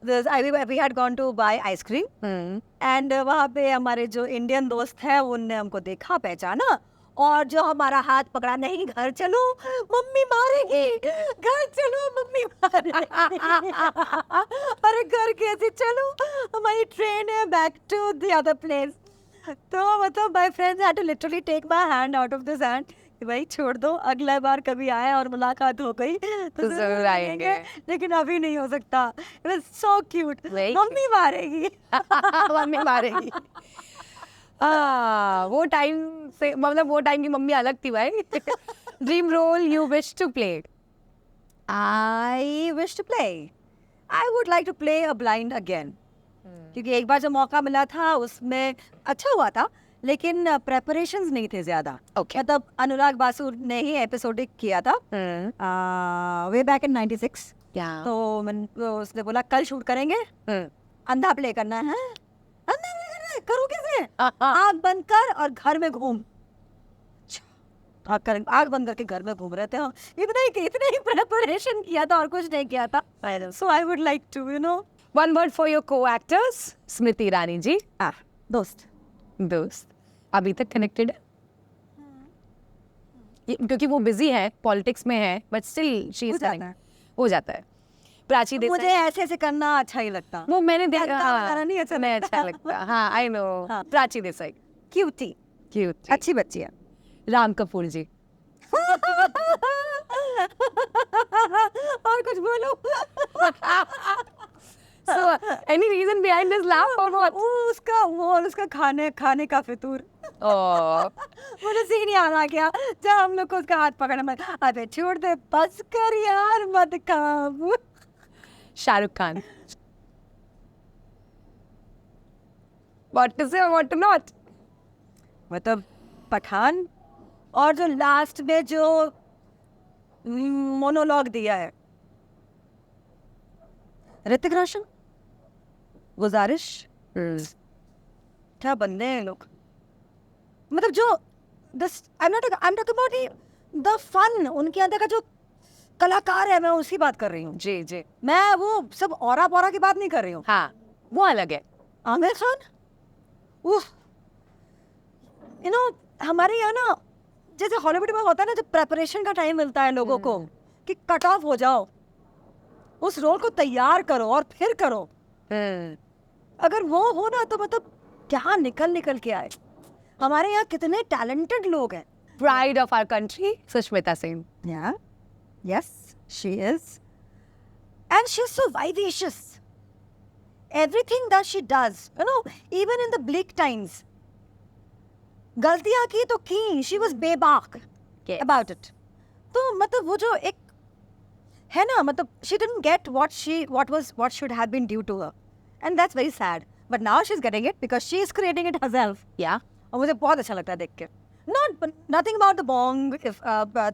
we had gone to buy ice cream, and वहाँ पे हमारे जो इंडियन दोस्त हैं उनने हमको देखा, पहचाना, और जो हमारा हाथ पकड़ा, नहीं घर चलो मम्मी मारेगी, घर चलो मम्मी मारेगी. अरे घर कैसे चलो, हमारी ट्रेन है back to the other place. तो मतलब my friends had to literally take my hand out of this hand कि भाई छोड़ दो, अगला बार कभी आए और मुलाकात हो गई तो जरूर आएंगे, लेकिन अभी नहीं हो सकता. It was so cute. Mummy मारेगी. मम्मी मारेगी. वो टाइम से मतलब वो टाइम की मम्मी अलग थी भाई. Dream role you wish to play. I wish to play. I would like to play a blind again. क्योंकि एक बार जो मौका मिला था उसमें अच्छा हुआ था, लेकिन प्रेपरेशंस नहीं थे ज्यादा. Okay. मतलब अनुराग बासु ने ही एपिसोडिक किया था वे बैक इन 96. Yeah. तो उसने बोला कल शूट करेंगे, अंधा प्ले करना है. अंधा प्ले करना है, करो कैसे? आँख बंद कर और घर में घूम. आँख बंद करके घर में घूम रहे थे. इतना ही प्रेपरेशन किया था और कुछ नहीं किया था. So I would like to One word for your co-actors. Smriti Irani ji. दोस्त. दोस्त. अभी तक कनेक्टेड है? क्योंकि वो बिजी है, पॉलिटिक्स में है, बट स्टिल शी इज हो जाता है. प्राची देसाई. मुझे ऐसे करना अच्छा ही लगता. वो मैंने देखा. नहीं अच्छा नहीं अच्छा लगता. हाँ I know. Prachi Desai. Cutie. Cute. अच्छी बच्ची है. राम कपूर जी. और कुछ बोलो. So any reason behind this laugh or what? उसका खाने का फितूर. Oh. मुझे सीन याद आ गया जब हम लोग को उसका हाथ पकड़ना मैं, अबे छोड़ दे बस कर यार मत काम. Shahrukh Khan. What to say or what to not? मतलब पठान और जो लास्ट में जो मोनोलॉग दिया है ऋतिक रोशन, गुजारिश, क्या बंदे हैं लोग, मतलब जो I am talking about the fun, उनके अंदर का जो कलाकार है, मैं उसकी बात कर रही हूँ। जी जी, मैं वो सब औरा पोरा की बात नहीं कर रही हूँ। हाँ वो अलग है। आमिर खान, यू नो, हमारे यहाँ ना जैसे हॉलीवुड में होता है ना, जब प्रेपरेशन का टाइम मिलता है लोगों को कि कट ऑफ हो जाओ, उस रोल को तैयार करो और फिर करो, अगर वो हो ना तो मतलब क्या निकल के आए। हमारे यहाँ कितने टैलेंटेड लोग हैं। Pride of our country Sushmita Sen. Yeah, yes, she is. And she's so vivacious. Everything that she does, you know, even in the bleak times. गलतियां की तो की, she was बेबाक Yes. about it. तो मतलब वो जो एक है ना, मतलब she didn't get what should have been due to her, and that's very sad. But now she's getting it because she is creating it herself. या और मुझे बहुत अच्छा लगता है देख के। Nothing about the bong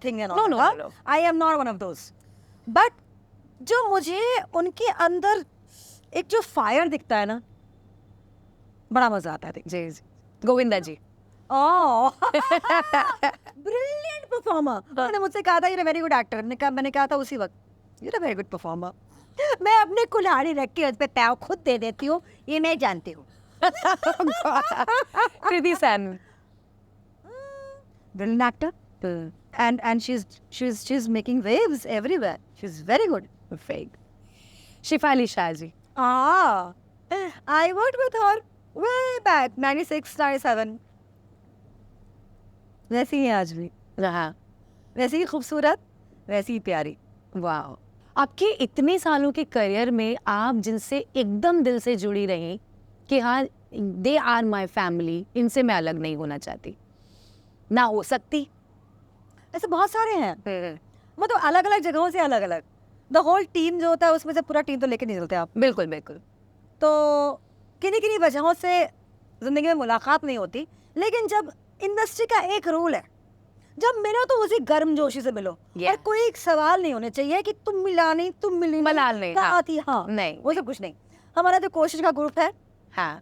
thing and all. No, no, that, no, no. I am not one of those. But जो मुझे उनके अंदर एक जो फायर दिखता है ना, बड़ा मजा आता है देख। जी जी, गोविंदा जी। ओह, ब्रिलियंट परफॉर्मर। उन्होंने मुझसे कहा था you're a very good actor। मैंने कहा था उसी वक्त you're a very good performer। मैं अपने कुल्हाड़ी रख के उस पे पैव खुद दे देती हूँ, ये मैं जानती हूँ। कृति Sen. Brilliant actor, and she's making waves everywhere. She's very good. Fake. Shifali Shah ji. I worked with her way back 96, 97. वैसी ही आज भी, हाँ, वैसी ही खूबसूरत, वैसी ही प्यारी। वाह। आपके इतने सालों के करियर में आप जिनसे एकदम दिल से जुड़ी रही कि हाँ दे आर माई फैमिली, इनसे मैं अलग नहीं होना चाहती, ना हो सकती। ऐसे बहुत सारे हैं, मतलब अलग अलग जगहों से अलग अलग। द होल टीम जो होता है उसमें से पूरा टीम तो लेके नहीं चलते आप। बिल्कुल बिल्कुल। तो किन्हीं किन्हीं वजहों से जिंदगी में मुलाकात नहीं होती, लेकिन जब इंडस्ट्री का एक रूल है, जब मिलो तो उसी गर्मजोशी से मिलो। Yeah. और कोई एक सवाल नहीं होने चाहिए कि तुम मिला नहीं, तुम मिली मलाल नहीं, कहाँ हाँ। आती, हाँ नहीं, वो सब कुछ नहीं। हमारा जो कोशिश का ग्रुप है, हाँ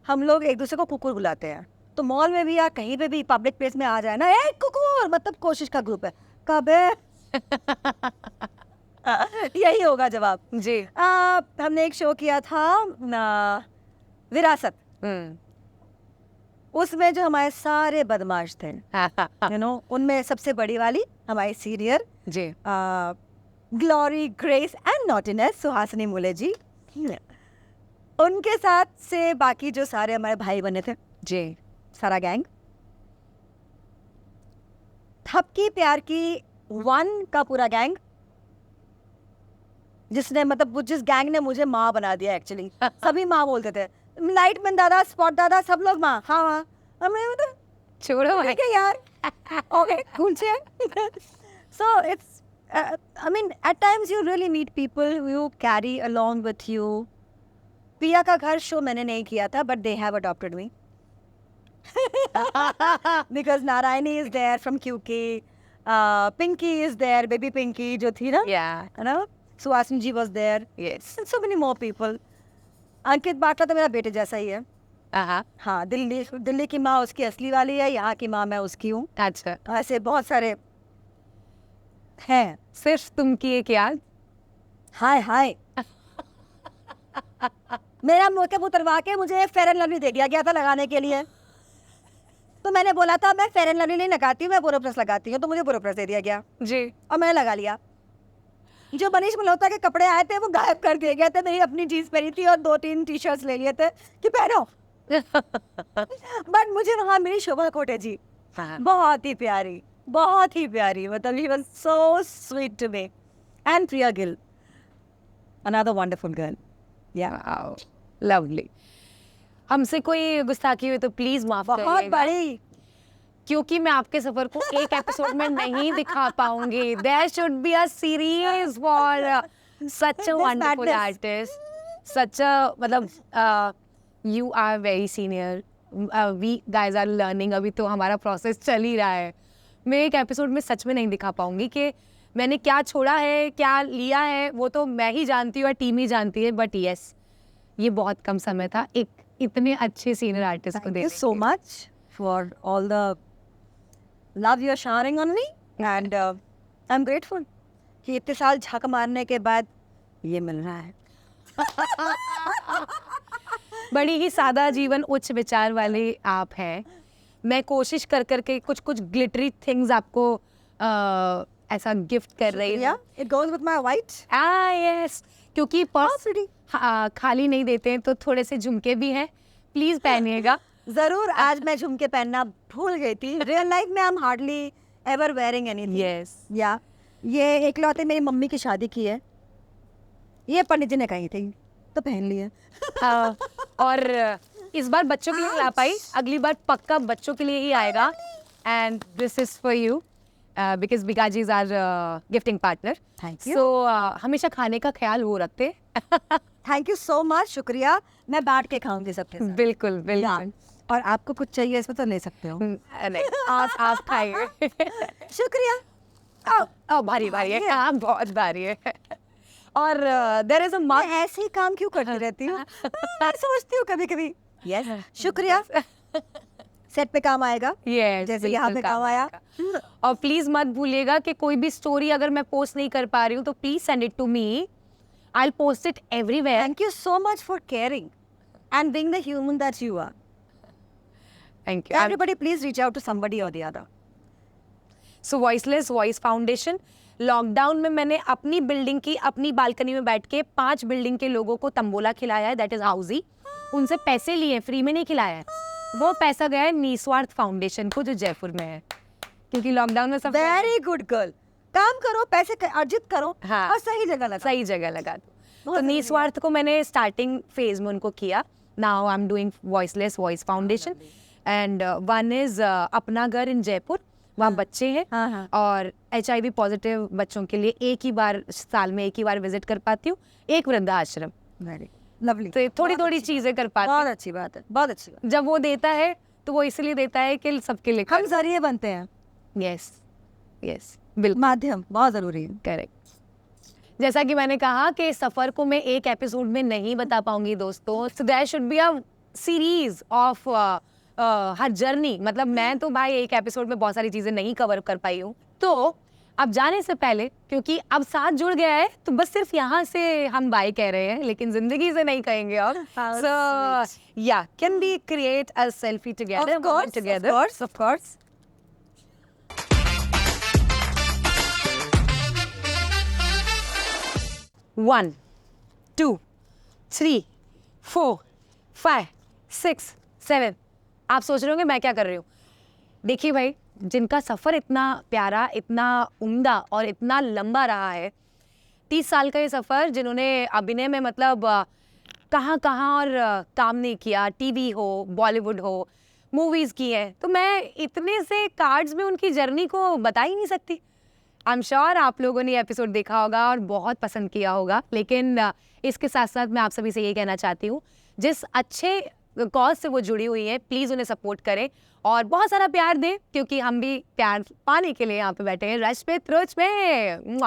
हम लोग एक दूसरे को कुकुर बुलाते हैं। तो मॉल में भी या कहीं पे भी पब्लिक प्लेस में आ जाए ना, ए कुकुर, मतलब कोशिश का ग्रुप है। कब यही होगा जवाब जी। हमने एक शो किया था विरासत, उसमें जो हमारे सारे बदमाश थे, यू नो, उनमें सबसे बड़ी वाली हमारी senior ji. Glory, grace and naughtiness, Suhasini Mulay ji, उनके साथ से बाकी जो सारे हमारे भाई बने थे, जी। सारा गैंग, थपकी प्यार की 1 का पूरा गैंग, जिसने मतलब जिस गैंग ने मुझे माँ बना दिया एक्चुअली। सभी माँ बोलते थे, लाइटमैन दादा, स्पॉट दादा, सब लोग माँ, हाँ माँ। हमें मतलब छोड़ो ठीक है यार, ओके कूल से। So it's I mean at times you really need people who you carry along with you. Piya Ka Ghar show मैंने नहीं किया था, but they have adopted me because Narayani is there from QK, Pinky is there, baby Pinky जो थी ना, Yeah. है ना, सुहासिनी जी was there, Yes. and so many more people. अंकित बाटला तो मेरा बेटे जैसा ही है। हाँ, दिल्ली की माँ उसकी असली वाली है, यहाँ की माँ मैं उसकी हूँ। अच्छा, ऐसे बहुत सारे हैं। सिर्फ तुम की एक याद। हाय हाय मेरा मेकअप उतरवा के मुझे फेयर एंड लवली दे दिया गया था लगाने के लिए। तो मैंने बोला था मैं फेयर एंड लवली नहीं लगाती हूँ, मैं बोरोप्लस लगाती हूँ, तो मुझे बोरोप्लस दे दिया गया जी। और मैंने लगा लिया। जो मनीष मल्होत्रा के कपड़े आए थे वो गायब कर दिए गए थे। मेरी अपनी जीन्स पहनी थी और 2-3 टी शर्ट्स ले लिए थे कि पहनो। बट मुझे वहाँ मिली शोभा कोटे जी, बहुत ही प्यारी, बहुत ही प्यारी, मतलब he was so sweet to me. And Priya Gill, another wonderful girl. Yeah lovely. हमसे कोई गुस्ताखी हुई तो प्लीज माफ बहुत करिएगा, बड़ी, क्योंकि मैं आपके सफर को एक एपिसोड में नहीं दिखा पाऊंगी। There should be a series for such a wonderful artist, such a, मतलब you are very senior, we guys are learning, अभी तो हमारा प्रोसेस चल ही रहा है। मैं एक एपिसोड में सच में नहीं दिखा पाऊंगी कि मैंने क्या छोड़ा है, क्या लिया है, वो तो मैं ही जानती हूँ और टीम ही जानती है, बट यस, ये बहुत कम समय था एक इतने अच्छे सीनियर आर्टिस्ट को Thank देने you so के। much for all the love you're showering on me and I'm grateful कि इतने साल झक मारने के बाद ये मिल रहा है। बड़ी ही सादा जीवन उच्च विचार वाले आप हैं। मैं कोशिश कर करके कुछ कुछ ग्लिटरी थिंग्स आपको ऐसा गिफ्ट कर रही हूँ। Yeah, it goes with my white. Yes, क्योंकि पर्स pretty. खाली नहीं देते हैं, तो थोड़े से झुमके भी हैं, प्लीज पहनिएगा। जरूर, आज मैं झुमके पहनना भूल गई थी। रियल लाइफ में I'm hardly ever wearing anything. Yes, या ये एकलौते मेरी मम्मी की शादी की है, ये पंडित जी ने कही थी तो पहन ली है। और इस बार बच्चों के लिए नहीं ला पाई, अगली बार पक्का बच्चों के लिए ही आएगा। And this is for you because Bikaji is our gifting partner. Thank you. So हमेशा खाने का ख्याल वो रखते। थैंक यू सो मच, शुक्रिया। मैं बांट के खाऊंगी सबके साथ। बिल्कुल बिल्कुल। और आपको कुछ चाहिए इसमें तो ले सकते हो। नहीं, आप खाइए। शुक्रिया। ओ भारी भारी है, हाँ बहुत भारी है। और देयर इज अ मैं मग। ऐसे ही काम क्यों करती रहती हूँ? मैं सोचती हूँ कभी कभी। यस, शुक्रिया। सेट पे काम आएगा, Yes, जैसे यहाँ पे बिल्कुल काम आया। और प्लीज मत भूलिएगा कि कोई भी स्टोरी अगर मैं पोस्ट नहीं कर पा रही हूँ तो please send it to me, I will post it everywhere. Thank you so much for caring and being the human that you are. Thank you. Everybody please reach out to somebody और the other. So voiceless voice foundation, lockdown में मैंने अपनी building की अपनी balcony में बैठ के 5 building के लोगों को तंबोला खिलाया है, दैट इज हाउसी। उनसे पैसे लिए, फ्री में नहीं खिलाया है। वो पैसा गया है निस्वार्थ फाउंडेशन को, जो जयपुर में है, क्योंकि लॉकडाउन में सब वेरी गुड गर्ल। काम करो, पैसे अर्जित करो, हाँ। और सही जगह लगा। सही जगह लगा दो। बहुत तो निस्वार्थ को मैंने स्टार्टिंग फेज में उनको किया। Now I am doing voiceless voice foundation and one is अपना घर इन जयपुर। वहाँ बच्चे हैं हाँ, हाँ। और HIV पॉजिटिव बच्चों के लिए एक ही बार साल में एक ही बार विजिट कर पाती हूँ, एक वृद्धाश्रम। Very lovely. तो थोड़ी थोड़ी चीजें कर पाती बहुत हूँ। अच्छी बात है, बहुत अच्छी बात। जब वो देता है तो वो इसलिए देता है कि सबके लिए। हम जरिए बनते हैं, यस यस बिल्कुल माध्यम बहुत जरूरी है। करेक्ट। जैसा कि मैंने कहा कि सफर को मैं एक एपिसोड में नहीं बता पाऊंगी दोस्तों, so there should be a series of her journey. मतलब मैं तो भाई एक एपिसोड में बहुत सारी चीजें नहीं कवर कर पाई हूँ। तो अब जाने से पहले, क्योंकि अब साथ जुड़ गया है, तो बस सिर्फ यहाँ से हम बाय कह रहे हैं, लेकिन जिंदगी से नहीं कहेंगे अब। How so yeah can we create a selfie together, of course. 1 2 3 4 5 6 7। आप सोच रहे होंगे मैं क्या कर रही हूँ। देखिए भाई, जिनका सफ़र इतना प्यारा, इतना उम्दा और इतना लंबा रहा है, 30 साल का ये सफ़र, जिन्होंने अभिनय में मतलब कहाँ कहाँ और काम नहीं किया, टीवी हो, बॉलीवुड हो, मूवीज़ की हैं, तो मैं इतने से कार्ड्स में उनकी जर्नी को बता ही नहीं सकती। आई एम श्योर आप लोगों ने एपिसोड देखा होगा और बहुत पसंद किया होगा। लेकिन इसके साथ साथ मैं आप सभी से ये कहना चाहती हूँ, जिस अच्छे कॉज से वो जुड़ी हुई है, प्लीज़ उन्हें सपोर्ट करें और बहुत सारा प्यार दें, क्योंकि हम भी प्यार पाने के लिए यहाँ पे बैठे हैं रश पे त्रोच में।